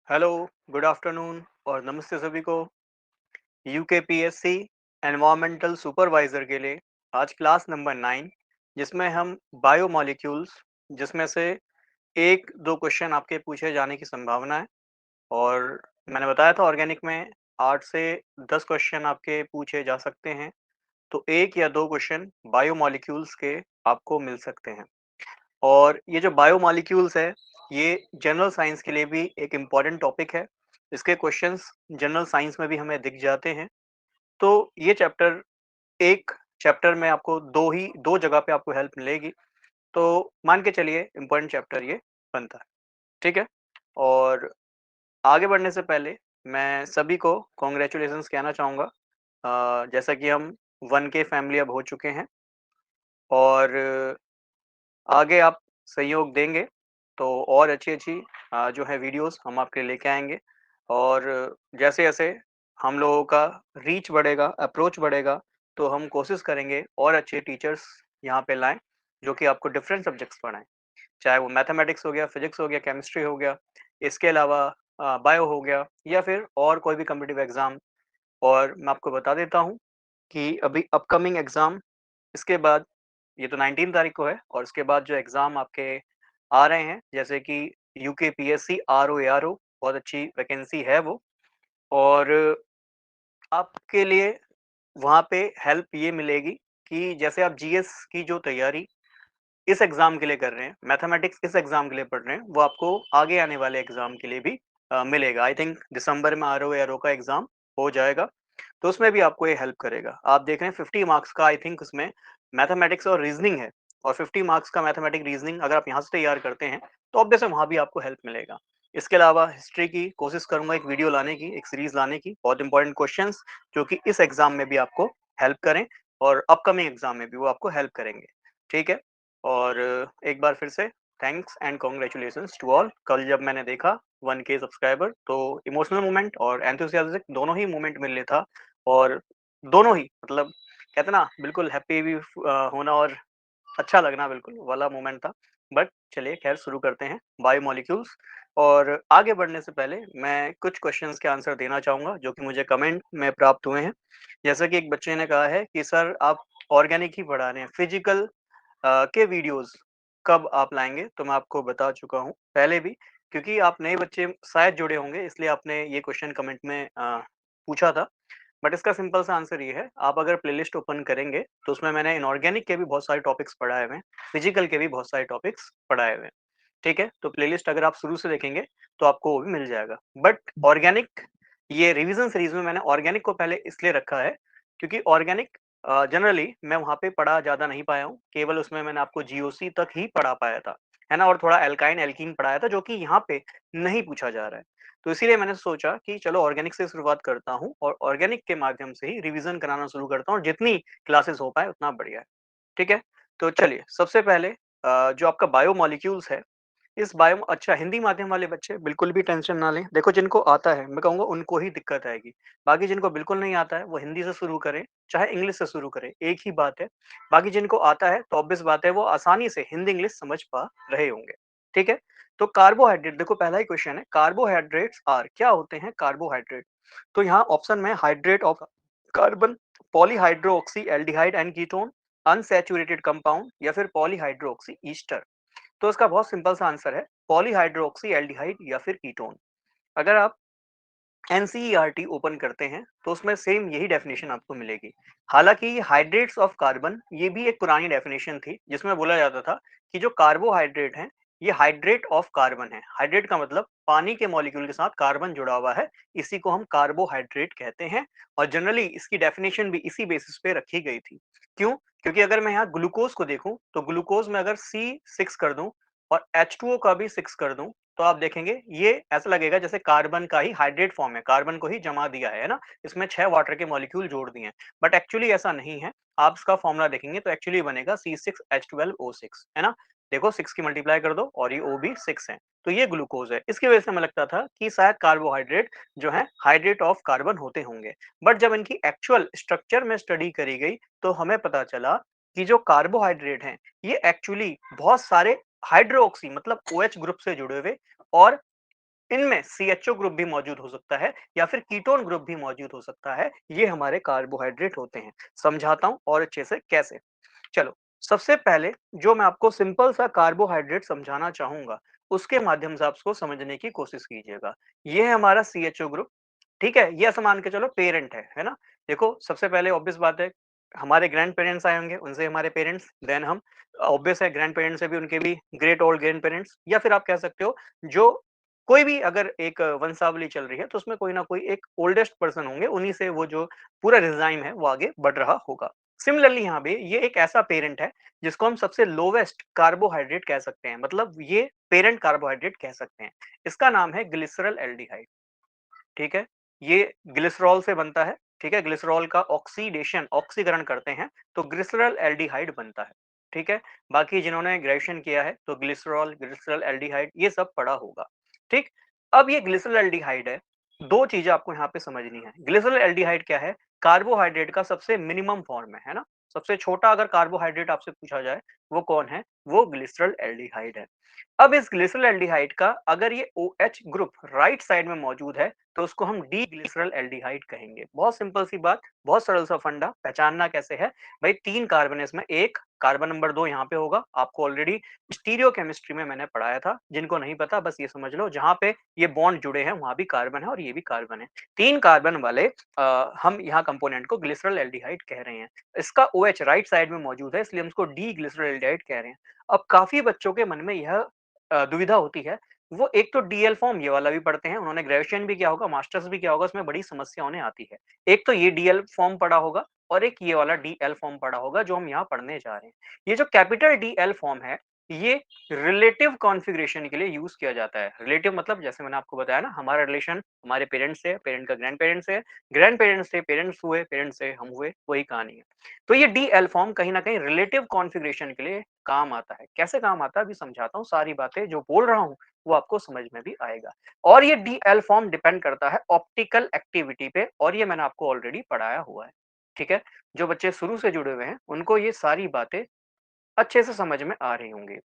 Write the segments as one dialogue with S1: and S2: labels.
S1: Hello, good afternoon और नमस्ते सभी को। यूकेपीएससी एनवायरमेंटल सुपरवाइजर के लिए आज क्लास नंबर 9 जिसमें हम बायोमोलिक्यूल्स जिसमें से 1-2 क्वेश्चन आपके पूछे जाने की संभावना है और मैंने बताया था ऑर्गेनिक में 8 से 10 क्वेश्चन आपके पूछे जा सकते हैं, तो 1 या 2 क्वेश्चन बायोमोलिक्यूल्स के आपको मिल सकते हैं। और ये जो बायोमॉलिक्यूल्स है, ये जनरल साइंस के लिए भी एक इम्पोर्टेंट टॉपिक है। इसके क्वेश्चंस जनरल साइंस में भी हमें दिख जाते हैं। तो ये चैप्टर एक चैप्टर में आपको 2 जगह पे आपको हेल्प मिलेगी। तो मान के चलिए इम्पोर्टेंट चैप्टर ये बनता है, ठीक है? और आगे बढ़ने से पहले मैं सभी को कांग्रेचुलेशंस कहना चाहूँगा। जैसा कि हम 1K फैमिली अब हो चुके हैं और आगे आप सहयोग देंगे तो और अच्छी-अच्छी जो है वीडियोज़ हम आपके लिए लेके आएँगे और जैसे-जैसे हम लोगों का रीच बढ़ेगा, अप्रोच बढ़ेगा, तो हम कोशिश करेंगे और अच्छे टीचर्स यहाँ पे लाएँ, जो कि आपको डिफरेंट सब्जेक्ट्स पढ़ाएँ। चाहे वो मैथमेटिक्स हो गया, फिज़िक्स हो गया, केमिस्ट्री हो गया, इसके अलावा बायो हो गया या फिर और कोई भी कॉम्पिटिटिव एग्ज़ाम। और मैं आपको बता देता हूँ कि अभी अपकमिंग एग्ज़ाम इसके बाद ये तो 19 तारीख को है और उसके बाद जो एग्ज़ाम आपके आ रहे हैं, जैसे कि यूकेपीएससी आरओएआरओ बहुत अच्छी वैकेंसी है वो। और आपके लिए वहाँ पे हेल्प ये मिलेगी कि जैसे आप जीएस की जो तैयारी इस एग्ज़ाम के लिए कर रहे हैं, मैथमेटिक्स इस एग्ज़ाम के लिए पढ़ रहे हैं, वो आपको आगे आने वाले एग्ज़ाम के लिए भी मिलेगा। आई थिंक दिसंबर में आरओएआरओ का एग्ज़ाम हो जाएगा, तो उसमें भी आपको ये हेल्प करेगा। आप देख रहे हैं 50 मार्क्स का आई थिंक उसमें मैथमेटिक्स और रीज़निंग है और 50 मार्क्स का मैथमेटिक्स रीज़निंग अगर आप यहाँ से तैयार करते हैं, तो ऑब्वियस है वहाँ भी आपको हेल्प मिलेगा। इसके अलावा हिस्ट्री की कोशिश करूँगा एक वीडियो लाने की, एक सीरीज़ लाने की, बहुत इंपॉर्टेंट क्वेश्चंस जो कि इस एग्ज़ाम में भी आपको हेल्प करें और अपकमिंग एग्ज़ाम में भी वो आपको हेल्प करेंगे, ठीक है? और एक बार फिर से thanks and congratulations to all. कल जब मैंने देखा 1K सब्सक्राइबर तो इमोशनल मोमेंट और एंथुसियास्टिक दोनों ही मोमेंट मेरे लिए था और दोनों ही मतलब कहते हैं ना बिल्कुल हैप्पी भी होना और अच्छा लगना बिल्कुल वाला मोमेंट था। बट चलिए खैर शुरू करते हैं बायोमोलिक्यूल्स। और आगे बढ़ने से पहले मैं कुछ क्वेश्चंस के आंसर देना चाहूँगा जो कि मुझे कमेंट में प्राप्त हुए हैं। जैसा कि एक बच्चे ने कहा है कि सर आप ऑर्गेनिक ही पढ़ा रहे हैं, फिजिकल के वीडियोज़ कब आप लाएँगे? तो मैं आपको बता चुका हूँ पहले भी, क्योंकि आप नए बच्चे शायद जुड़े होंगे इसलिए आपने ये क्वेश्चन कमेंट में पूछा था। बट इसका सिंपल सा आंसर ये है, आप अगर प्लेलिस्ट ओपन करेंगे तो उसमें मैंने इनऑर्गेनिक के भी बहुत सारे टॉपिक्स पढ़ाए हुए हैं, फिजिकल के भी बहुत सारे टॉपिक्स पढ़ाए हुए हैं। ठीक है? तो प्लेलिस्ट अगर आप शुरू से देखेंगे तो आपको वो भी मिल जाएगा। बट ऑर्गेनिक ये रिवीजन सीरीज़ में मैंने ऑर्गेनिक को पहले इसलिए रखा है क्योंकि ऑर्गेनिक जनरली मैं वहाँ पे पढ़ा ज़्यादा नहीं पाया हूँ। केवल उसमें मैंने आपको जीओसी तक ही पढ़ा पाया था, है ना? और थोड़ा एल्काइन, एल्कीन पढ़ाया था जो कि यहाँ पे नहीं पूछा जा रहा है। तो इसीलिए मैंने सोचा कि चलो ऑर्गेनिक से शुरुआत करता हूँ और ऑर्गेनिक के माध्यम से ही रिवीजन कराना शुरू करता हूँ और जितनी क्लासेस हो पाए उतना बढ़िया है। ठीक है? तो चलिए सबसे पहले जो आपका बायोमोलिक्यूल्स है, इस बायो अच्छा हिंदी माध्यम वाले बच्चे बिल्कुल भी टेंशन ना लें। देखो जिनको आता है मैं कहूँगा उनको ही दिक्कत आएगी। बाकी जिनको बिल्कुल नहीं आता है वो हिंदी से शुरू करें, चाहे इंग्लिश से शुरू करें, एक ही बात है। बाकी जिनको आता है तो ऑब्वियस बात है वो आसानी से हिंदी इंग्लिश समझ पा रहे होंगे। ठीक है? तो कार्बोहाइड्रेट देखो पहला ही क्वेश्चन है कार्बोहाइड्रेट्स आर क्या होते हैं कार्बोहाइड्रेट? तो यहाँ ऑप्शन में hydrate of carbon, polyhydroxy aldehyde and ketone, unsaturated compound या फिर पॉलीहाइड्रोक्सी ईस्टर। तो इसका बहुत सिंपल सा आंसर है पॉलीहाइड्रोक्सी एल्डिहाइड या फिर कीटोन। अगर आप एनसीईआरटी ओपन करते हैं तो उसमें सेम यही डेफिनेशन आपको मिलेगी। हालांकि हाइड्रेट्स ऑफ कार्बन ये भी एक पुरानी डेफिनेशन थी जिसमें बोला जाता था कि जो कार्बोहाइड्रेट हैं ये हाइड्रेट ऑफ कार्बन है। हाइड्रेट का मतलब पानी के मॉलिक्यूल के साथ कार्बन जुड़ा हुआ है, इसी को हम कार्बोहाइड्रेट कहते हैं। और जनरली इसकी डेफिनेशन भी इसी बेसिस पे रखी गई थी। क्यों? क्योंकि अगर मैं यहाँ ग्लूकोज को देखूं तो ग्लूकोज में अगर C6 कर दूं और H2O का भी 6 कर दूं तो आप देखेंगे ये ऐसा लगेगा जैसे कार्बन का ही हाइड्रेट फॉर्म है, कार्बन को ही जमा दिया है ना? इसमें 6 वाटर के मॉलिक्यूल जोड़ दिए हैं। बट एक्चुअली ऐसा नहीं है। आप इसका फॉर्मूला देखेंगे तो एक्चुअली बनेगा C6H12O6, है ना? देखो 6 की मल्टीप्लाई कर दो और ये O भी 6 है। तो ये ग्लूकोज है। इसकी वजह से हमें लगता था कि शायद कार्बोहाइड्रेट जो है हाइड्रेट ऑफ कार्बन होते होंगे। बट जब इनकी एक्चुअल स्ट्रक्चर में स्टडी करी गई तो हमें पता चला कि जो कार्बोहाइड्रेट हैं ये एक्चुअली बहुत सारे हाइड्रोक्सी मतलब OH ग्रुप से जुड़े हुए और इनमें CHO ग्रुप भी मौजूद हो सकता है या फिर कीटोन ग्रुप भी मौजूद हो सकता है। ये हमारे कार्बोहाइड्रेट होते हैं। समझाता हूँ और अच्छे से कैसे। चलो, सबसे पहले जो मैं आपको सिंपल सा कार्बोहाइड्रेट समझाना चाहूँगा, उसके माध्यम से आप उसको समझने की कोशिश कीजिएगा। ये है हमारा CHO ग्रुप, ठीक है? ये ऐसा मान के चलो पेरेंट है ना? देखो, सबसे पहले ऑब्वियस बात है, हमारे ग्रैंड पेरेंट्स आए होंगे, उनसे हमारे पेरेंट्स, देन हम, ऑब्वियस है ग्रैंड पेरेंट्स से भी उनके भी ग्रेट ओल्ड ग्रैंड पेरेंट्स, या फिर आप कह सकते हो जो कोई भी अगर एक वंशावली चल रही है तो उसमें कोई ना कोई एक ओल्डेस्ट पर्सन होंगे, उन्हीं से वो जो पूरा रिज़ाइम है वो आगे बढ़ रहा होगा। सिमिलरली यहाँ पे ये एक ऐसा पेरेंट है जिसको हम सबसे लोवेस्ट कार्बोहाइड्रेट कह सकते हैं, मतलब ये पेरेंट कार्बोहाइड्रेट कह सकते हैं। इसका नाम है ग्लिसरल एल्डिहाइड, ठीक है? ये ग्लिसरॉल से बनता है, ठीक है? ग्लिसरॉल का ऑक्सीकरण करते हैं तो ग्लिसरल एल्डिहाइड बनता है, ठीक है? बाकी जिन्होंने ग्रेजुएशन किया है तो ग्लिसरॉल, ग्लिसरल एल्डिहाइड ये सब पढ़ा होगा, ठीक? अब ये ग्लिसरल एल्डिहाइड है, 2 चीज़ें आपको यहाँ पे समझनी है। ग्लिसरल एल्डिहाइड क्या है? कार्बोहाइड्रेट का सबसे मिनिमम फॉर्म है ना? सबसे छोटा अगर कार्बोहाइड्रेट आपसे पूछा जाए, वो कौन है? वो ग्लिसरल एल्डिहाइड है। अब इस ग्लिसरल एल्डिहाइड का अगर ये OH ग्रुप राइट साइड में मौजूद है तो उसको हम डी ग्लिसरल एल्डिहाइड कहेंगे। बहुत सिंपल सी बात, बहुत सरल सा फंडा। पहचानना कैसे है भाई? 3 कार्बन है इसमें, एक कार्बन नंबर 2 यहाँ पे होगा। आपको ऑलरेडी स्टीरियो केमिस्ट्री में मैंने पढ़ाया था, जिनको नहीं पता बस ये समझ लो, जहाँ पे ये बॉन्ड जुड़े हैं वहां भी कार्बन है और ये भी कार्बन है। 3 कार्बन वाले हम यहाँ कंपोनेंट को ग्लिसरल एल्डिहाइड कह रहे हैं। इसका OH राइट साइड में मौजूद है, इसलिए हम इसको डी ग्लिसरल एल्डिहाइड कह रहे हैं। अब काफी बच्चों के मन में यह दुविधा होती है, वो एक तो डीएल फॉर्म ये वाला भी पढ़ते हैं, उन्होंने ग्रेजुएशन भी किया होगा, मास्टर्स भी किया होगा, उसमें बड़ी समस्या उन्हें आती है। एक तो ये डीएल फॉर्म पढ़ा होगा और एक ये वाला डीएल फॉर्म पढ़ा होगा जो हम यहाँ पढ़ने जा रहे हैं। ये जो कैपिटल डीएल फॉर्म है, ये रिलेटिव कॉन्फ़िगरेशन के लिए यूज़ किया जाता है। रिलेटिव मतलब जैसे मैंने आपको बताया ना, हमारा रिलेशन हमारे पेरेंट्स से है, पेरेंट का ग्रैंड पेरेंट्स से है, ग्रैंड पेरेंट्स से पेरेंट्स हुए, पेरेंट्स से हम हुए, वही कहानी है। तो ये डीएल फॉर्म कहीं न कहीं रिलेटिव कॉन्फ़िगरेशन के लिए काम आता है। कैसे काम आता है अभी समझाता हूँ, सारी बातें जो बोल रहा हूँ वो आपको समझ में भी आएगा। और ये डीएल फॉर्म डिपेंड करता है ऑप्टिकल एक्टिविटी पे, और ये मैंने आपको ऑलरेडी पढ़ाया हुआ है, ठीक है? जो बच्चे शुरू से जुड़े हुए हैं उनको ये सारी बातें अच्छे से समझ में आ रही होंगी।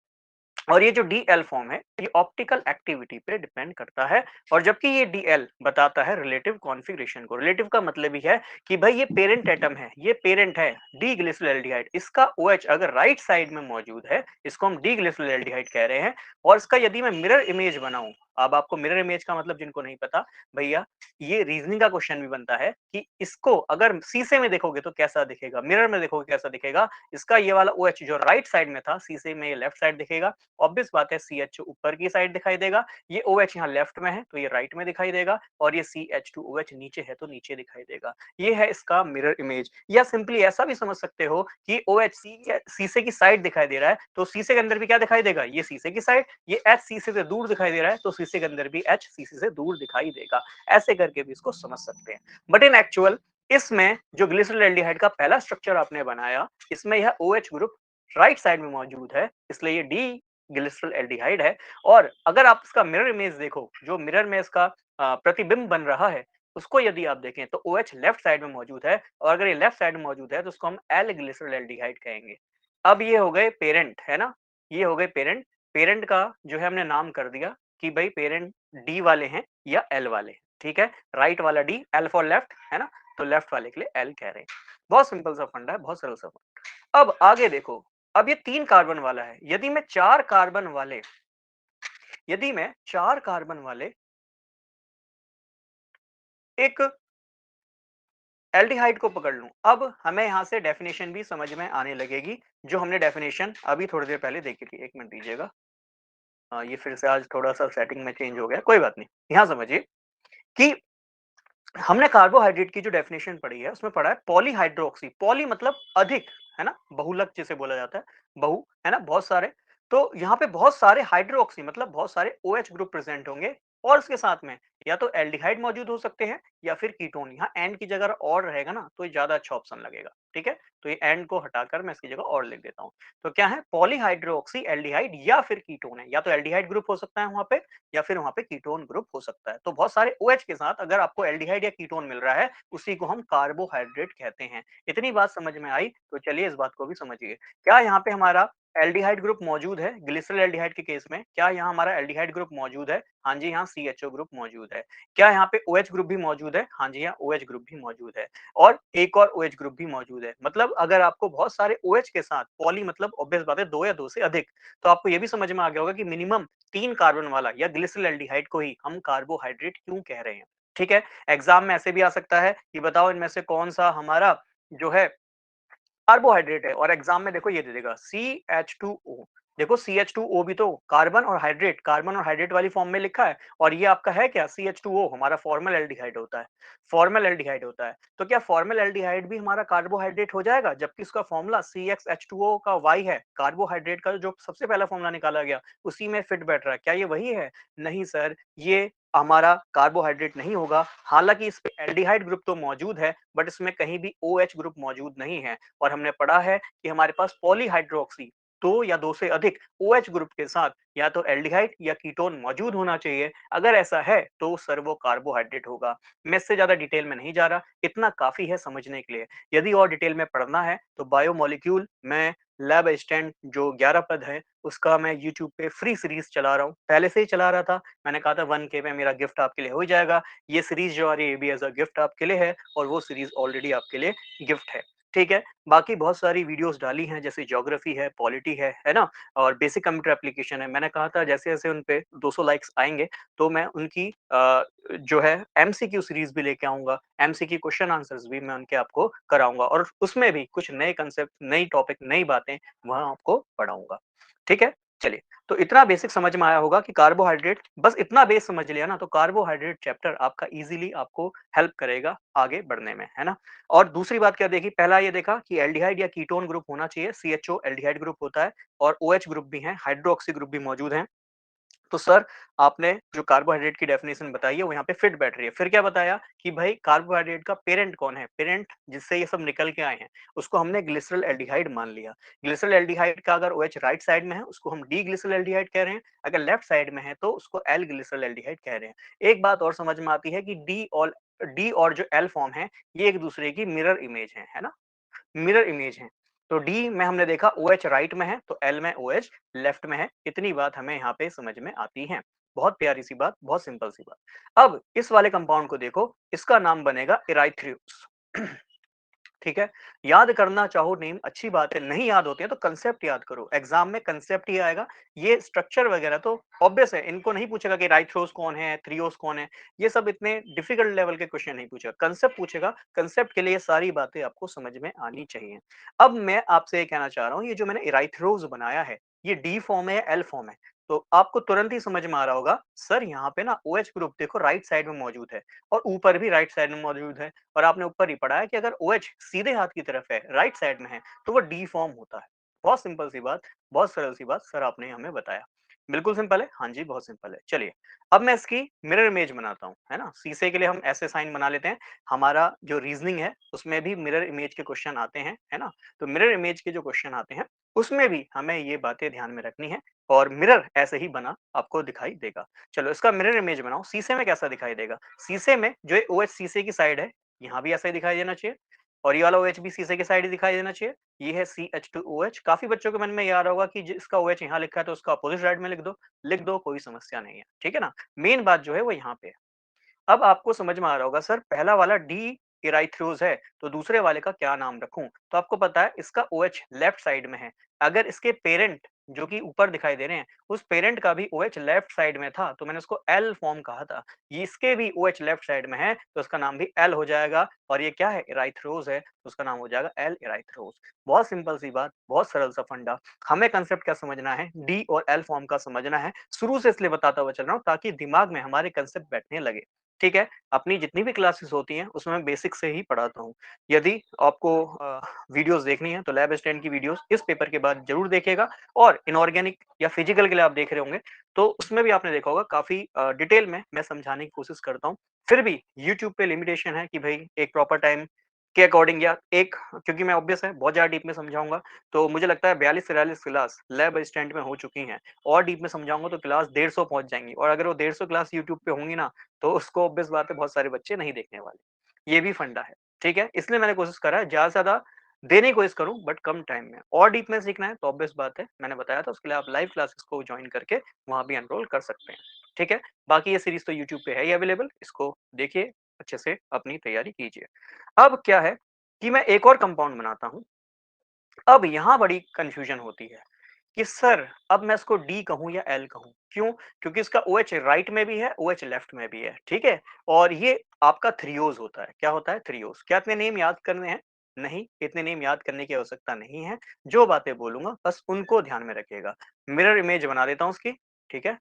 S1: और ये जो डीएल फॉर्म है, ये ऑप्टिकल एक्टिविटी पे डिपेंड करता है। और जबकि ये डीएल बताता है रिलेटिव कॉन्फ़िगरेशन को। रिलेटिव का मतलब ही है कि भाई ये पेरेंट एटम है, ये पेरेंट है डी ग्लिसरॉल्डिहाइड, इसका OH अगर राइट साइड में मौजूद है, इसको हम डी ग्लिसरॉल्डिहाइड कह रहे हैं। और इसका यदि मैं मिरर इमेज बनाऊं, अब आपको मिरर इमेज का मतलब जिनको नहीं पता भैया, ये रीजनिंग का क्वेश्चन भी बनता है कि इसको अगर शीशे में देखोगे तो कैसा दिखेगा, मिरर में देखोगे कैसा दिखेगा। इसका ये वाला OH जो राइट साइड में था, शीशे में ये लेफ्ट साइड दिखेगा। ऑब्वियस बात है CH ऊपर की साइड दिखाई देगा, ये OH यहाँ लेफ्ट में है तो ये राइट में दिखाई देगा, और ये CH2OH नीचे है तो नीचे दिखाई देगा। ये है इसका मिरर इमेज। या सिंपली ऐसा भी समझ सकते हो कि OH शीशे की साइड दिखाई दे रहा है तो शीशे के अंदर भी क्या दिखाई देगा, ये शीशे की साइड। ये H शीशे से दूर दिखाई दे रहा है तो शीशे के अंदर भी H शीशे से दूर दिखाई देगा। ऐसे करके भी इसको समझ सकते हैं। बट इन एक्चुअल इसमें जो ग्लिसरॉल्डिहाइड का पहला स्ट्रक्चर आपने बनाया, इसमें यह OH ग्रुप राइट साइड में मौजूद है, इसलिए ये डी ग्लिसरॉल एल्डिहाइड है। और अगर आप इसका मिरर इमेज देखो, जो मिरर में इसका प्रतिबिंब बन रहा है, उसको यदि आप देखें तो OH लेफ्ट साइड में मौजूद है, और अगर ये लेफ्ट साइड में मौजूद है तो उसको हम एल ग्लिसरॉल एल्डिहाइड कहेंगे। अब ये हो गए पेरेंट, है ना? ये हो गए पेरेंट। पेरेंट का जो है हमने नाम कर दिया कि भाई पेरेंट डी वाले हैं या एल वाले हैं, ठीक है? राइट वाला डी, एल फॉर लेफ्ट, है ना? तो लेफ्ट वाले के लिए एल कह रहे हैं। बहुत सिंपल सा फंडा है, बहुत सरल सा फंडा। अब आगे देखो, अब ये 3 कार्बन वाला है, यदि मैं 4 कार्बन वाले एक एल्डिहाइड को पकड़ लूं, अब हमें यहां से डेफिनेशन भी समझ में आने लगेगी, जो हमने डेफिनेशन अभी थोड़ी देर पहले देखी थी। 1 मिनट दीजिएगा। ये फिर से आज थोड़ा-सा सेटिंग में चेंज हो गया, कोई बात नहीं। यहाँ समझिए कि हमने कार्बोहाइड्रेट की जो डेफिनेशन पढ़ी है उसमें पढ़ा है पॉलीहाइड्रोक्सी। पॉली मतलब अधिक, है ना? बहुलक जिसे बोला जाता है, बहु, है ना? बहुत सारे। तो यहाँ पे बहुत सारे हाइड्रोक्सी मतलब बहुत सारे OH ग्रुप प्रेजेंट होंगे, और उसके साथ में या तो एल्डिहाइड मौजूद हो सकते हैं या फिर कीटोन। यहाँ एंड की जगह और रहेगा ना तो ये ज्यादा अच्छा ऑप्शन लगेगा, ठीक है? तो ये एंड को हटाकर मैं इसकी जगह और लिख देता हूँ। तो क्या है? पॉलीहाइड्रोक्सी एल्डिहाइड या फिर कीटोन है, या तो एल्डिहाइड ग्रुप हो सकता है वहां पे, या फिर वहां पे कीटोन ग्रुप हो सकता है। तो बहुत सारे OH के साथ अगर आपको एल्डिहाइड या कीटोन मिल रहा है, उसी को हम कार्बोहाइड्रेट कहते हैं। इतनी बात समझ में आई तो चलिए इस बात को भी समझिए। क्या यहाँ पे हमारा एल्डिहाइड ग्रुप मौजूद है ग्लिसरल एल्डिहाइड के केस में। क्या यहाँ हमारा एल्डिहाइड ग्रुप मौजूद है? हाँ जी, यहाँ CHO ग्रुप मौजूद है। क्या यहाँ पे OH ग्रुप भी मौजूद है? हाँ जी, यहाँ OH ग्रुप भी मौजूद है और एक और OH ग्रुप भी मौजूद है। मतलब अगर आपको बहुत सारे OH के साथ पॉली मतलब ऑब्वियस बात है 2 या 2 से अधिक, तो आपको ये भी समझ में आ गया होगा कि मिनिमम 3 कार्बन वाला या ग्लिसरल एल्डिहाइड को ही हम कार्बोहाइड्रेट क्यों कह रहे हैं। ठीक है? एग्ज़ाम में ऐसे भी आ सकता है कि बताओ इनमें से कौन-सा हमारा जो है कार्बोहाइड्रेट है और एग्जाम में देखो ये दे देगा CH2O। देखो CH2O भी तो कार्बन और हाइड्रेट वाली फॉर्म में लिखा है और ये आपका है क्या CH2O हमारा फॉर्मल एल्डिहाइड होता है। फॉर्मल एल्डिहाइड होता है तो क्या फॉर्मल एल्डिहाइड भी हमारा कार्बोहाइड्रेट हो जाएगा जबकि उसका फॉर्मूला CXH2O का Y है। कार्बोहाइड्रेट का जो सबसे पहला फॉर्मूला निकाला गया उसी में फिट बैठ रहा है। क्या ये वही है? नहीं सर, ये हमारा कार्बोहाइड्रेट नहीं होगा। हालांकि इसमें एल्डिहाइड ग्रुप तो मौजूद है बट इसमें कहीं भी OH ग्रुप मौजूद नहीं है और हमने पढ़ा है कि हमारे पास पॉलीहाइड्रोक्सी 2 या 2 से अधिक OH ग्रुप के साथ या तो एल्डिहाइड या कीटोन मौजूद होना चाहिए। अगर ऐसा है तो सर वो कार्बोहाइड्रेट होगा। मैं इससे ज्यादा डिटेल में नहीं जा रहा, इतना काफी है समझने के लिए। यदि और डिटेल में पढ़ना है तो बायोमोलिक्यूल मैं लैब असिस्टेंट जो 11 पद है उसका मैं यूट्यूब पे फ्री सीरीज चला रहा हूँ। पहले से ही चला रहा था, मैंने कहा था 1K में मेरा गिफ्ट आपके लिए हो ही जाएगा। ये सीरीज जो आ रही है ये भी एज अ गिफ्ट आपके लिए है और वो सीरीज ऑलरेडी आपके लिए गिफ्ट है। ठीक है? बाकी बहुत सारी वीडियोस डाली हैं जैसे ज्योग्राफी है, पॉलिटी है ना? और बेसिक कंप्यूटर एप्लीकेशन है। मैंने कहा था जैसे-जैसे उन पे 200 लाइक्स आएँगे तो मैं उनकी जो है एमसीक्यू सीरीज भी लेके आऊँगा। एमसीक्यू क्वेश्चन आंसर्स भी मैं उनके आपको कराऊँगा और उसमें भी कुछ नए कांसेप्ट, नई टॉपिक, नई बातें वहाँ आपको पढ़ाऊँगा। ठीक है? चलिए, तो इतना बेसिक समझ में आया होगा कि कार्बोहाइड्रेट, बस इतना बेस समझ लिया ना तो कार्बोहाइड्रेट चैप्टर आपका इजीली आपको हेल्प करेगा आगे बढ़ने में, है ना? और दूसरी बात क्या देखी, पहला ये देखा कि एल्डिहाइड या कीटोन ग्रुप होना चाहिए। CHO एल्डिहाइड ग्रुप होता है और OH ग्रुप भी है, हाइड्रोक्सी ग्रुप भी मौजूद है। तो सर आपने जो कार्बोहाइड्रेट की डेफिनेशन बताई है वो यहाँ पे फिट बैठ रही है। फिर क्या बताया कि भाई कार्बोहाइड्रेट का पेरेंट कौन है? पेरेंट जिससे ये सब निकल के आए हैं उसको हमने ग्लिसरल एल्डिहाइड मान लिया। ग्लिसरल एल्डिहाइड का अगर OH राइट साइड में है उसको हम डी ग्लिसरल एल्डिहाइड कह रहे हैं, अगर लेफ्ट साइड में है तो उसको एल ग्लिसरल एल्डिहाइड कह रहे हैं। एक बात और समझ में आती है कि डी और जो एल फॉर्म है ये एक दूसरे की मिरर इमेज है ना? मिरर इमेज है। तो डी में हमने देखा OH राइट में है तो एल में OH लेफ्ट में है। इतनी बात हमें यहाँ पे समझ में आती है। बहुत प्यारी सी बात, बहुत सिंपल सी बात। अब इस वाले कंपाउंड को देखो, इसका नाम बनेगा इराइथ्रियोस। ठीक है? याद करना चाहो नेम अच्छी बात है, नहीं याद होते हैं तो कंसेप्ट याद करो। एग्जाम में कंसेप्ट ही आएगा। ये स्ट्रक्चर वगैरह तो ऑब्वियस है, इनको नहीं पूछेगा कि राइथ्रोस कौन है, थ्रियोस कौन है। ये सब इतने डिफिकल्ट लेवल के क्वेश्चन नहीं पूछेगा, कंसेप्ट पूछेगा। कंसेप्ट के लिए ये सारी बातें आपको समझ में आनी चाहिए। अब मैं आपसे ये कहना चाह रहा हूँ, ये जो मैंने इराइथ्रोस बनाया है, ये डी फॉर्म है या एल फॉर्म है? तो आपको तुरंत ही समझ में आ रहा होगा, सर यहाँ पे ना OH ग्रुप देखो राइट साइड में मौजूद है और ऊपर भी राइट साइड में मौजूद है। और आपने ऊपर ही पढ़ा है कि अगर OH सीधे हाथ की तरफ है, राइट साइड में है, तो वो डी फॉर्म होता है। बहुत सिंपल सी बात, बहुत सरल सी बात सर आपने हमें बताया। बिल्कुल सिंपल है? हाँ जी, बहुत सिंपल है। चलिए, अब मैं इसकी मिरर इमेज बनाता हूँ, है ना? शीशे के लिए हम ऐसे साइन बना लेते हैं। हमारा जो रीजनिंग है, उसमें भी मिरर इमेज के क्वेश्चन आते हैं, है ना? तो मिरर इमेज के जो क्वेश्चन आते हैं, उसमें भी हमें ये बातें ध्यान में रखनी है और मिरर ऐसे ही बना आपको दिखाई देगा। चलो इसका मिरर इमेज बनाओ, शीशे में कैसा दिखाई देगा? शीशे में जो ये OH शीशे की साइड है, यहाँ भी ऐसा ही दिखाई देना चाहिए और ये वाला OH भी शीशे की साइड ही दिखाई देना चाहिए। ये है CH2OH। काफ़ी बच्चों के मन में ये आ रहा होगा कि जिसका OH यहाँ लिखा है तो उसका अपोजिट साइड में लिख दो कोई समस्या नहीं है, ठीक है ना? मेन बात जो है वो यहाँ पे है। अब आपको समझ में आ रहा होगा सर पहला वाला डी इराइथ्रोज है तो दूसरे वाले का क्या नाम रखूं? तो आपको पता है इसका OH लेफ्ट साइड में है। अगर इसके पेरेंट जो कि ऊपर दिखाई दे रहे हैं उस पेरेंट का भी OH लेफ्ट साइड में था तो मैंने उसको एल फॉर्म कहा था। ये इसके भी OH लेफ्ट साइड में है तो उसका नाम भी एल हो जाएगा और ये क्या है इराइथ्रोज है तो उसका नाम हो जाएगा एल इराइथ्रोज। बहुत सिंपल सी बात, बहुत सरल सा फंडा। हमें कंसेप्ट क्या समझना है? डी और एल फॉर्म का समझना है। शुरू से इसलिए बताता हुआ चल रहा हूँ ताकि दिमाग में हमारे कंसेप्ट बैठने लगे। ठीक है? अपनी जितनी भी क्लासेस होती हैं उसमें मैं बेसिक से ही पढ़ाता हूँ। यदि आपको वीडियोज़ देखनी है तो लैब असिस्टेंट की वीडियोज़ इस पेपर के बाद ज़रूर देखिएगा और इनऑर्गेनिक या फिजिकल के लिए आप देख रहे होंगे तो उसमें भी आपने देखा होगा काफ़ी डिटेल में मैं समझाने की कोशिश करता हूँ। फिर भी यूट्यूब पे लिमिटेशन है कि भई एक प्रॉपर टाइम के अकॉर्डिंग या एक, क्योंकि मैं ऑब्वियस है बहुत ज़्यादा डीप में समझाऊँगा तो मुझे लगता है 42-43 क्लास लैब असिस्टेंट में हो चुकी हैं और डीप में समझाऊँगा तो क्लास 150 पहुँच जाएँगी और अगर वो 150 क्लास यूट्यूब पे होंगी ना तो उसको ऑब्वियस बात है बहुत सारे बच्चे नहीं देखने वाले। ये भी फंडा है, ठीक है? इसलिए मैंने कोशिश करा है ज़्यादा से ज़्यादा देने की कोशिश करूँ बट कम टाइम में। और डीप में सीखना है तो ऑब्वियस बात है, मैंने बताया था उसके लिए आप लाइव क्लासेस को जॉइन करके वहाँ भी एनरोल कर सकते हैं। ठीक है? बाकी ये सीरीज़ तो यूट्यूब पे है ही अवेलेबल, इसको देखिए, अच्छे से अपनी तैयारी कीजिए। अब क्या है कि मैं एक और कंपाउंड बनाता हूँ। अब यहाँ बड़ी कन्फ्यूज़न होती है कि सर अब मैं इसको डी कहूँ या एल कहूँ? क्यों? क्योंकि इसका ओएच राइट में भी है, ओएच लेफ्ट में भी है, ठीक है? और ये आपका थ्रियोज़ होता है। क्या होता है? थ्रियोज़। क्या इतने नेम याद करने हैं? नहीं, इतने नेम याद करने की आवश्यकता नहीं है। जो बातें बोलूँगा बस उनको ध्यान में रखिएगा। मिरर इमेज बना देता हूँ उसकी, ठीक है?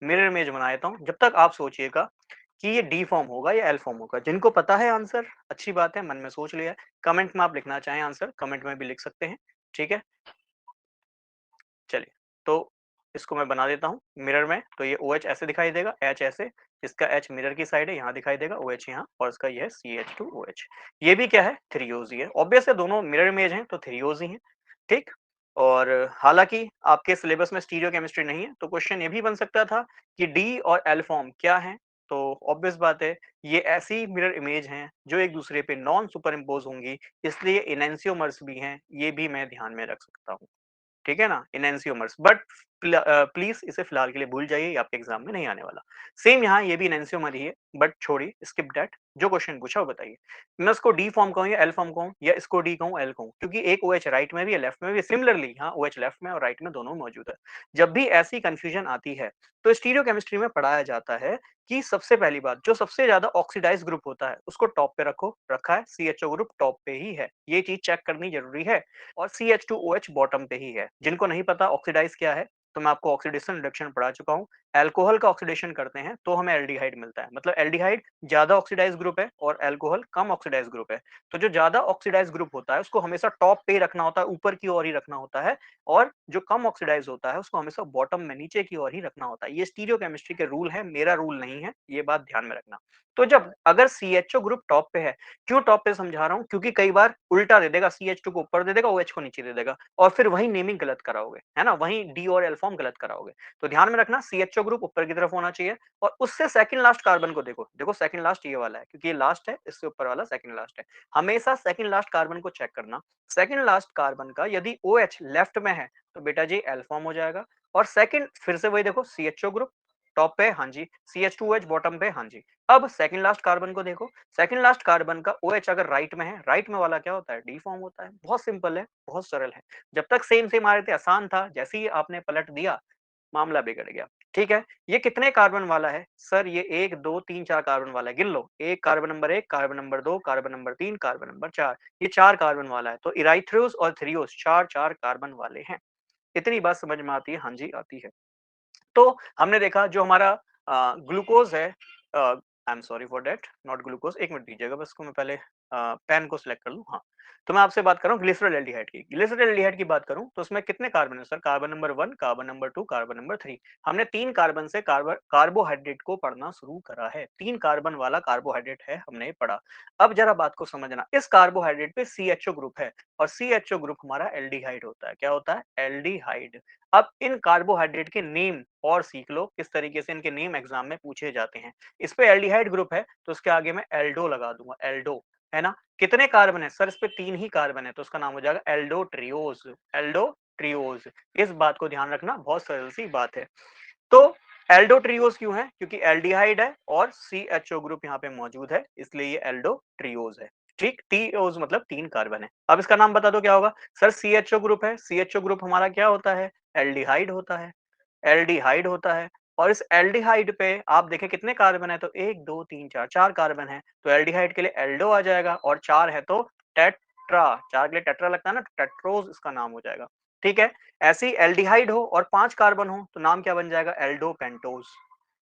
S1: मिरर इमेज बना देता हूँ। जब तक आप सोचिएगा कि ये डी फॉर्म होगा या एल फॉर्म होगा। जिनको पता है आंसर, अच्छी बात है, मन में सोच लिया है। कमेंट में आप लिखना चाहें आंसर, कमेंट में भी लिख सकते हैं, ठीक है? चलिए, तो इसको मैं बना देता हूँ मिरर में, तो ये OH ऐसे दिखाई देगा, H ऐसे, इसका H मिरर की साइड है, यहाँ दिखाई देगा, OH यहाँ, और इसका ये है CH2OH। ये भी क्या है? थ्रियोज़ ही है। ऑब्वियस है, दोनों मिरर इमेज हैं, तो थ्रियोज़ ही हैं, ठीक? और हालाँकि आपके सिलेबस में स्टीरियोकेमिस्ट्री नहीं है, तो क्वेश्चन ये भी बन सकता था कि डी और एल फॉर्म क्या हैं? तो ऑब्वियस बात है, ये ऐसी मिरर इमेज हैं, जो एक दूसरे पे नॉन सुपर इम्पोज़ होंगी, इसलिए एनेंटियोमर्स भी हैं, ये भी मैं ध्यान में रख सकता हूँ। ठीक है ना? एनेंटियोमर्स, बट प्लीज़ इसे फिलहाल के लिए भूल जाइए, ये आपके एग्ज़ाम में नहीं आने वाला। सेम यहाँ ये भी एनेंटियोमर ही है, बट छोड़िए, स्किप दैट। जो क्वेश्चन पूछा वो बताइए। मैं उसको डी फॉर्म कहूँ या एल फॉर्म कहूँ, या इसको डी कहूँ, एल कहूँ? क्योंकि एक ओएच राइट में भी है, लेफ्ट में भी है। सिमिलरली यहाँ ओएच लेफ्ट में और राइट में दोनों मौजूद है। जब भी ऐसी कन्फ्यूज़न आती है, तो स्टीरियोकेमिस्ट्री में पढ़ाया जाता है कि सबसे पहली बात, जो सबसे ज़्यादा ऑक्सिडाइज़ ग्रुप होता है, उसको टॉप पे रखो, रखा है, सीएचओ ग्रुप टॉप पे ही है। ये चीज़ चेक करनी ज़रूरी है। और CH2OH बॉटम पे ही है। जिनको नहीं पता ऑक्सीडाइज़ क्या है, तो मैं आपको ऑक्सीडेशन रिडक्शन पढ़ा चुका हूँ। अल्कोहल का ऑक्सीडेशन करते हैं तो हमें एल्डिहाइड मिलता है। मतलब एल्डिहाइड ज़्यादा ऑक्सीडाइज़ ग्रुप है और अल्कोहल कम ऑक्सीडाइज़ ग्रुप है। तो जो ज़्यादा ऑक्सीडाइज़ ग्रुप होता है उसको हमेशा टॉप पे ही रखना होता है, ऊपर की ओर ही रखना होता है, और जो कम ऑक्सीडाइज़ होता है उसको हमेशा बॉटम में, नीचे की ओर ही रखना होता है। ये स्टीरियोकेमिस्ट्री के रूल हैं, मेरा रूल नहीं है, ये बात ध्यान में रखना। तो जब अगर CHO ग्रुप टॉप पे है, क्यों टॉप पे समझा रहा हूँ? क्योंकि कई बार उल्टा दे देगा, CH2 को ऊपर दे देगा, OH को नीचे दे देगा, और फिर वहीं नेमिंग गलत कराओगे, है ना? वहीं डी और एल फॉर्म गलत कराओगे। तो ध्यान में रखना, CHO ग्रुप ऊपर की तरफ होना चाहिए, और उससे सेकंड लास्ट कार्बन को देखो। देखो सेकंड लास्ट ये वाला है, क्योंकि ये लास्ट है, इससे ऊपर वाला सेकंड लास्ट है। हमेशा सेकंड लास्ट कार्बन को चेक करना। सेकंड लास्ट कार्बन का यदि OH लेफ्ट में है, तो बेटा जी एल फॉर्म हो जाएगा। और सेकंड फिर से वही देखो, CHO ग्रुप टॉप पे, हाँ जी, CH2OH बॉटम पे, हाँ जी। अब सेकंड लास्ट कार्बन को देखो, सेकंड लास्ट कार्बन का OH अगर राइट में है, राइट में वाला क्या होता है? डी फॉर्म होता है। बहुत सिंपल है, बहुत सरल है। जब तक सेम सेम आ रहे थे आसान था, जैसे ही आपने पलट दिया, मामला बिगड़ गया। ठीक है? ये कितने कार्बन वाला है? सर ये 1, 2, 3, 4 कार्बन वाला है। गिन लो। 1 carbon number 1, carbon number 2, carbon number 3, carbon number 4। ये 4 कार्बन वाला है। तो इराइथ्रोस और थ्रियोस 4-4 कार्बन वाले हैं। इतनी बात समझ में आती है? हाँ जी, आती है। तो हमने देखा जो हमारा ग्लूकोज़ है, I am sorry for that, not glucose, 1 minute दीजिएगा बस को मैं पहले पेन को सिलेक्ट कर लूँ, हाँ। तो मैं आपसे बात कर रहा हूँ ग्लिसरॉल्डिहाइड की। ग्लिसरॉल्डिहाइड की बात करूँ तो उसमें कितने कार्बन है sir? Carbon number 1, carbon number 2, carbon number 3। हमने 3 कार्बन से कार्बोहाइड्रेट को पढ़ना शुरू करा है। 3 कार्बन वाला कार्बोहाइड्रेट है, हमने पढ़ा। अब ज़रा बात को समझना, इस कार्बोहाइड्रेट पे CHO ग्रुप है, और CHO ग्रुप हमारा एल्डिहाइड होता है। क्या होता है? एल्डिहाइड। अब इन कार्बोहाइड्रेट के नेम और सीख लो, किस तरीके से इनके नेम एग्जाम में पूछे जाते हैं। इस पे एल्डिहाइड ग्रुप है, तो उसके आगे मैं एल्डो लगा दूंगा, एल्डो, है ना? कितने कार्बन है सर? इस पे 3 ही कार्बन है, तो उसका नाम हो जाएगा एल्डोट्रियोज। एल्डोट्रियोज, इस बात को ध्यान रखना, बहुत सरल सी बात है। तो एल्डोट्रियोज क्यों है? क्योंकि एल्डिहाइड है और CHO ग्रुप यहाँ पे मौजूद है, इसलिए ये एल्डोट्रियोज है। ठीक, टीओज मतलब 3 कार्बन है। अब इसका नाम बता दो क्या होगा? सर CHO ग्रुप है, CHO ग्रुप हमारा क्या होता है? एल्डिहाइड होता है, एल्डिहाइड होता है। और इस एल्डिहाइड पे आप देखें कितने कार्बन है, तो 1, 2, 3, 4, 4 कार्बन है, तो एल्डिहाइड के लिए एल्डो आ जाएगा, और 4 है तो टेट्रा, 4 के लिए टेट्रा लगता है ना, टेट्रोज इसका नाम हो जाएगा। ठीक है? ऐसे ही एल्डिहाइड हो और 5 कार्बन हो, तो नाम क्या बन जाएगा? एल्डोपेंटोज।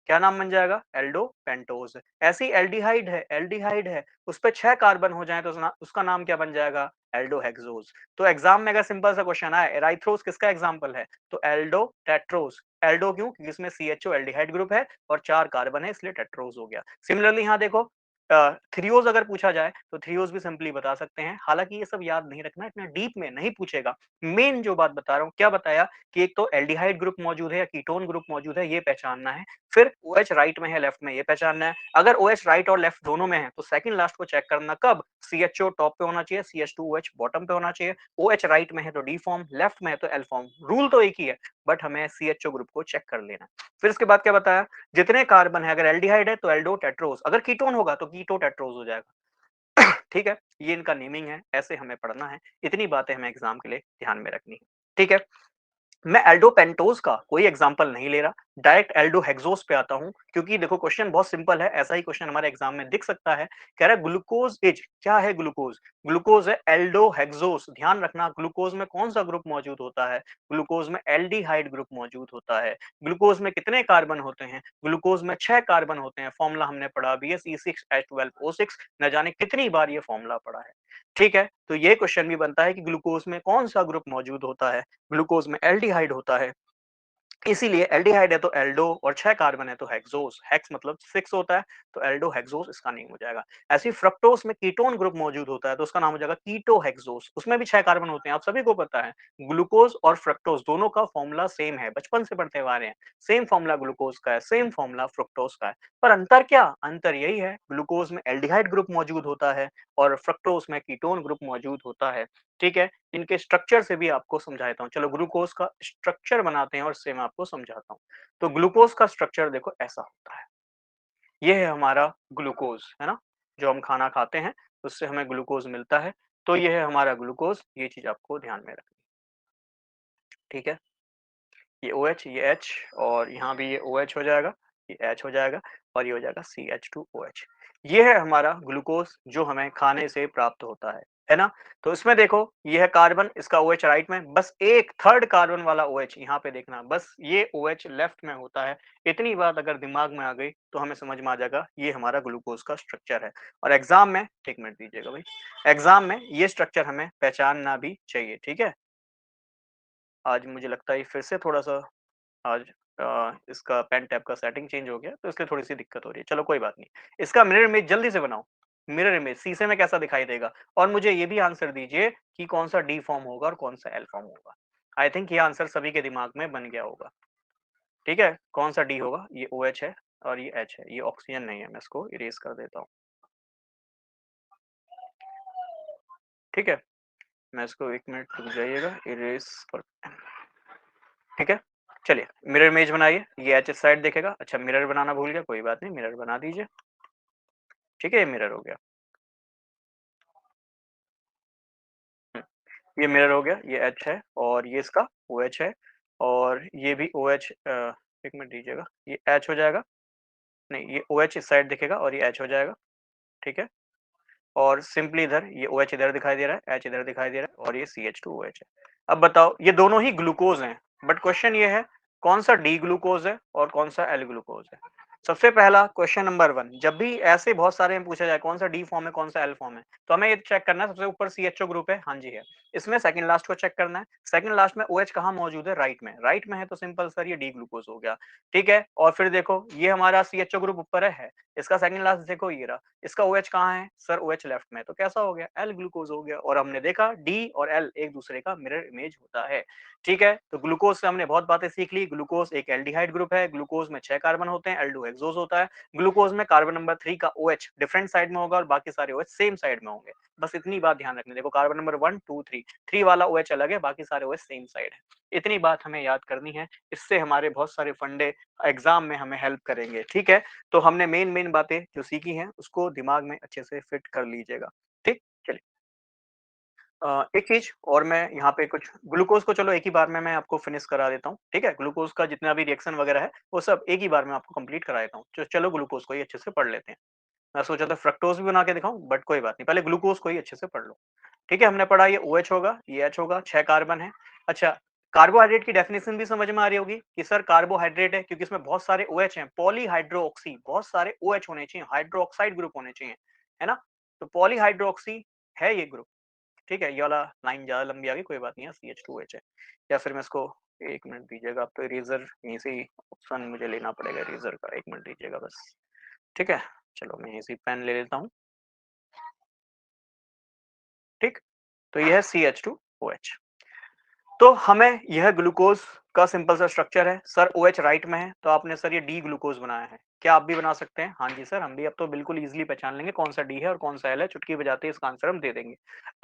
S1: क्या नाम बन जाएगा? एल्डोपेंटोज। ऐसी एल्डिहाइड है, एल्डिहाइड है, उस पे 6 कार्बन हो जाए तो उसका नाम क्या बन जाएगा? एल्डोहेक्सोज। तो एग्जाम में अगर सिंपल सा क्वेश्चन आए, एराइथ्रोस किसका एग्जांपल है? तो एल्डोटेट्रोज। एल्डो क्यों? क्योंकि इसमें CHO एल्डिहाइड ग्रुप है और 4 कार्बन है, इसलिए टेट्रोज हो गया। सिमिलरली यहाँ देखो, थ्रियोज़ अगर पूछा जाए तो थ्रियोज़ भी सिंपली बता सकते हैं। हालाँकि ये सब याद नहीं रखना, इतना डीप में नहीं पूछेगा। मेन जो बात बता रहा हूँ, क्या बताया कि एक तो एल्डिहाइड ग्रुप मौजूद है या कीटोन ग्रुप मौजूद है, ये पहचानना है। फिर ओएच राइट में है, लेफ्ट में, ये पहचानना है। अगर ओएच राइट और लेफ्ट दोनों में है तो सेकंड लास्ट को चेक करना कब? सीएचओ टॉप पे होना चाहिए, सीएच2ओएच बॉटम पे होना चाहिए। ओएच राइट में है तो डी फॉर्म, लेफ्ट में है तो एल फॉर्म। रूल तो एक ही है, बट हमें सीएचओ ग्रुप को चेक कर लेना है। फिर इसके बाद क्या बताया, जितने कार्बन है, अगर एल्डिहाइड है तो एल्डो टेट्रोस, अगर कीटोन होगा तो कीटो टेट्रोस हो जाएगा। ठीक है, ये इनका नेमिंग है, ऐसे हमें पढ़ना है। इतनी बातें हमें एग्जाम के लिए ध्यान में रखनी है। ठीक है, मैं एल्डोपेंटोज का कोई एग्जांपल नहीं ले रहा, डायरेक्ट एल्डोहेक्सोज पे आता हूं, क्योंकि देखो क्वेश्चन बहुत सिंपल है, ऐसा ही क्वेश्चन हमारे एग्जाम में दिख सकता है। कह रहा है ग्लूकोज इज, क्या है ग्लूकोज? ग्लूकोज है एल्डोहेक्सोज। ध्यान रखना, ग्लूकोज में कौन सा ग्रुप मौजूद होता है? ग्लूकोज में एल्डिहाइड ग्रुप मौजूद होता है। ग्लूकोज में कितने कार्बन होते हैं? ग्लूकोज में 6 कार्बन होते हैं। फॉर्मूला हमने पढ़ा BsE6H12O6, न जाने कितनी बार ये फॉर्मूला पढ़ा है। ठीक है, तो ये क्वेश्चन भी बनता है कि ग्लूकोज में कौन सा ग्रुप मौजूद होता है? ग्लूकोज में एल्डिहाइड होता है, इसीलिए एल्डिहाइड है तो एल्डो, और 6 कार्बन है तो हेक्सोस, हेक्स मतलब 6 होता है, तो एल्डो हेक्सोस इसका नेम हो जाएगा। ऐसे ही फ्रक्टोज में कीटोन ग्रुप मौजूद होता है तो उसका नाम हो जाएगा कीटो हेक्सोस, उसमें भी 6 कार्बन होते हैं, आप सभी को पता है। ग्लूकोज और फ्रक्टोज दोनों का फॉर्मूला सेम है, बचपन से पढ़ते आ रहे हैं। सेम फॉर्मूला ग्लूकोज का है, सेम फॉर्मूला फ्रक्टोज का है, पर अंतर क्या? अंतर यही है, ग्लूकोज में एल्डिहाइड ग्रुप मौजूद होता है और फ्रक्टोज में कीटोन ग्रुप मौजूद होता है। ठीक है, इनके स्ट्रक्चर से भी आपको समझाता हूँ। चलो ग्लूकोज का स्ट्रक्चर बनाते हैं और इससे मैं आपको समझाता हूँ। तो ग्लूकोज का स्ट्रक्चर देखो ऐसा होता है। ये है हमारा ग्लूकोज, है ना? जो हम खाना खाते हैं उससे हमें ग्लूकोज मिलता है। तो ये है हमारा ग्लूकोज, ये चीज आपको ध्यान में रखनी। ठीक है, ये OH, ये H, और यहाँ भी ये OH हो जाएगा, ये H हो जाएगा, और ये हो जाएगा CH2OH। ये है हमारा ग्लूकोज जो हमें खाने से प्राप्त होता है ना? तो इसमें देखो ये है कार्बन, इसका OH राइट में, बस एक थर्ड कार्बन वाला OH यहाँ पे देखना, बस ये OH लेफ्ट में होता है। इतनी बात अगर दिमाग में आ गई तो हमें समझ में आ जाएगा ये हमारा ग्लूकोज का स्ट्रक्चर है। और एग्जाम में, एक मिनट दीजिएगा भाई, एग्जाम में ये स्ट्रक्चर हमें पहचानना भी चाहिए। ठीक है, आज मुझे लगता है फिर से थोड़ा सा आज इसका पेन टैब का सेटिंग चेंज हो गया तो इसलिए थोड़ी-सी दिक्कत हो रही है। चलो कोई बात नहीं। इसका मिरर इमेज जल्दी से बनाओ। मिरर इमेज शीशे में कैसा दिखाई देगा? और मुझे ये भी आंसर दीजिए कि कौन-सा डी फॉर्म होगा और कौन-सा एल फॉर्म होगा। आई थिंक ये आंसर सभी के दिमाग में बन गया होगा। ठीक है? कौन-सा डी होगा? ये OH है और ये H है। ये ऑक्सीजन नहीं है, मैं इसको इरेज़ कर देता हूँ। ठीक है? मैं इसको 1 मिनट रुक जाइएगा, इरेज़ कर, ठीक है? चलिए मिरर इमेज बनाइए। ये H इस साइड देखेगा। अच्छा मिरर बनाना भूल गया, कोई बात नहीं, मिरर बना दीजिए। ठीक है, ये मिरर हो गया। हुँ, ये मिरर हो गया, ये H है और ये इसका OH है, और ये भी OH, 1 मिनट दीजिएगा, ये H हो जाएगा। नहीं, ये OH इस साइड दिखेगा और ये H हो जाएगा, ठीक है? और सिंपली इधर ये OH इधर दिखाई दे रहा है, H इधर दिखाई दे रहा है, और ये CH2OH है। अब बताओ, ये दोनों ही ग्लूकोज़ हैं, बट क्वेश्चन ये है कौन-सा डी ग्लूकोज़ है और कौन-सा एल ग्लूकोज़ है? सबसे पहला क्वेश्चन नंबर 1, जब भी ऐसे बहुत सारे में पूछा जाए कौन-सा डी फॉर्म है, कौन-सा एल फॉर्म है, तो हमें ये चेक करना है सबसे ऊपर CHO ग्रुप है, हाँ जी है। इसमें सेकंड लास्ट को चेक करना है, सेकंड लास्ट में OH कहाँ मौजूद है? राइट में, राइट में है तो सिंपल सर ये डी ग्लूकोज़ हो गया, ठीक है? और फिर देखो ये हमारा CHO ग्रुप ऊपर है, इसका सेकंड लास्ट देखो ये रहा, इसका OH कहाँ है? सर OH लेफ्ट में है, तो कैसा हो गया? एल ग्लूकोज हो गया, और हमने देखा डी और एल एक दूसरे का मिरर इमेज होता है। ठीक है, तो ग्लूकोज से हमने बहुत बातें सीख ली। ग्लूकोज एक एल्डिहाइड ग्रुप है, ग्लूकोज में 6 कार्बन होते हैं, एल्डोहेक्सोज होता है। ग्लूकोज में कार्बन नंबर 3 का OH डिफरेंट साइड में होगा और बाकी सारे OH सेम साइड में होंगे। बस इतनी बात ध्यान रखनी। देखो कार्बन नंबर 1, 2, 3, 3 वाला OH अलग है, बाकी सारे OH सेम साइड है। इतनी बात हमें याद करनी है, इससे हमारे बहुत सारे फंडे एग्जाम में हमें हेल्प करेंगे। ठीक है, तो हमने मेन बातें जो सीखी हैं उसको दिमाग में अच्छे से फिट कर लीजिएगा। ठीक, चलिए एक चीज और, मैं यहाँ पे कुछ ग्लूकोज को चलो एक ही बार में मैं आपको फिनिश करा देता हूँ। ठीक है, ग्लूकोज का जितना भी रिएक्शन वगैरह है वो सब एक ही बार में आपको कंप्लीट करा देता हूँ। चलो ग्लूकोज को ही अच्छे से पढ़ लेते हैं। मैं सोचा था फ्रक्टोज भी बना के दिखाऊं, बट कोई बात नहीं, पहले ग्लूकोज को ही अच्छे से पढ़ लो। ठीक है, हमने पढ़ा ये OH होगा, ये H होगा, 6 कार्बन है। अच्छा, कार्बोहाइड्रेट की डेफिनेशन भी समझ में आ रही होगी कि सर कार्बोहाइड्रेट है क्योंकि इसमें बहुत सारे OH हैं, पॉलीहाइड्रोक्सी, बहुत सारे OH होने चाहिए, हाइड्रोक्साइड ग्रुप होने चाहिए, है ना? तो पॉलीहाइड्रोक्सी है ये ग्रुप। ठीक है, ये वाला लाइन ज़्यादा लंबी आ गई, कोई बात नहीं है, CH2OH है। या फिर मैं इसको, 1 मिनट दीजिएगा, अब तो इरेज़र यहीं से ही ऑप्शन मुझे लेना पड़ेगा इरेज़र का, 1 मिनट दीजिएगा बस। ठीक है? चलो मैं इसी पेन ले लेता हूँ। ठीक, तो यह है CH2OH। तो हमें यह ग्लूकोज का सिंपल सा स्ट्रक्चर है। सर OH राइट में है तो आपने सर ये डी ग्लूकोज बनाया है, क्या आप भी बना सकते हैं? हाँ जी सर, हम भी अब तो बिल्कुल इजीली पहचान लेंगे कौन सा डी है और कौन सा एल है, चुटकी बजाते ही इसका आंसर हम दे देंगे।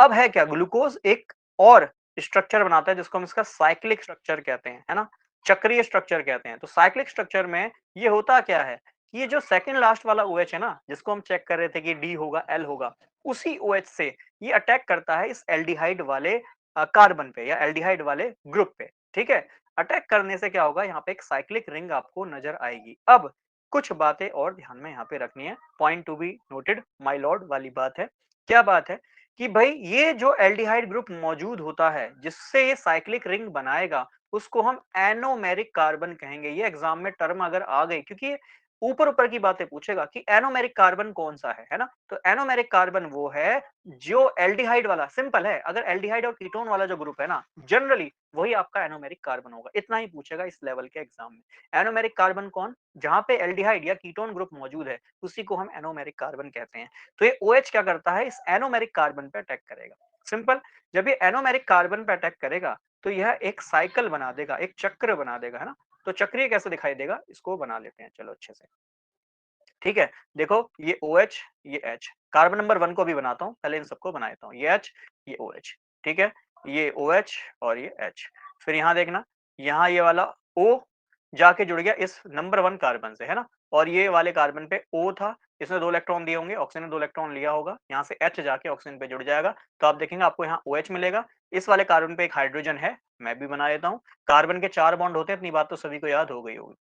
S1: अब है क्या, ग्लूकोज एक और स्ट्रक्चर बनाता है जिसको हम इसका साइक्लिक स्ट्रक्चर कहते हैं, है ना, चक्रीय स्ट्रक्चर कहते हैं। तो साइक्लिक स्ट्रक्चर में ये होता क्या है कि ये जो सेकंड लास्ट वाला OH है ना, जिसको हम चेक कर रहे थे कि डी होगा एल होगा, उसी OH से ये अटैक करता है इस एल्डिहाइड वाले कार्बन पे या एल्डिहाइड वाले ग्रुप पे। ठीक है, अटैक करने से क्या होगा, यहाँ पे एक साइक्लिक रिंग आपको नजर आएगी। अब कुछ बातें और ध्यान में यहाँ पे रखनी है, point to be noted my Lord वाली बात है। क्या बात है कि भाई ये जो एल्डिहाइड ग्रुप मौजूद होता है जिससे ये साइक्लिक रिंग बनाएगा, उसको हम एनोमेरिक कार्बन कहेंगे। ये एग्जाम में टर्म अगर आ गई, क्योंकि ये ऊपर ऊपर की बातें पूछेगा कि एनोमेरिक कार्बन कौन सा है ना, तो एनोमेरिक कार्बन वो है जो एल्डिहाइड वाला, सिंपल है, अगर एल्डिहाइड और कीटोन वाला जो ग्रुप है ना, जनरली वही आपका एनोमेरिक कार्बन होगा। इतना ही पूछेगा इस लेवल के एग्जाम में। एनोमेरिक कार्बन कौन, जहां पे एल्डिहाइड या कीटोन ग्रुप मौजूद है उसी को हम एनोमेरिक कार्बन कहते हैं। तो ये OH क्या करता है, इस एनोमेरिक कार्बन पे अटैक करेगा। सिंपल, जब ये एनोमेरिक कार्बन पे अटैक करेगा तो यह एक साइकिल बना देगा, एक चक्र बना देगा, है ना। तो चक्रीय कैसे दिखाई देगा, इसको बना लेते हैं चलो अच्छे से। ठीक है, देखो ये OH, ये H, कार्बन नंबर 1 को भी बनाता हूँ, पहले इन सबको बना देता हूँ। ये H, ये OH, ठीक है, ये OH और ये H। फिर यहाँ देखना, यहाँ ये वाला O जाके जुड़ गया इस नंबर 1 कार्बन से, है ना, और ये वाले कार्बन पे O था, इसने 2 इलेक्ट्रॉन दिए होंगे, ऑक्सीजन ने 2 इलेक्ट्रॉन लिया होगा, यहाँ से H जाके ऑक्सीजन पे जुड़ जाएगा। तो आप देखेंगे आपको यहाँ OH मिलेगा। इस वाले कार्बन पे एक हाइड्रोजन है, मैं भी बना देता हूँ। कार्बन के 4 बॉन्ड होते हैं, इतनी बात तो सभी को याद हो गई होगी।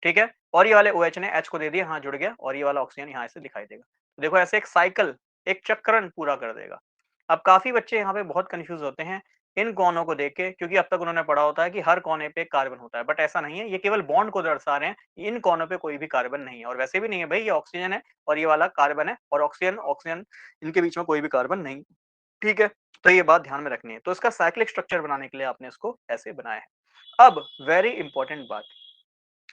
S1: ठीक है, और ये वाले OH ने H को दे दिया, हाँ जुड़ गया, और ये वाला ऑक्सीजन यहाँ से दिखाई देगा। तो देखो ऐसे एक साइकिल, एक चक्रण पूरा कर देगा। अब काफी बच्चे यहाँ पे बहुत कंफ्यूज होते हैं इन कोनों को देख के, क्योंकि अब तक उन्होंने पढ़ा होता है कि हर कोने पे कार्बन होता है, बट ऐसा नहीं है, ये केवल बॉन्ड को दर्शा रहे हैं। इन कोनों पे कोई भी कार्बन नहीं है, और वैसे भी नहीं है भाई, ये ऑक्सीजन है और ये वाला कार्बन है, और ऑक्सीजन ऑक्सीजन इनके बीच में कोई भी कार्बन नहीं। ठीक है, तो ये बात ध्यान में रखनी है। तो इसका साइक्लिक स्ट्रक्चर बनाने के लिए आपने इसको ऐसे बनाया है। अब वेरी इंपॉर्टेंट बात,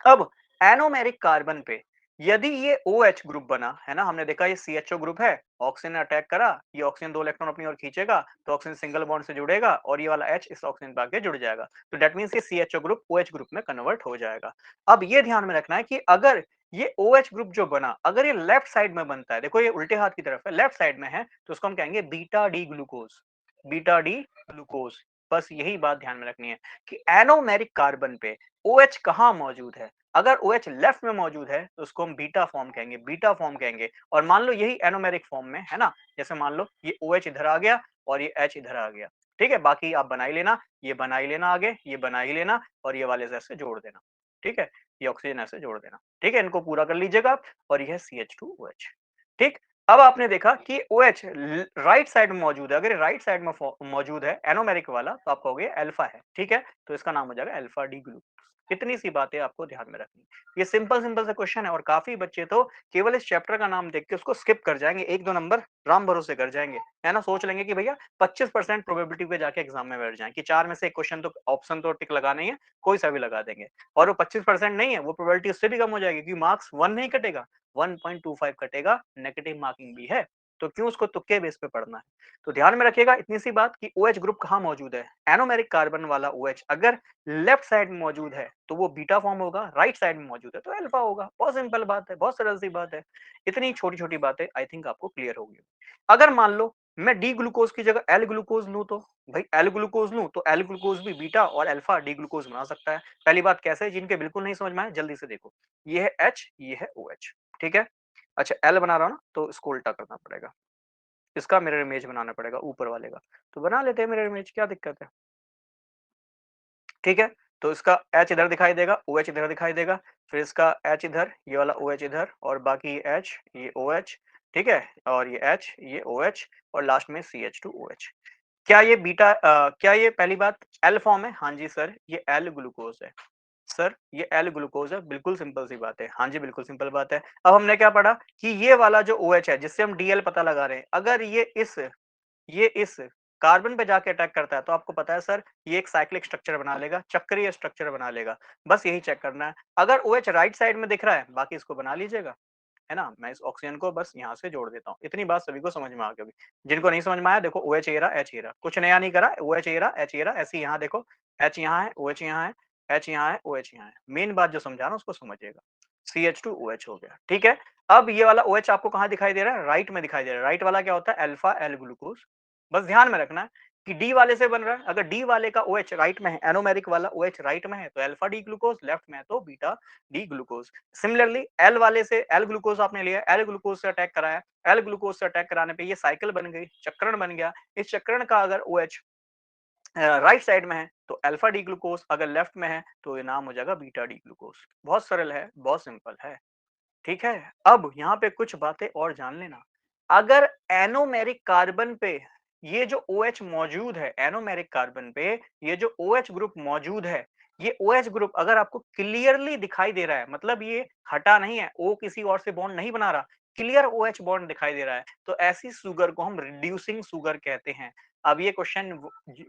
S1: अब एनोमेरिक कार्बन पे यदि ये OH ग्रुप बना, है ना, हमने देखा ये CHO ग्रुप है, ऑक्सीजन ने अटैक करा, ये ऑक्सीजन 2 इलेक्ट्रॉन अपनी ओर खींचेगा तो ऑक्सीजन सिंगल बॉन्ड से जुड़ेगा और ये वाला H इस ऑक्सीजन पे आके जुड़ जाएगा। तो दैट मींस ये CHO ग्रुप OH ग्रुप में कन्वर्ट हो जाएगा। अब ये ध्यान में रखना है कि अगर ये OH ग्रुप जो बना, अगर ये लेफ्ट साइड में बनता है, देखो ये उल्टे हाथ की तरफ है, लेफ्ट साइड में है, तो उसको हम कहेंगे beta D glucose, beta D glucose. बस यही बात ध्यान में रखनी है कि एनोमेरिक कार्बन पे OH कहाँ मौजूद है। अगर OH लेफ्ट में मौजूद है तो उसको हम बीटा फॉर्म कहेंगे, बीटा फॉर्म कहेंगे। और मान लो यही एनोमेरिक फॉर्म में है ना, जैसे मान लो ये OH इधर आ गया और ये H इधर आ गया। ठीक है, बाकी आप बना ही लेना, ये बना ही लेना, आगे ये बना ही लेना, और ये वाले से ऐसे जोड़ देना। ठीक है, ये ऑक्सीजन ऐसे जोड़ देना। ठीक है, इनको पूरा कर लीजिएगा आप, और यह CH2OH। ठीक, अब आपने देखा कि OH राइट साइड में मौजूद है, अगर राइट साइड में मौजूद है एनोमेरिक वाला, तो आप कहोगे अल्फा है। ठीक है, तो इसका नाम हो जाएगा अल्फा डी ग्लूकोज। इतनी सी बातें आपको ध्यान में रखनी। ये सिंपल सिंपल सा क्वेश्चन है, और काफी बच्चे तो केवल इस चैप्टर का नाम देख के उसको स्किप कर जाएंगे, 1-2 नंबर राम भरोसे कर जाएंगे, है ना, सोच लेंगे कि भैया 25% प्रोबेबिलिटी पे जाके एग्जाम में बैठ जाए कि 4 में से एक क्वेश्चन तो ऑप्शन तो टिक लगाना ही है, कोई सा भी लगा देंगे। और वो 25% नहीं है, वो प्रोबेबिलिटी उससे भी कम हो जाएगी, क्योंकि मार्क्स 1 नहीं कटेगा, 1.25 कटेगा, नेगेटिव मार्किंग भी है। तो क्यों उसको तुक्के बेस पे पढ़ना है। तो ध्यान में रखिएगा इतनी सी बात कि OH ग्रुप कहाँ मौजूद है, एनोमेरिक कार्बन वाला OH अगर लेफ्ट साइड में मौजूद है तो वो बीटा फॉर्म होगा, राइट साइड में मौजूद है तो अल्फा होगा। बहुत सिंपल बात है, बहुत सरल सी बात है। इतनी छोटी छोटी बातें आई थिंक आपको क्लियर होगी। अगर मान लो मैं डी ग्लूकोज की जगह एल ग्लूकोज लूं, तो भाई एल ग्लूकोज लूं तो एल ग्लूकोज भी बीटा और अल्फा डी ग्लूकोज बना सकता है। पहली बात कैसे, जिनके बिल्कुल नहीं समझ में आए जल्दी से देखो, ये है H, ये है OH। ठीक है, अच्छा एल बना रहा हूं ना, तो इसको उल्टा करना पड़ेगा, इसका मिरर इमेज बनाना पड़ेगा ऊपर वाले का। तो बना लेते हैं मिरर इमेज, क्या दिक्कत है। ठीक है, तो इसका H इधर दिखाई देगा, OH इधर दिखाई देगा, फिर इसका H इधर, ये वाला OH इधर, और बाकी ये H, ये OH। ठीक है, और ये H, ये OH, और लास्ट में CH2OH। क्या ये बीटा क्या ये पहली बात एल फॉर्म है? हाँ जी सर, ये एल ग्लूकोज है। सर ये एल ग्लूकोज है, बिल्कुल सिंपल सी बात है। हाँ जी, बिल्कुल सिंपल बात है। अब हमने क्या पढ़ा कि ये वाला जो OH है जिससे हम DL पता लगा रहे हैं, अगर ये इस कार्बन पे जाके अटैक करता है तो आपको पता है सर ये एक साइक्लिक स्ट्रक्चर बना लेगा, चक्रीय स्ट्रक्चर बना लेगा। बस यही चेक करना है। अगर OH राइट साइड में दिख रहा है, बाकी इसको बना लीजिएगा। है ना? मैं इस ऑक्सीजन को बस यहाँ से जोड़ देता हूँ। इतनी बात सभी को समझ में आ गई होगी। जिनको नहीं समझ में आया देखो OH ये रहा, H ये रहा, कुछ नया नहीं करा, OH ये रहा, H ये रहा, ऐसे ही यहाँ देखो H यहाँ है, OH यहाँ है, H यहाँ है, OH यहाँ है। मेन बात जो समझा रहा हूँ उसको समझिएगा। CH2OH हो गया, ठीक है? अब ये वाला OH आपको कहाँ दिखाई दे रहा है? राइट में दिखाई दे रहा है। राइट वाला क्या होता है? Alpha L glucose. बस ध्यान में रखना है कि डी वाले से बन रहा है। अगर डी वाले का OH राइट में है, एनोमेरिक वाला OH राइट में है तो अल्फा डी ग्लूकोज, लेफ्ट में है तो beta D glucose. Similarly L वाले से एल ग्लूकोज आपने लिया, एल ग्लूकोज से अटैक कराया, एल ग्लूकोज से अटैक कराने पे ये साइकिल बन गई, चक्रण बन गया। इस चक्रण का अगर OH राइट साइड में है तो अल्फा डी ग्लूकोज, अगर लेफ्ट में है तो ये नाम हो जाएगा बीटा डी ग्लूकोज। बहुत सरल है, बहुत सिंपल है। ठीक है, अब यहाँ पे कुछ बातें और जान लेना। अगर एनोमेरिक कार्बन पे ये जो OH मौजूद है, एनोमेरिक कार्बन पे ये जो OH ग्रुप मौजूद है, ये OH ग्रुप अगर आपको क्लियरली दिखाई दे रहा है, मतलब ये हटा नहीं है, O किसी और से बॉन्ड नहीं बना रहा, क्लियर OH बॉन्ड दिखाई दे रहा है, तो ऐसी शुगर को हम रिड्यूसिंग शुगर कहते हैं। अब ये क्वेश्चन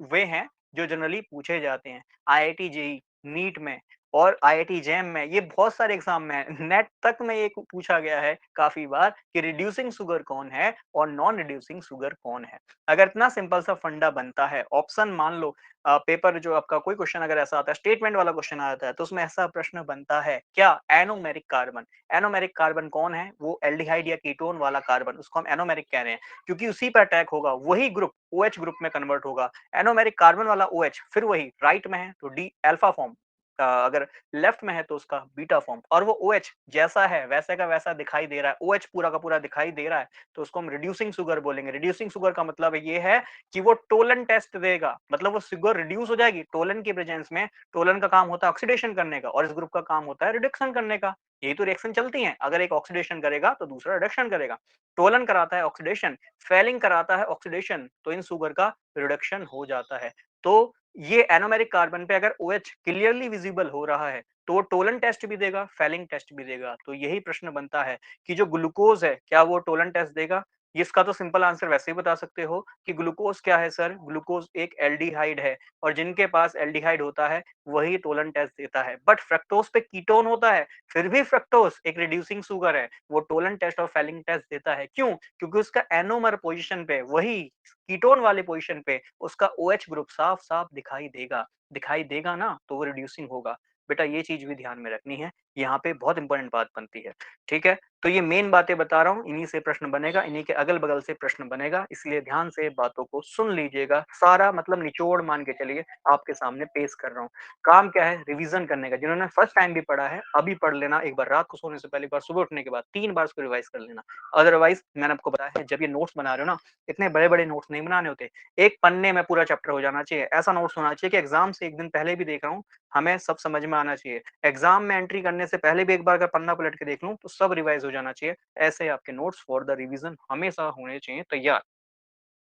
S1: वे हैं जो जनरली पूछे जाते हैं IIT जेईई, नीट में और IIT जैम में, ये बहुत सारे एग्जाम में है। नेट तक में ये पूछा गया है काफी बार कि रिड्यूसिंग शुगर कौन है और नॉन रिड्यूसिंग शुगर कौन है। अगर इतना सिंपल सा फंडा बनता है, ऑप्शन मान लो पेपर जो आपका कोई क्वेश्चन अगर ऐसा आता है, स्टेटमेंट वाला क्वेश्चन आता है, तो उसमें ऐसा प्रश्न बनता है क्या? Anomeric carbon. एनोमेरिक कार्बन कौन है? वो एल्डिहाइड या कीटोन वाला कार्बन, उसको हम एनोमेरिक कह रहे हैं क्योंकि उसी पर अटैक होगा, वही ग्रुप OH ग्रुप में कन्वर्ट होगा। एनोमेरिक कार्बन वाला OH फिर वही राइट में है तो डी अल्फा फॉर्म, अगर लेफ्ट में है तो उसका बीटा फॉर्म, और वो OH जैसा है वैसे का वैसा दिखाई दे रहा है, OH पूरा का पूरा दिखाई दे रहा है, तो उसको हम रिड्यूसिंग शुगर बोलेंगे। रिड्यूसिंग शुगर का मतलब ये है कि वो टोलन टेस्ट देगा, मतलब वो शुगर रिड्यूस हो जाएगी टोलन की प्रेजेंस में। टोलन का काम होता है ऑक्सीडेशन करने का और इस ग्रुप का काम होता है रिडक्शन करने का। यही तो रिएक्शन चलती है, अगर एक ऑक्सीडेशन करेगा तो दूसरा रिडक्शन करेगा। टोलन कराता है ऑक्सीडेशन, फेलिंग कराता है ऑक्सीडेशन, तो इन शुगर का रिडक्शन हो जाता है। तो ये एनोमेरिक कार्बन पे अगर OH क्लियरली विजिबल हो रहा है तो वो टोलन टेस्ट भी देगा, फेलिंग टेस्ट भी देगा। तो यही प्रश्न बनता है कि जो ग्लूकोज है क्या वो टोलन टेस्ट देगा? इसका तो सिंपल आंसर वैसे ही बता सकते हो कि ग्लूकोज क्या है सर? ग्लूकोज एक एल्डिहाइड है और जिनके पास एल्डिहाइड होता है वही टोलन टेस्ट देता है। बट फ्रक्टोज पे कीटोन होता है, फिर भी फ्रक्टोज एक रिड्यूसिंग शुगर है, वो टोलन टेस्ट और फेलिंग टेस्ट देता है। क्यों? क्योंकि उसका एनोमर पोजीशन पे, वही कीटोन वाले पोजीशन पे उसका OH ग्रुप साफ साफ दिखाई देगा। दिखाई देगा ना तो वो रिड्यूसिंग होगा। बेटा ये चीज भी ध्यान में रखनी है, यहाँ पे बहुत इंपॉर्टेंट बात बनती है। ठीक है, तो ये मेन बातें बता रहा हूँ, इन्हीं से प्रश्न बनेगा, इन्हीं के अगल बगल से प्रश्न बनेगा, इसलिए ध्यान से बातों को सुन लीजिएगा। सारा मतलब निचोड़ मान के चलिए आपके सामने पेश कर रहा हूँ। काम क्या है? रिवीजन करने का। जिन्होंने फर्स्ट टाइम भी पढ़ा है अभी पढ़ लेना, एक बार रात को सोने से पहले, एक बार सुबह उठने के बाद 3 बार उसको रिवाइज कर लेना। अदरवाइज मैंने आपको बताया है जब ये नोट्स बना रहे हो ना, इतने बड़े बड़े नोट्स नहीं बनाने होते, एक पन्ने में पूरा चैप्टर हो जाना चाहिए। ऐसा नोट्स होना चाहिए कि एग्जाम से एक दिन पहले भी देख रहा हूँ, हमें सब समझ में आना चाहिए। एग्जाम में एंट्री करने से पहले भी एक बार अगर पन्ना पलट के देख लूं तो सब रिवाइज हो जाना चाहिए। ऐसे आपके नोट्स फॉर द रिवीजन हमेशा होने चाहिए तैयार।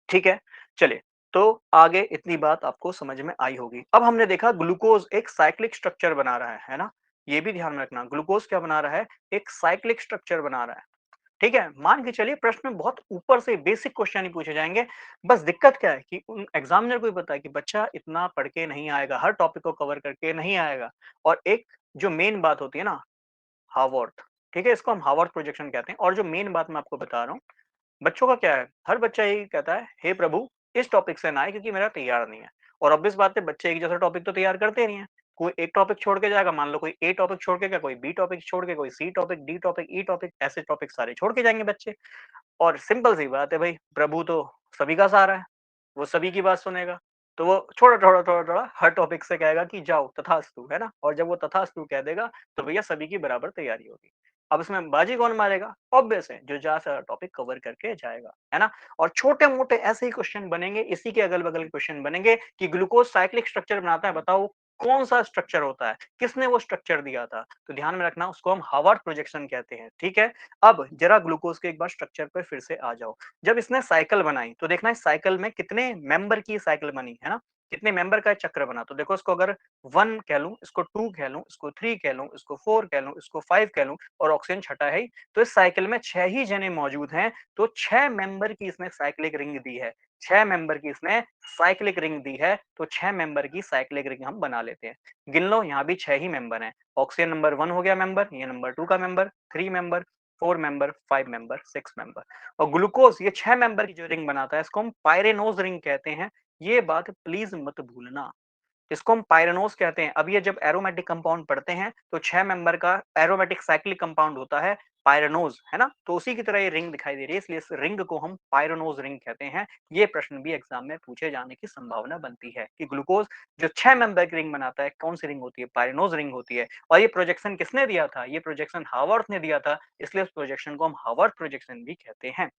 S1: ठीक है, चलिए, तो आगे इतनी बात आपको समझ में आई होगी। अब हमने देखा ग्लूकोज एक साइक्लिक स्ट्रक्चर बना रहा है ना? ये भी ध्यान में रखना, ग्लूकोज क्या बना रहा है? एक साइक्लिक स्ट्रक्चर बना रहा है। ठीक है, मान के चलिए प्रश्न में बहुत ऊपर से बेसिक क्वेश्चन ही पूछे जाएंगे। बस दिक्कत क्या है कि उन एग्जामिनर को भी पता है कि बच्चा इतना पढ़ के नहीं आएगा, हर टॉपिक को कवर करके नहीं आएगा। और एक जो मेन बात होती है ना, हावर्थ, ठीक है, इसको हम हावर्थ प्रोजेक्शन कहते हैं। और जो मेन बात मैं आपको बता रहा हूँ, बच्चों का क्या है, हर बच्चा यही कहता है, हे प्रभु इस टॉपिक से ना आए क्योंकि मेरा तैयार नहीं है। और ऑब्वियस बात है, बच्चे एक जैसा टॉपिक तो तैयार करते नहीं है। कोई एक टॉपिक छोड़ के जाएगा, मान लो कोई ए टॉपिक छोड़ के गया, कोई बी टॉपिक छोड़ के, कोई सी टॉपिक, डी टॉपिक, ई टॉपिक, ऐसे टॉपिक सारे छोड़ के जाएंगे बच्चे। और सिंपल सी बात है भाई, प्रभु तो सभी का सहारा है, वो सभी की बात सुनेगा। तो वो थोड़ा हर टॉपिक से कहेगा कि जाओ तथास्तु, है ना? और जब वो तथास्तु कह देगा तो भैया सभी की बराबर तैयारी होगी। अब इसमें बाजी कौन मारेगा? ऑब्वियस है, जो जहाँ सारा टॉपिक कवर करके जाएगा, है ना? और छोटे-मोटे ऐसे ही क्वेश्चन बनेंगे, इसी के अगल-बगल के क्वेश्चन बनेंगे कि ग्लूकोज साइक्लिक स्ट्रक्चर बनाता है, बताओ कौन-सा स्ट्रक्चर होता है? किसने वो स्ट्रक्चर दिया था? तो ध्यान में रखना, उसको हम हावर्थ प्रोजेक्शन कहते हैं, ठीक है? अब जरा ग्लूकोज के एक बार स्ट्रक्चर पे फिर से आ जाओ। जब इसने साइकिल बनाई तो देखना इस साइकिल में कितने मेंबर की साइकिल बनी, है ना? कितने मेंबर का चक्र बना। तो देखो इसको अगर 1 कह लूँ, इसको 2 कह लूँ, इसको 3 कह लूँ, इसको 4 कह लूँ, इसको 5 कह लूँ और ऑक्सीजन छठा है ही, तो इस साइकिल में 6 ही जने मौजूद हैं, तो 6 मेंबर की इसने साइक्लिक रिंग दी है। 6 मेंबर की इसने साइक्लिक रिंग दी है, तो 6 मेंबर की साइक्लिक रिंग हम बना लेते हैं। गिन लो यहाँ भी 6 ही मेंबर हैं। ऑक्सीजन नंबर 1 हो गया मेंबर, ये नंबर 2 का member, 3 member, 4 member, 5 member, 6 member. और ग्लूकोज ये 6 मेंबर की जो रिंग बनाता है इसको हम पायरेनोज रिंग कहते हैं। ये बात प्लीज मत भूलना। इसको हम पायरेनोज कहते हैं। अब ये जब एरोमेटिक कंपाउंड पढ़ते हैं तो 6 मेंबर का एरोमेटिक साइक्लिक कंपाउंड होता है पायरेनोज, है ना? तो उसी की तरह ये रिंग दिखाई दे रही है, इसलिए इस रिंग को हम पायरेनोज रिंग कहते हैं। ये प्रश्न भी एग्जाम में पूछे जाने की संभावना बनती है कि ग्लूकोज जो 6 मेंबर की रिंग बनाता है कौन सी रिंग होती है? पायरेनोज रिंग होती है। और ये प्रोजेक्शन किसने दिया था? ये प्रोजेक्शन हावर्थ ने दिया था, इसलिए उस प्रोजेक्शन को हम हावर्थ प्रोजेक्शन भी कहते हैं।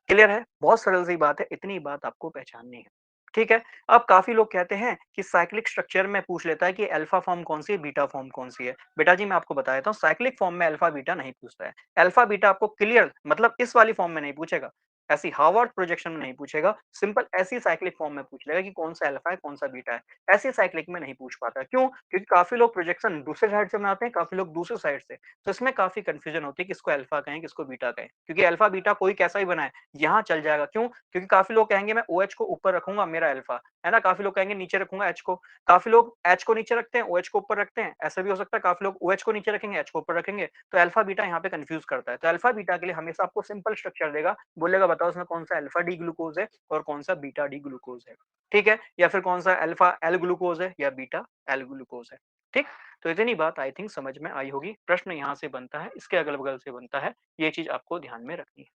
S1: क्लियर है? बहुत सरल सी बात है, इतनी बात आपको पहचाननी है। ठीक है? अब काफ़ी लोग कहते हैं कि साइक्लिक स्ट्रक्चर में पूछ लेता है कि अल्फा फॉर्म कौन-सी है, बीटा फॉर्म कौन-सी है। बेटा जी मैं आपको बता देता हूँ साइक्लिक फॉर्म में अल्फा बीटा नहीं पूछता है। अल्फा बीटा आपको क्लियर मतलब इस वाली फॉर्म में नहीं पूछेगा। ऐसी हार्वर्ड प्रोजेक्शन में नहीं पूछेगा, सिंपल ऐसी साइक्लिक फॉर्म में पूछ लेगा कि कौन-सा अल्फा है, कौन-सा बीटा है। ऐसी साइक्लिक में नहीं पूछ पाता। क्यों? क्योंकि काफ़ी लोग प्रोजेक्शन दूसरे साइड से बनाते हैं, काफ़ी लोग दूसरे साइड से। तो इसमें काफ़ी कन्फ्यूजन होती है किसको अल्फा कहें, किसको बीटा कहें। क्योंकि अल्फा बीटा कोई कैसा ही बनाए, यहाँ चल जाएगा। क्यों? क्योंकि काफ़ी लोग कहेंगे मैं ओएच को ऊपर रखूँगा मेरा अल्फा, है ना? काफ़ी लोग कहेंगे नीचे रखूँगा एच को। काफ़ी लोग एच को नीचे रखते हैं, ओएच को ऊपर रखते हैं। ऐसा भी हो सकता है काफ़ी लोग ओएच को नीचे रखेंगे, एच को ऊपर रखेंगे। तो अल्फा बीटा यहाँ पे कन्फ्यूज़ करता है। तो अल्फा बीटा के लिए हमेशा आपको सिंपल स्ट्रक्चर देगा, बोलेगा बताओ इसमें कौन-सा अल्फा डी ग्लूकोज़ है और कौन-सा बीटा डी ग्लूकोज़ है। ठीक है? या फिर कौन-सा अल्फा एल ग्लूकोज़ है या बीटा एल ग्लूकोज़ है। ठीक? तो इतनी बात आई थिंक समझ में आई होगी। प्रश्न यहाँ से बनता है, इसके अगल-बगल से बनता है। ये चीज़ आपको ध्यान में रखनी है।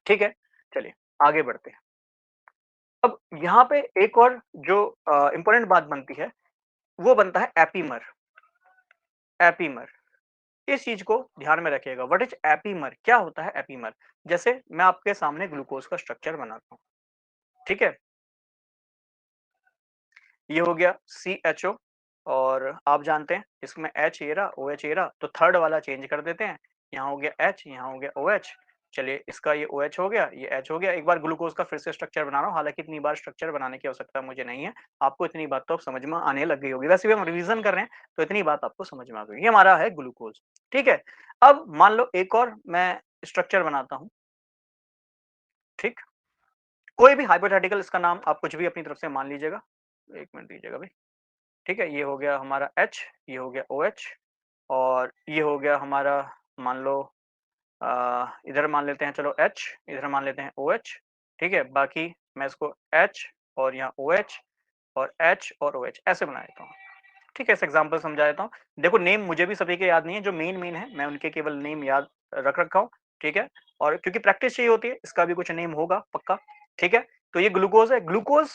S1: ठीक है? चलिए आगे बढ़ते हैं। अब यहाँ पे एक और जो इम्पोर्टेंट बात बनती है, वो बनता है एपीमर। एपीमर, इस चीज़ को ध्यान में रखिएगा। What is epimer? क्या होता है एपीमर? जैसे मैं आपके सामने ग्लूकोज़ का स्ट्रक्चर बनाता हूँ, ठीक है? ये हो गया CHO और आप जानते हैं इसमें H ये रहा, OH ये रहा, तो थर्ड वाला चेंज कर देते हैं। यहाँ हो गया H, यहाँ हो गया OH। चलिए इसका ये OH हो गया, ये H हो गया। एक बार ग्लूकोज़ का फिर से स्ट्रक्चर बना रहा हूँ, हालाँकि इतनी बार स्ट्रक्चर बनाने की आवश्यकता मुझे नहीं है। आपको इतनी बात तो अब समझ में आने लग गई होगी। वैसे भी हम रिवीज़न कर रहे हैं, तो इतनी बात आपको समझ में आ गई। ये हमारा है ग्लूकोज़, ठीक है? अब मान लो एक और मैं स्ट्रक्चर बनाता हूँ, ठीक? कोई भी हाइपोथेटिकल इसका नाम आप कुछ भी अपनी तरफ से मान लीजिएगा। 1 मिनट दीजिएगा भई। ठीक है? ये हो गया हमारा H, ये हो गया OH और ये हो गया हमारा मान लो इधर मान लेते हैं चलो H, इधर मान लेते हैं OH, ठीक है? बाकी मैं इसको H और यहाँ OH और H और OH ऐसे बना देता हूँ। ठीक है? इस एग्ज़ाम्पल से समझा देता हूँ। देखो नेम मुझे भी सभी के याद नहीं है, जो मेन-मेन है मैं उनके केवल नेम याद रख रखा हूँ, ठीक है? और क्योंकि प्रैक्टिस चाहिए होती है, इसका भी कुछ नेम होगा पक्का, ठीक है? तो ये ग्लूकोज़ है, ग्लूकोज़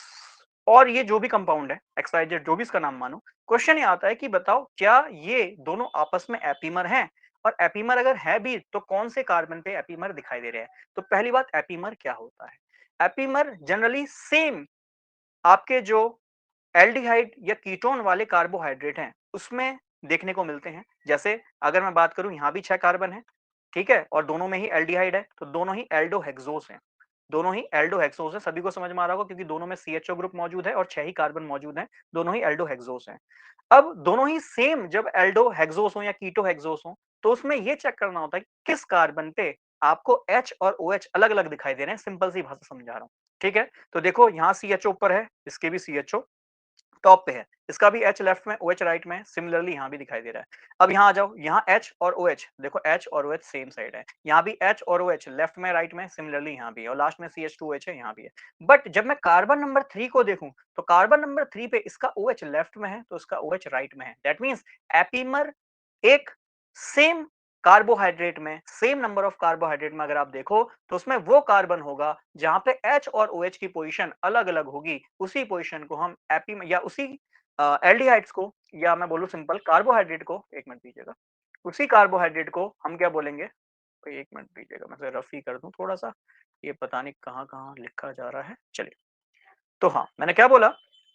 S1: और ये जो भी कंपाउंड है, एक्स-वाई-ज़ेड जो भी इसका नाम मानो, क्वेश्चन ये आता है कि बताओ क्या ये दोनों आपस में एपीमर हैं? और एपीमर अगर है भी तो कौन से कार्बन पे एपीमर दिखाई दे रहे हैं? तो पहली बात एपीमर क्या होता है? एपीमर जनरली सेम आपके जो एल्डिहाइड या कीटोन वाले कार्बोहाइड्रेट हैं, उसमें देखने को मिलते हैं। जैसे अगर मैं बात करूँ यहाँ भी 6 कार्बन है, ठीक है? और दोनों में ही एल्डिहाइड है, तो दोनों ही एल्डोहेक्सोस हैं। दोनों ही एल्डोहेक्सोस हैं, सभी को समझ में आ रहा होगा क्योंकि दोनों में CHO ग्रुप मौजूद है और 6 ही कार्बन मौजूद हैं, दोनों ही एल्डोहेक्सोस हैं। अब दोनों ही सेम जब एल्डोहेक्सोस हों या कीटोहेक्सोस हों, तो उसमें ये चेक करना होता है कि किस कार्बन पे आपको H और OH अलग-अलग दिखाई दे रहे हैं, सिंपल सी भाषा समझा रहा हूँ, ठीक है? तो देखो यहाँ CHO ऊपर है, इसके भी CHO टॉप पे है, इसका भी H लेफ्ट में, OH राइट में है, सिमिलरली यहाँ भी दिखाई दे रहा है। अब यहाँ आ जाओ, यहाँ H और OH देखो H और OH सेम साइड है, यहाँ भी H और OH लेफ्ट में, राइट में, सिमिलरली यहाँ भी है और लास्ट में CH2OH है, यहाँ भी है। बट जब मैं कार्बन नंबर 3 को देखूँ, तो कार्बन नंबर 3 पे इसका OH लेफ्ट में है, तो इसका OH राइट में है। दैट मीन्स एपीमर एक सेम कार्बोहाइड्रेट में, सेम नंबर ऑफ कार्बोहाइड्रेट में अगर आप देखो, तो उसमें वो कार्बन होगा जहाँ पे H और OH की पोजीशन अलग-अलग होगी, उसी पोजीशन को हम एपी या उसी एल्डिहाइड्स को या मैं बोलूँ सिंपल कार्बोहाइड्रेट को 1 मिनट दीजिएगा, उसी कार्बोहाइड्रेट को हम क्या बोलेंगे? 1 मिनट दीजिएगा, मैं इसे रफ ही कर दूँ थोड़ा-सा, ये पता नहीं कहाँ-कहाँ लिखा जा रहा है। चलिए, तो हाँ, मैंने क्या बोला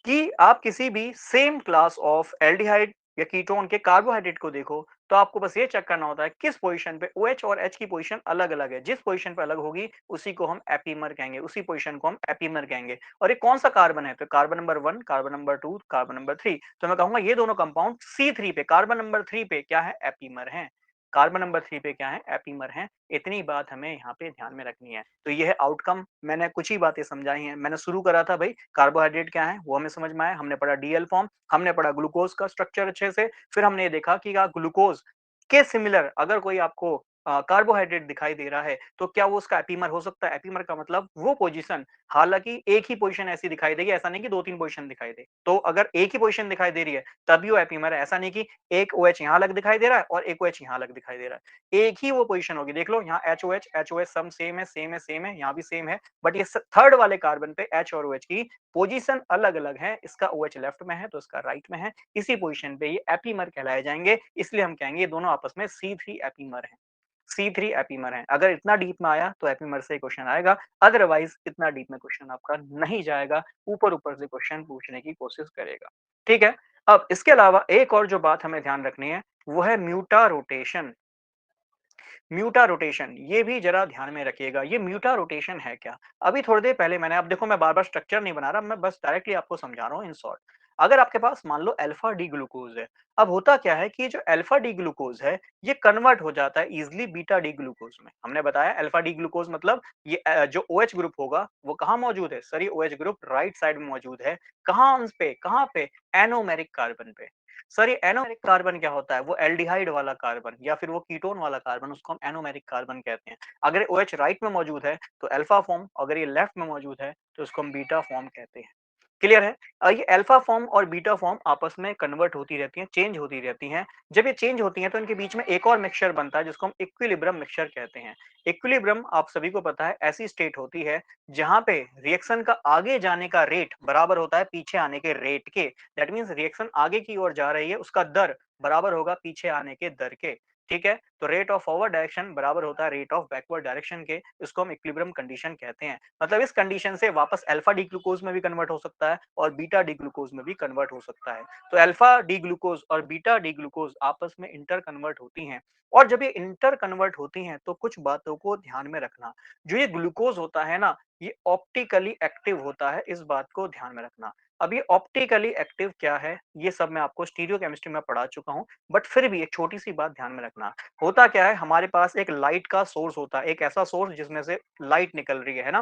S1: कि आप किसी भी सेम क्लास ऑफ एल्डिहाइड या कीटोन के कार्बोहाइड्रेट को देखो, तो आपको बस ये चेक करना होता है किस पोजीशन पे OH और H की पोजीशन अलग-अलग है। जिस पोजीशन पे अलग होगी, उसी को हम एपीमर कहेंगे, उसी पोजीशन को हम एपीमर कहेंगे। और ये कौन-सा कार्बन है? तो carbon number 1, carbon number 2, carbon number 3। तो मैं कहूँगा ये दोनों कंपाउंड C3 पे, कार्बन नंबर 3 पे क्या है? एपीमर हैं। कार्बन नंबर 3 पे क्या है? एपीमर हैं। इतनी बात हमें यहाँ पे ध्यान में रखनी है। तो ये है आउटकम, मैंने कुछ ही बातें समझाई हैं। मैंने शुरू करा था भई कार्बोहाइड्रेट क्या है, वो हमें समझ में आया। हमने पढ़ा डीएल फॉर्म, हमने पढ़ा ग्लूकोज़ का स्ट्रक्चर अच्छे से, फिर हमने ये देखा कि ग्लूकोज़ के सिमिलर अगर कोई आपको कार्बोहाइड्रेट दिखाई दे रहा है, तो क्या वो उसका एपीमर हो सकता है? एपीमर का मतलब वो पोज़ीशन, हालाँकि एक ही पोज़ीशन ऐसी दिखाई देगी, ऐसा नहीं कि 2-3 पोज़ीशन दिखाई दे। तो अगर एक ही पोज़ीशन दिखाई दे रही है, तभी वो एपीमर है, ऐसा नहीं कि एक ओएच यहाँ अलग दिखाई दे रहा है और एक ओएच यहाँ अलग दिखाई दे रहा है। एक ही वो पोज़ीशन होगी, देख लो यहाँ एचओएच सब सेम है, सेम है, सेम है, यहाँ भी सेम है, बट ये स थर्ड वाले कार्बन पे एच और ओएच की पोज़ीशन अलग-अलग है, इसका ओएच लेफ्ट में है, तो इसका राइट में है, इसी पोज़ीशन पे ये एपीमर कहलाए जाएँगे, इसलिए हम कहेंगे ये दोनों आपस में C3 एपीमर हैं। C3 एपीमर है। अगर इतना डीप में आया तो एपीमर से क्वेश्चन आएगा, अदरवाइज़ इतना डीप में क्वेश्चन आपका नहीं जाएगा, ऊपर-ऊपर से क्वेश्चन पूछने की कोशिश करेगा। ठीक है? अब इसके अलावा एक और जो बात हमें ध्यान रखनी है, वो है म्यूटा रोटेशन। म्यूटा रोटेशन ये भी ज़रा ध्यान में रखिएगा, ये म्यूटा रोटेशन है क्या? अभी थोड़ी देर पहले मैंने अब देखो मैं बार-बार स्ट्रक्चर नहीं बना रहा, मैं बस डायरेक्टली आपको समझा रहा हूँ इन शॉर्ट। अगर आपके पास मान लो अल्फा डी ग्लूकोज़ है, अब होता क्या है कि जो अल्फा डी ग्लूकोज़ है, ये कन्वर्ट हो जाता है ईज़िली बीटा डी ग्लूकोज़ में। हमने बताया अल्फा डी ग्लूकोज़ मतलब ये जो ओएच ग्रुप होगा, वो कहाँ मौजूद है? सर ये ओएच ग्रुप राइट साइड में मौजूद है। कहाँ पे? एनोमेरिक कार्बन पे। सर ये एनोमेरिक कार्बन क्या होता है? वो एल्डिहाइड वाला कार्बन या फिर वो कीटोन वाला कार्बन, उसको हम एनोमेरिक कार्बन कहते हैं। अगर ओएच राइट में मौजूद है तो अल्फा फॉर्म, अगर ये लेफ्ट में मौजूद है तो उसको हम बीटा फॉर्म कहते हैं। क्लियर है? ये अल्फा फॉर्म और बीटा फॉर्म आपस में कन्वर्ट होती रहती हैं, चेंज होती रहती हैं। जब ये चेंज होती हैं तो इनके बीच में एक और मिक्सचर बनता है जिसको हम इक्विलिब्रियम मिक्सचर कहते हैं। इक्विलिब्रियम आप सभी को पता है ऐसी स्टेट होती है जहाँ पे रिएक्शन का आगे जाने का रेट बराबर होता है पीछे आने के रेट के। दैट मीन्स रिएक्शन आगे की ओर जा रही है, उसका दर बराबर होगा पीछे आने के दर के। ठीक है? तो रेट ऑफ फॉरवर्ड डायरेक्शन बराबर होता है रेट ऑफ बैकवर्ड डायरेक्शन के। इसको हम इक्विलिब्रियम कंडीशन कहते हैं। मतलब इस कंडीशन से वापस अल्फा डी ग्लूकोज में भी कन्वर्ट हो सकता है और बीटा डी ग्लूकोज में भी कन्वर्ट हो सकता है। तो अल्फा डी ग्लूकोज और बीटा डी ग्लूकोज आपस में इंटर कन्वर्ट होती हैं और जब ये इंटर कन्वर्ट होती हैं तो कुछ बातों को ध्यान में रखना। जो ये ग्लूकोज होता है ना, ये ऑप्टिकली एक्टिव होता है, इस बात को ध्यान में रखना। अब ये ऑप्टिकली एक्टिव क्या है, ये सब मैं आपको स्टीरियो केमिस्ट्री में पढ़ा चुका हूँ, बट फिर भी एक छोटी सी बात ध्यान में रखना। होता क्या है, हमारे पास एक लाइट का सोर्स होता है, एक ऐसा सोर्स जिसमें से लाइट निकल रही है ना,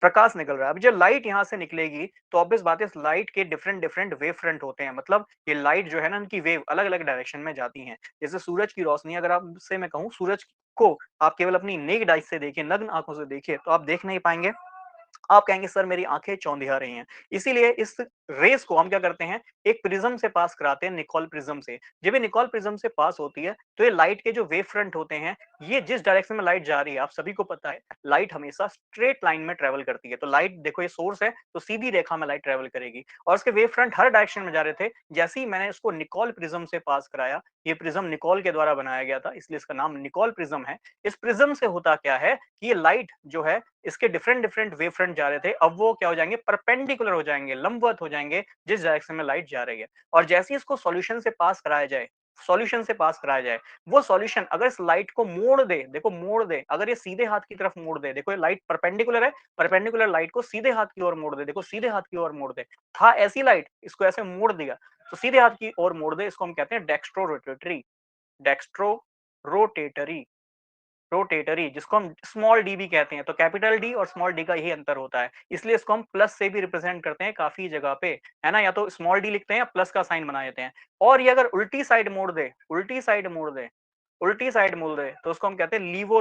S1: प्रकाश निकल रहा है। अब जब लाइट यहाँ से निकलेगी तो ऑब्वियस बात है इस लाइट के डिफरेंट डिफरेंट वेव फ्रंट होते हैं। मतलब ये लाइट जो है ना, इनकी वेव अलग-अलग डायरेक्शन में जाती हैं। जैसे सूरज की रोशनी, अगर आपसे मैं कहूँ सूरज को आप केवल अपनी नेक्ड आइज से देखिए, नग्न आँखों से देखिए, तो आप देख नहीं पाएँगे। आप कहेंगे सर मेरी आँखें चौंधिया रही हैं। इसीलिए इस रेज़ को हम क्या करते हैं, एक प्रिज़्म से पास कराते हैं, निकोल प्रिज़्म से। जब ये निकोल प्रिज़्म से पास होती है, तो ये लाइट के जो वेव फ्रंट होते हैं, ये जिस डायरेक्शन में लाइट जा रही है, आप सभी को पता है, लाइट हमेशा स्ट्रेट लाइन में ट्रैवल करती है। तो लाइट देखो ये सोर्स है, तो सीधी रेखा में लाइट ट्रैवल करेगी और उसके वेव फ्रंट हर डायरेक्शन में जा रहे थे। जैसे ही मैंने इसको निकोल प्रिज़्म से पास कराया, ये प्रिज़्म निकोल के द्वारा बनाया गया था, इसलिए इसका नाम निकोल प्रिज़्म है। इस प्रिज़्म से होता क्या है कि ये लाइट जो है इसके डिफरेंट डिफरेंट वेव फ्रंट जा रहे थे, अब वो क्या हो जाएंगे, परपेंडिकुलर हो जाएंगे, लंबवत हो जाएंगे जिस डायरेक्शन में लाइट जा रही है। और जैसे ही इसको सॉल्यूशन से पास कराया जाए, वो सॉल्यूशन अगर इस लाइट को मोड़ दे, देखो मोड़ दे, अगर ये सीधे हाथ की तरफ मोड़ दे, देखो ये लाइट परपेंडिकुलर है, परपेंडिकुलर लाइट को सीधे हाथ की ओर मोड़ दे, देखो सीधे हाथ की ओर मोड़ दे, था ऐसी लाइट, इसको ऐसे मोड़ दिया तो सीधे हाथ की ओर मोड़ दे, इसको हम कहते हैं dextro rotatory. Dextro rotatory rotatory, जिसको हम स्मॉल डी भी कहते हैं। तो कैपिटल डी और स्मॉल डी का यही अंतर होता है, इसलिए इसको हम प्लस से भी रिप्रेजेंट करते हैं काफी जगह पे, है ना, या तो स्मॉल डी लिखते हैं या प्लस का साइन बना देते हैं। और ये अगर उल्टी साइड मोड़ दे, तो उसको हम कहते हैं लीवो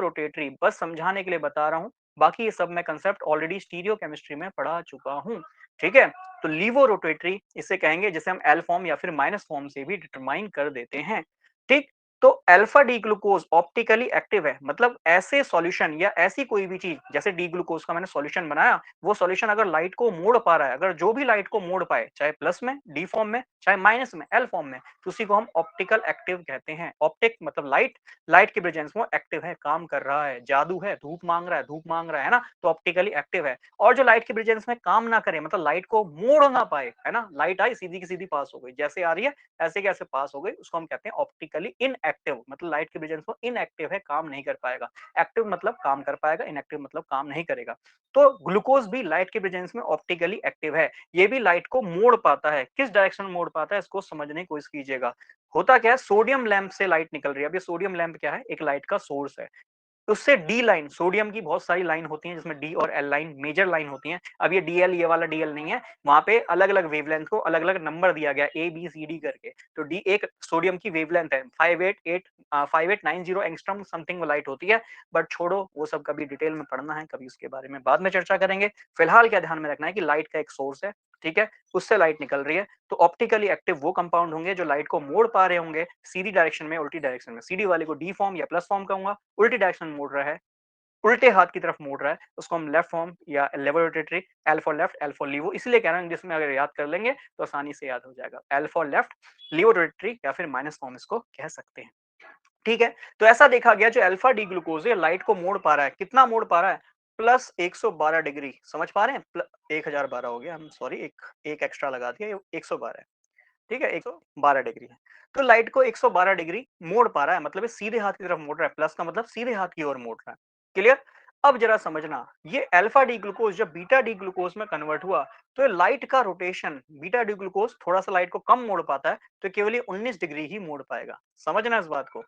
S1: रोटेटरी। बस समझाने के लिए बता रहा हूँ, बाकी ये सब मैं कंसेप्ट ऑलरेडी स्टीरियो केमिस्ट्री में पढ़ा चुका हूँ। ठीक है? तो लीवो रोटेटरी इसे कहेंगे, जिसे हम एल फॉर्म या फिर माइनस फॉर्म से भी डिटरमाइन कर देते हैं। ठीक? तो alpha D glucose optically active है, मतलब ऐसे सॉल्यूशन या ऐसी कोई भी चीज, जैसे डी ग्लूकोज का मैंने सॉल्यूशन बनाया, वो सॉल्यूशन अगर लाइट को मोड़ पा रहा है, अगर जो भी लाइट को मोड़ पाए, चाहे प्लस में डी फॉर्म में, चाहे माइनस में एल फॉर्म में, तो उसी को हम ऑप्टिकल एक्टिव कहते हैं। ऑप्टिक मतलब लाइट, लाइट के प्रेजेंस में एक्टिव है, काम कर रहा है, जादू है, धूप मांग रहा है ना, तो ऑप्टिकली एक्टिव है। और जो लाइट के प्रेजेंस में काम ना करे, मतलब लाइट को मोड़ ना पाए, है ना, लाइट आई सीधी की सीधी पास हो गई, जैसे आ रही है ऐसे कैसे पास हो गई, उसको हम कहते हैं ऑप्टिकली इनएक्टिव। मतलब लाइट के प्रेजेंस में इनएक्टिव है, काम नहीं कर पाएगा। एक्टिव मतलब काम कर पाएगा, इनएक्टिव मतलब काम नहीं करेगा। तो ग्लूकोज भी लाइट के प्रेजेंस में ऑप्टिकली एक्टिव है, ये भी लाइट को मोड़ पाता है। किस डायरेक्शन में मोड़ पाता है, इसको समझने की कोशिश कीजिएगा। होता क्या है, सोडियम लैंप से लाइट निकल रही है। अब ये सोडियम लैंप क्या है, एक लाइट का सोर्स है। उससे डी लाइन, सोडियम की बहुत सारी लाइन होती हैं जिसमें डी और एल लाइन मेजर लाइन होती हैं। अब ये डीएल ये वाला डीएल नहीं है, वहां पे अलग अलग वेवलेंथ को अलग अलग नंबर दिया गया ए बी सी डी करके। तो डी एक सोडियम की वेवलेंथ है 5890 एंगस्ट्रॉम समथिंग लाइट होती है। बट छोड़ो वो सब, कभी डिटेल में पढ़ना है, कभी उसके बारे में बाद में चर्चा करेंगे। फिलहाल क्या ध्यान में रखना है कि लाइट का एक सोर्स है, ठीक है, उससे लाइट निकल रही है। तो ऑप्टिकली एक्टिव वो कंपाउंड होंगे जो लाइट को मोड़ पा रहे होंगे सीधी डायरेक्शन में उल्टी डायरेक्शन में। सीधी वाले को डी फॉर्म या प्लस फॉर्म कहूंगा, उल्टी डायरेक्शन में मोड़ रहा है, उल्टे हाथ की तरफ मोड़ रहा है, उसको हम लेफ्ट फॉर्म या levo rotatory, L for left L for levo इसलिए कह रहा हूं जिसमें अगर याद कर लेंगे तो आसानी से याद हो जाएगा। L for left, laevo rotatory या फिर माइनस फॉर्म इसको कह सकते हैं। ठीक है, तो ऐसा देखा गया जो अल्फा डी ग्लूकोज है लाइट को मोड़ पा रहा है, कितना मोड़ पा रहा है, प्लस 112 डिग्री। समझ पा रहे हैं, 1012 हो गया, हम सॉरी एक एक एक्स्ट्रा लगा दिया, 112 है। ठीक है, 112 डिग्री है। तो लाइट को 112 डिग्री मोड़ पा रहा है, मतलब ये सीधे हाथ की तरफ मोड़ रहा है, प्लस का मतलब सीधे हाथ की ओर मोड़ रहा है। क्लियर? अब जरा समझना, ये अल्फा डी ग्लूकोज जब बीटा डी ग्लूकोज में कन्वर्ट हुआ तो ये लाइट का रोटेशन, बीटा डी ग्लूकोज थोड़ा सा लाइट को कम मोड़ पाता है, तो केवल ये 19 डिग्री ही मोड़ पाएगा। समझना इस बात को,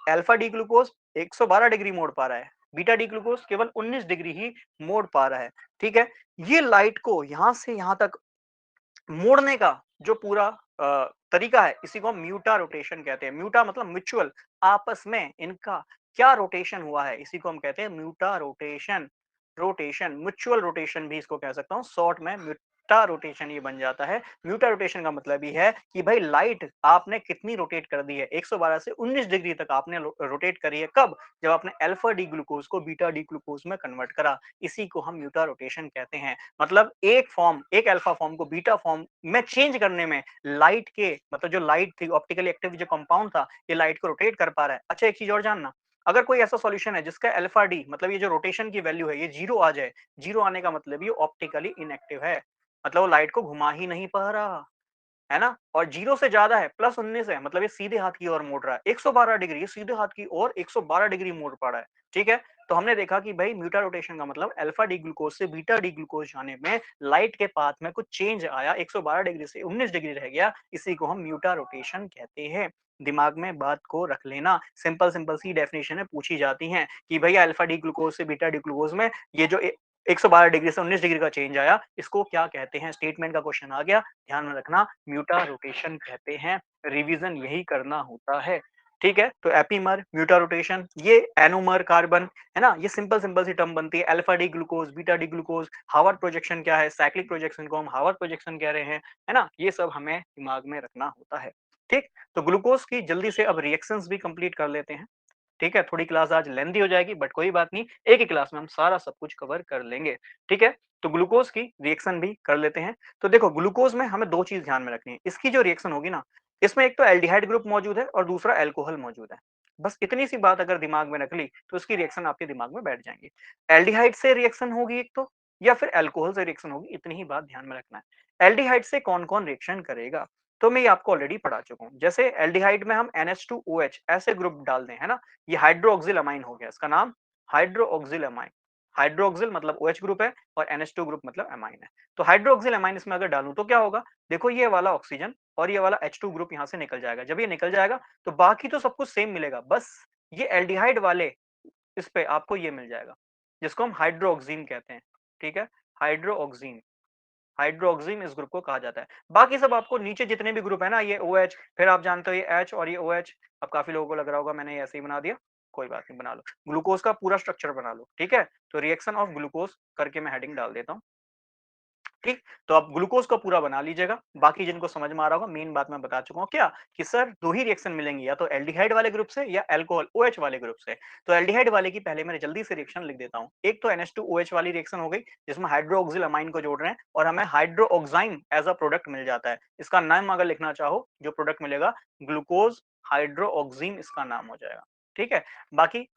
S1: अल्फा डी ग्लूकोज 112 डिग्री मोड़ पा रहा है, बीटा डी ग्लूकोज केवल 19 डिग्री ही मोड़ पा रहा है। ठीक है, ये लाइट को यहां से यहां तक मोड़ने का जो पूरा तरीका है, इसी को हम म्यूटा रोटेशन कहते हैं। म्यूटा मतलब म्यूचुअल, आपस में इनका क्या रोटेशन हुआ है, इसी को हम कहते हैं म्यूटा रोटेशन। रोटेशन, म्यूचुअल रोटेशन भी इसको कह सकता हूं, शॉर्ट में म्यूटा रोटेशन ये बन जाता है। म्यूटा रोटेशन का मतलब ये है कि भाई लाइट आपने कितनी रोटेट कर दी है, 112 से 19 डिग्री तक आपने रोटेट करी है। कब? जब आपने अल्फा डी ग्लूकोज को बीटा डी ग्लूकोज में कन्वर्ट करा, इसी को हम म्यूटा रोटेशन कहते हैं। मतलब एक फॉर्म, एक अल्फा फॉर्म को बीटा फॉर्म में चेंज करने में लाइट के, मतलब जो लाइट थी ऑप्टिकली एक्टिव जो कंपाउंड था, ये लाइट को रोटेट कर पा रहा है। अच्छा एक चीज और जानना, अगर कोई ऐसा सॉल्यूशन है जिसका अल्फा डी मतलब ये जो रोटेशन की वैल्यू है ये जीरो आ जाए, जीरो आने का मतलब ये ऑप्टिकली इनएक्टिव है, मतलब वो लाइट को घुमा ही नहीं पा रहा है ना। और जीरो से ज्यादा है, प्लस 19 है, मतलब ये सीधे हाथ की ओर मोड़ रहा है। 112 डिग्री, ये सीधे हाथ की ओर 112 डिग्री मोड़ पा रहा है। ठीक है, तो हमने देखा कि भाई म्यूटा रोटेशन का मतलब अल्फा डी ग्लूकोज से बीटा डी ग्लूकोज जाने में लाइट के पाथ में कुछ चेंज आया, 112 डिग्री से 19 डिग्री रह गया, इसी को हम म्यूटा रोटेशन कहते हैं। दिमाग में बात को रख लेना, सिंपल सिंपल सी डेफिनेशन है, पूछी जाती हैं कि भैया अल्फा डी ग्लूकोज से बीटा डी ग्लूकोज में ये जो 112 डिग्री से 19 डिग्री का चेंज आया, इसको क्या कहते हैं। स्टेटमेंट का क्वेश्चन आ गया, ध्यान में रखना, म्यूटा रोटेशन कहते हैं। रिवीजन यही करना होता है। ठीक है, तो एपीमर, म्यूटा रोटेशन, ये एनोमर कार्बन, है ना, ये सिंपल सिंपल सी टर्म बनती है। Alpha D glucose, beta D glucose, Harvard projection क्या है, साइक्लिक प्रोजेक्शन को हम हार्वर्ड प्रोजेक्शन कह रहे हैं, है ना, ये सब हमें दिमाग में रखना होता है। ठीक, तो ग्लूकोज की जल्दी से अब रिएक्शंस भी कंप्लीट कर लेते हैं। ठीक है, थोड़ी क्लास आज लेंथी हो जाएगी बट कोई बात नहीं, एक ही क्लास में हम सारा सब कुछ कवर कर लेंगे। ठीक है, तो ग्लूकोज की रिएक्शन भी कर लेते हैं। तो देखो ग्लूकोज में हमें दो चीज ध्यान में रखनी है, इसकी जो रिएक्शन होगी ना, इसमें एक तो एल्डिहाइड ग्रुप मौजूद है और दूसरा अल्कोहल मौजूद है। बस इतनी सी बात अगर दिमाग में रख ली तो उसकी रिएक्शन आपके दिमाग में बैठ जाएंगी। एल्डिहाइड से रिएक्शन होगी एक तो, या फिर अल्कोहल से रिएक्शन होगी, इतनी ही बात ध्यान में रखना है। एल्डिहाइड से कौन कौन रिएक्शन करेगा तो मैं ये आपको ऑलरेडी पढ़ा चुका हूं। जैसे एल्डिहाइड में हम NH2OH ऐसे ग्रुप डाल दें, है ना, ये हाइड्रोक्सिल अमाइन हो गया, इसका नाम हाइड्रोक्सिल अमाइन। हाइड्रोक्सिल मतलब OH ग्रुप है और NH2 ग्रुप मतलब अमाइन है। तो हाइड्रोक्सिल अमाइन इसमें अगर डालूं तो क्या होगा, देखो ये वाला ऑक्सीजन और ये वाला H2 ग्रुप यहां से निकल जाएगा। जब ये निकल जाएगा तो बाकी तो सब कुछ सेम मिलेगा, बस ये एल्डिहाइड वाले इस पे आपको ये मिल जाएगा जिसको हम हाइड्रोक्सीन कहते हैं। ठीक है, हाइड्रोक्सीन, हाइड्रोक्सिम इस ग्रुप को कहा जाता है। बाकी सब आपको नीचे जितने भी ग्रुप है ना, ये OH, फिर आप जानते हो ये H और ये OH। अब काफी लोगों को लग रहा होगा मैंने ये ऐसे ही बना दिया, कोई बात नहीं, बना लो, ग्लूकोज का पूरा स्ट्रक्चर बना लो। ठीक है, तो रिएक्शन ऑफ ग्लूकोज करके मैं हेडिंग डाल देता हूँ। ठीक, तो आप ग्लूकोज का पूरा बना लीजिएगा। बाकी जिनको समझ में आ रहा होगा, मेन बात मैं बता चुका हूँ क्या, कि सर दो ही रिएक्शन मिलेंगी, या तो एल्डिहाइड वाले ग्रुप से या अल्कोहल OH वाले ग्रुप से। तो एल्डिहाइड वाले की पहले मैं जल्दी से रिएक्शन लिख देता हूँ। एक तो NH2OH वाली रिएक्शन हो गई जिसमें हाइड्रोक्सिल अमाइन को जोड़ रहे हैं और हमें हाइड्रोक्साइन एज अ प्रोडक्ट मिल जाता है। इसका नाम अगर लिखना चाहो, जो प्रोडक्ट मिलेगा ग्लूकोज हाइड्रोक्सिम इसका नाम हो जाएगा। ठीक है, बाकी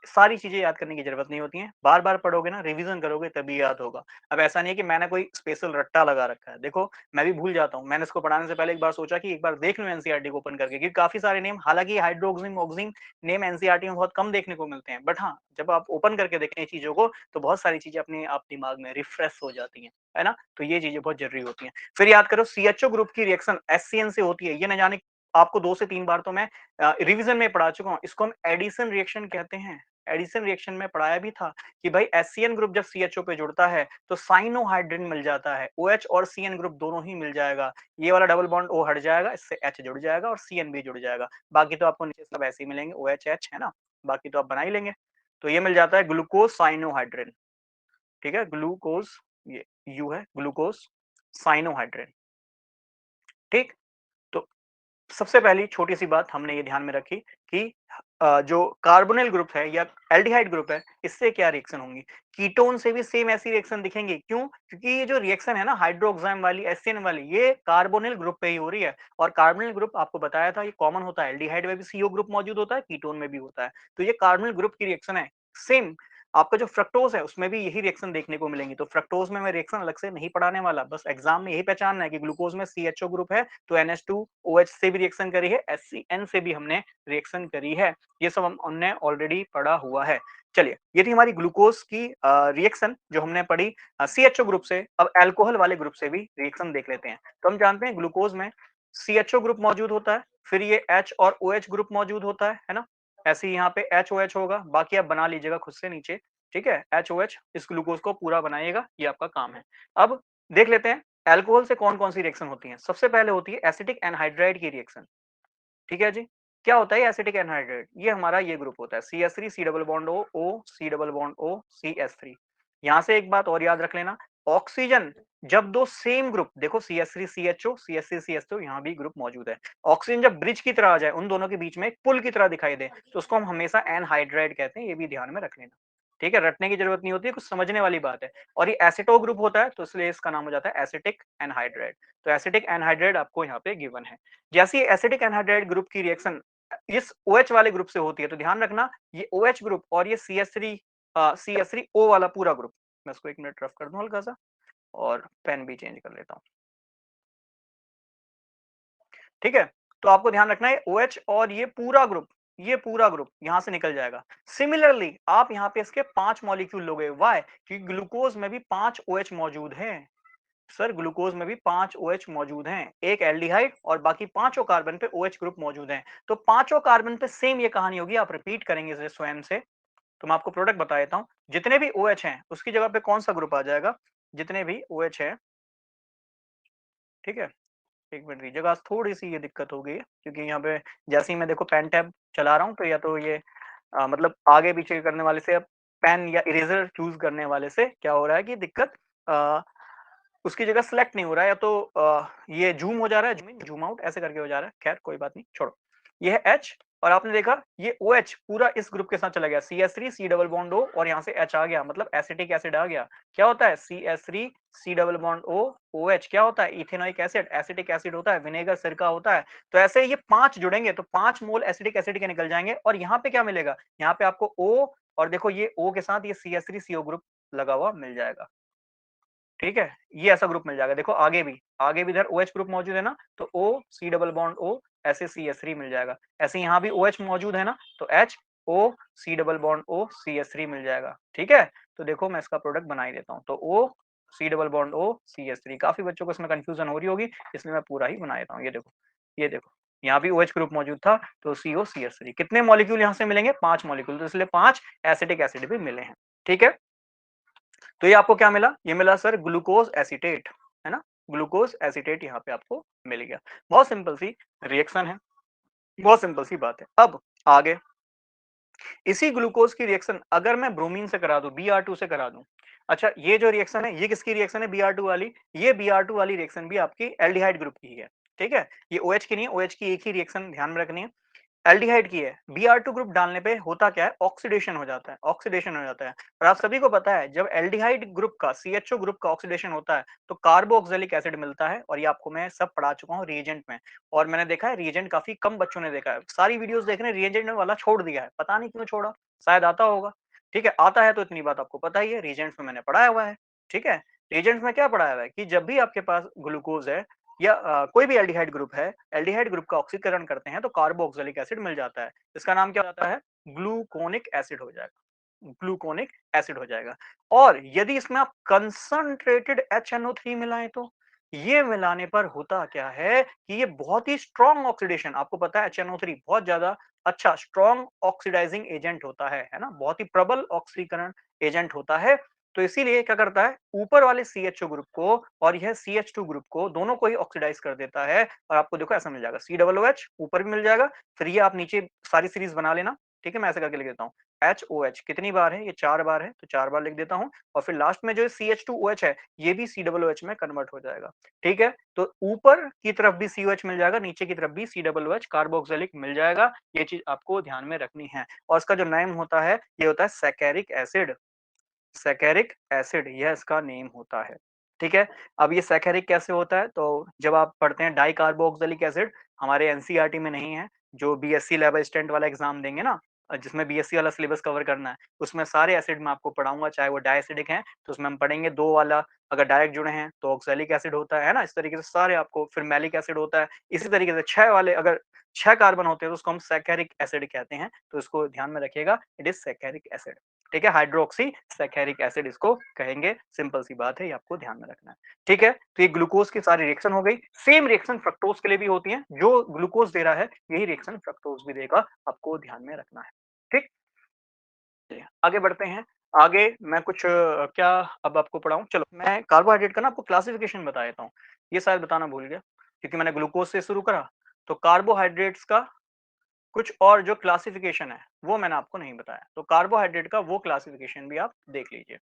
S1: सारी चीजें याद करने की जरूरत नहीं होती है, बार बार पढ़ोगे ना, रिवीजन करोगे तभी याद होगा। अब ऐसा नहीं है कि मैंने कोई स्पेशल रट्टा लगा रखा है, देखो मैं भी भूल जाता हूँ। मैंने इसको पढ़ाने से पहले एक बार सोचा कि एक बार देख लूं एनसीईआरटी को ओपन करके, क्योंकि काफी सारे नेम, हालांकि हाइड्रोक्सिम ऑक्सिम नेम एनसीईआरटी में बहुत कम देखने को मिलते हैं, बट हाँ जब आप ओपन करके देखें चीजों को तो बहुत सारी चीजें अपने आप दिमाग में रिफ्रेश हो जाती है ना। तो ये चीजें बहुत जरूरी होती हैं। फिर याद करो CHO ग्रुप की रिएक्शन HCN से होती है, ये न जाने आपको 2 से 3 बार तो मैं रिवीजन में पढ़ा चुका हूँ, इसको हम एडिशन रिएक्शन कहते हैं। एडिशन रिएक्शन में पढ़ाया भी था कि भाई एससीएन ग्रुप जब सीएचओ पे जुड़ता है तो साइनोहाइड्रिन मिल जाता है, ओएच और सीएन ग्रुप दोनों ही मिल जाएगा। ये वाला डबल बॉन्ड ओ हट जाएगा, इससे एच जुड़ जाएगा और सीएन भी जुड़ जाएगा। बाकी तो आपको नीचे सब ऐसे ही मिलेंगे, ओएच एच है ना, बाकी तो आप बना ही लेंगे। तो ये मिल जाता है ग्लूकोज साइनोहाइड्रिन, ठीक है, ग्लूकोज, ये यू है, ग्लूकोज साइनोहाइड्रिन, ठीक। तो सबसे पहली छोटी सी बात हमने ये ध्यान में रखी कि जो कार्बोनिल ग्रुप है या एल्डिहाइड ग्रुप है, इससे क्या रिएक्शन होंगी। कीटोन से भी सेम ऐसी रिएक्शन दिखेंगी, क्यों? क्योंकि ये जो रिएक्शन है ना हाइड्रोक्साइम वाली, एससीएन वाली, ये कार्बोनिल ग्रुप पे ही हो रही है। और कार्बोनिल ग्रुप आपको बताया था ये कॉमन होता है, एल्डिहाइड में भी सीओ ग्रुप मौजूद होता है, कीटोन में भी होता है। तो ये कार्बोनिल ग्रुप की रिएक्शन है। सेम आपका जो फ्रक्टोज है उसमें भी यही रिएक्शन देखने को मिलेंगी। तो फ्रक्टोज में मैं रिएक्शन अलग से नहीं पढ़ाने वाला, बस एग्जाम में यही पहचानना है कि ग्लूकोज में सीएचओ ग्रुप है तो NH2OH से भी रिएक्शन करी है, HCN से भी हमने रिएक्शन करी है। ये सब हमने ऑलरेडी पढ़ा हुआ है। चलिए, ये थी हमारी ग्लूकोज की रिएक्शन जो हमने पढ़ी सीएचओ ग्रुप से। अब अल्कोहल वाले ग्रुप से भी रिएक्शन देख लेते हैं। तो हम जानते हैं ग्लूकोज में सीएचओ ग्रुप मौजूद होता है, फिर ये H और OH ग्रुप मौजूद होता है ना। ऐसे ही यहाँ पे HOH होगा, बाकी आप बना लीजिएगा खुद से नीचे, ठीक है। HOH इस ग्लूकोज को पूरा बनाइएगा, ये आपका काम है। अब देख लेते हैं अल्कोहल से कौन-कौन सी रिएक्शन होती है। सबसे पहले होती है एसिटिक एनहाइड्राइड की रिएक्शन, ठीक है जी। क्या होता है ये एसिटिक एनहाइड्राइड? ये हमारा ये ग्रुप होता है CH3 C double bond O O C double bond O CH3। यहाँ से एक बात और याद रख लेना, ऑक्सीजन जब दो सेम ग्रुप, देखो CH3 CHO CH3 CH2 यहाँ भी ग्रुप मौजूद है, ऑक्सीजन जब ब्रिज की तरह आ जाए, उन दोनों के बीच में एक पुल की तरह दिखाई दे, तो उसको हम हमेशा एनहाइड्राइड कहते हैं। ये भी ध्यान में रख लेना, ठीक है। रटने की जरूरत नहीं होती है, कुछ समझने वाली बात है। और ये एसिटो ग्रुप होता है तो इसलिए इसका नाम हो जाता है एसिटिक एनहाइड्राइड। तो एसिटिक एनहाइड्राइड आपको यहाँ पे गिवन है। जैसे एसिटिक एनहाइड्राइड ग्रुप की रिएक्शन इस OH वाले ग्रुप से होती है, तो ध्यान रखना ये OH ग्रुप और ये CH3O वाला पूरा ग्रुप, मैं इसको 1 मिनट रफ कर दूं हल्का सा और पेन भी चेंज कर लेता हूं, ठीक है। तो आपको ध्यान रखना है OH और ये पूरा ग्रुप यहां से निकल जाएगा। सिमिलरली आप यहाँ पे इसके 5 मॉलिक्यूल लोगे, वाई क्योंकि ग्लूकोज में भी 5 OH मौजूद हैं। सर ग्लूकोज में भी 5 OH मौजूद हैं, एक एल्डिहाइड और बाकी पांचों कार्बन पे OH ग्रुप मौजूद हैं। तो पांचों कार्बन पे सेम ये कहानी होगी, आप रिपीट करेंगे इसे स्वयं से। तो मैं आपको प्रोडक्ट बता देता हूँ, जितने भी OH हैं उसकी जगह पे कौन सा ग्रुप आ जाएगा, जितने भी OH है, ठीक है। एक मिनट दीजिएगा, आज थोड़ी सी ये दिक्कत हो गई है क्योंकि यहाँ पे जैसे ही मैं देखो पेन टैब चला रहा हूँ तो या तो ये मतलब आगे पीछे करने वाले से, अब पेन या इरेजर चूज करने वाले से क्या हो रहा है कि दिक्कत उसकी जगह सेलेक्ट नहीं हो रहा है, या तो ये जूम हो जा रहा है, जूम इन जूम आउट ऐसे करके हो जा रहा है। खैर कोई बात नहीं, छोड़ो। ये है H और आपने देखा ये OH पूरा इस ग्रुप के साथ चला गया, CH3 C double bond O और यहाँ से H आ गया, मतलब एसिटिक एसिड आ गया। क्या होता है CH3 C double bond O OH, क्या होता है इथेनोइक एसिड, एसिटिक एसिड होता है, विनेगर सिरका होता है। तो ऐसे ये 5 जुड़ेंगे तो 5 मोल एसिटिक एसिड के निकल जाएंगे और यहाँ पे क्या मिलेगा, यहाँ पे आपको O और देखो ये O के साथ ये CH3CO ग्रुप लगा हुआ मिल जाएगा, ठीक है। ये ऐसा ग्रुप मिल जाएगा। देखो आगे भी इधर OH ग्रुप मौजूद है ना, तो O C double bond O ऐसे CH3 मिल जाएगा। ऐसे यहाँ भी OH मौजूद है ना, तो H O C double bond O CH3 मिल जाएगा, ठीक है। तो देखो मैं इसका प्रोडक्ट बना ही देता हूँ, तो O C double bond O CH3। काफी बच्चों को इसमें कंफ्यूजन हो रही होगी, इसलिए मैं पूरा ही बना देता हूँ। ये देखो यहाँ भी OH ग्रुप मौजूद था, तो CO CH3 कितने मॉलिक्यूल यहाँ से मिलेंगे, 5 मॉलिक्यूल, तो इसलिए 5 एसिटिक एसिड भी मिले हैं, ठीक है। तो ये आपको क्या मिला, ये मिला सर ग्लूकोज एसीटेट, है ना। ग्लूकोज एसीटेट यहाँ पे आपको मिल गया। बहुत सिंपल सी रिएक्शन है, बहुत सिंपल सी बात है। अब आगे इसी ग्लूकोज की रिएक्शन अगर मैं ब्रोमीन से करा दूं, Br2 से करा दूं, अच्छा ये जो रिएक्शन है ये किसकी रिएक्शन है, Br2 वाली। ये Br2 वाली रिएक्शन भी आपकी एल्डिहाइड ग्रुप की है, ठीक है। ये OH की नहीं है, OH की एक ही रिएक्शन ध्यान में रखनी है, एल्डिहाइड की है। Br2 ग्रुप डालने पे होता क्या है, ऑक्सीडेशन हो जाता है, ऑक्सीडेशन हो जाता है। और आप सभी को पता है जब एल्डिहाइड ग्रुप का CHO ग्रुप का ऑक्सीडेशन होता है तो कार्बोक्सिलिक एसिड मिलता है, और ये आपको मैं सब पढ़ा चुका हूँ रिएजेंट में। और मैंने देखा है रिएजेंट काफी कम बच्चों ने देखा है, सारी वीडियोस देख रहे हैं रिएजेंट वाला छोड़ दिया है, पता नहीं क्यों छोड़ा, शायद आता होगा, ठीक है। आता है तो इतनी बात आपको पता ही है, रिएजेंट्स में मैंने पढ़ाया हुआ है, ठीक है। रिएजेंट्स में क्या पढ़ाया हुआ है कि जब भी आपके पास ग्लूकोज है या कोई भी एल्डिहाइड ग्रुप है, एल्डिहाइड ग्रुप का ऑक्सीकरण करते हैं तो कार्बोक्सिलिक एसिड मिल जाता है। इसका नाम क्या हो जाता है, ग्लूकोनिक एसिड हो जाएगा, ग्लूकोनिक एसिड हो जाएगा। और यदि इसमें आप कंसंट्रेटेड HNO3 मिलाएं तो ये मिलाने पर होता क्या है कि ये बहुत ही स्ट्रॉन्ग ऑक्सीडेशन, आपको पता है HNO3 बहुत ज्यादा अच्छा स्ट्रॉन्ग ऑक्सीडाइजिंग एजेंट होता है ना? बहुत ही प्रबल ऑक्सीकरण एजेंट होता है। तो इसीलिए क्या करता है, ऊपर वाले CHO ग्रुप को और यह CH2 ग्रुप को दोनों को ही ऑक्सीडाइज कर देता है और आपको देखो ऐसा मिल जाएगा COOH ऊपर भी मिल जाएगा, फिर ये आप नीचे सारी सीरीज बना लेना, ठीक है? मैं ऐसे करके लिख देता हूँ। HOH कितनी बार है? ये 4 बार है, तो 4 बार लिख देता हूँ और फिर लास्ट में जो CH2OH है, ये भी COOH में कन्वर्ट हो जाएगा, ठीक है? तो ऊपर की तरफ भी COH मिल जाएगा, नीचे की तरफ भी COOH कार्बोक्सिलिक मिल जाएगा, ये चीज आपको ध्यान में रखनी है। और इसका जो नेम होता है, ये होता है सैकेरिक एसिड। सैकेरिक एसिड यह इसका नेम होता है, ठीक है? अब ये सैकेरिक कैसे होता है? तो जब आप पढ़ते हैं डाई कार्बोक्सिलिक एसिड, हमारे एनसीईआरटी में नहीं है, जो बीएससी लेवल स्टैंड वाला एग्जाम देंगे ना, जिसमें बीएससी वाला सिलेबस कवर करना है, उसमें सारे एसिड मैं आपको पढ़ाऊंगा, चाहे वो डाइएसिडिक हैं तो उसमें हम पढ़ेंगे 2 वाला, अगर डायरेक्ट जुड़े हैं तो ऑक्सैलिक एसिड होता है ना? इस तरीके से सारे आपको, फिर मैलिक एसिड होता है, इसी तरीके से 6 वाले, अगर 6 कार्बन होते हैं तो उसको हम सैकेरिक एसिड कहते हैं, तो इसको ध्यान में रखिएगा, इट इज सैकेरिक एसिड, ठीक है? हाइड्रोक्सी सैकेरिक एसिड इसको कहेंगे, सिंपल सी बात है, ये आपको ध्यान में रखना है, ठीक है? तो ये ग्लूकोज की सारी रिएक्शन हो गई। सेम रिएक्शन फ्रक्टोज के लिए भी होती है, जो ग्लूकोज दे रहा है यही रिएक्शन फ्रक्टोज भी देगा, आपको ध्यान में रखना है, ठीक? चलिए आगे बढ़ते हैं। आगे मैं कुछ क्या अब आपको पढ़ाऊं? चलो मैं कार्बोहाइड्रेट का ना आपको क्लासिफिकेशन बता देता हूँ, ये शायद बताना भूल गया, क्योंकि मैंने ग्लूकोज से शुरू करा, तो कार्बोहाइड्रेट्स का कुछ और जो क्लासिफिकेशन है वो मैंने आपको नहीं बताया, तो कार्बोहाइड्रेट का वो क्लासिफिकेशन भी आप देख लीजिए,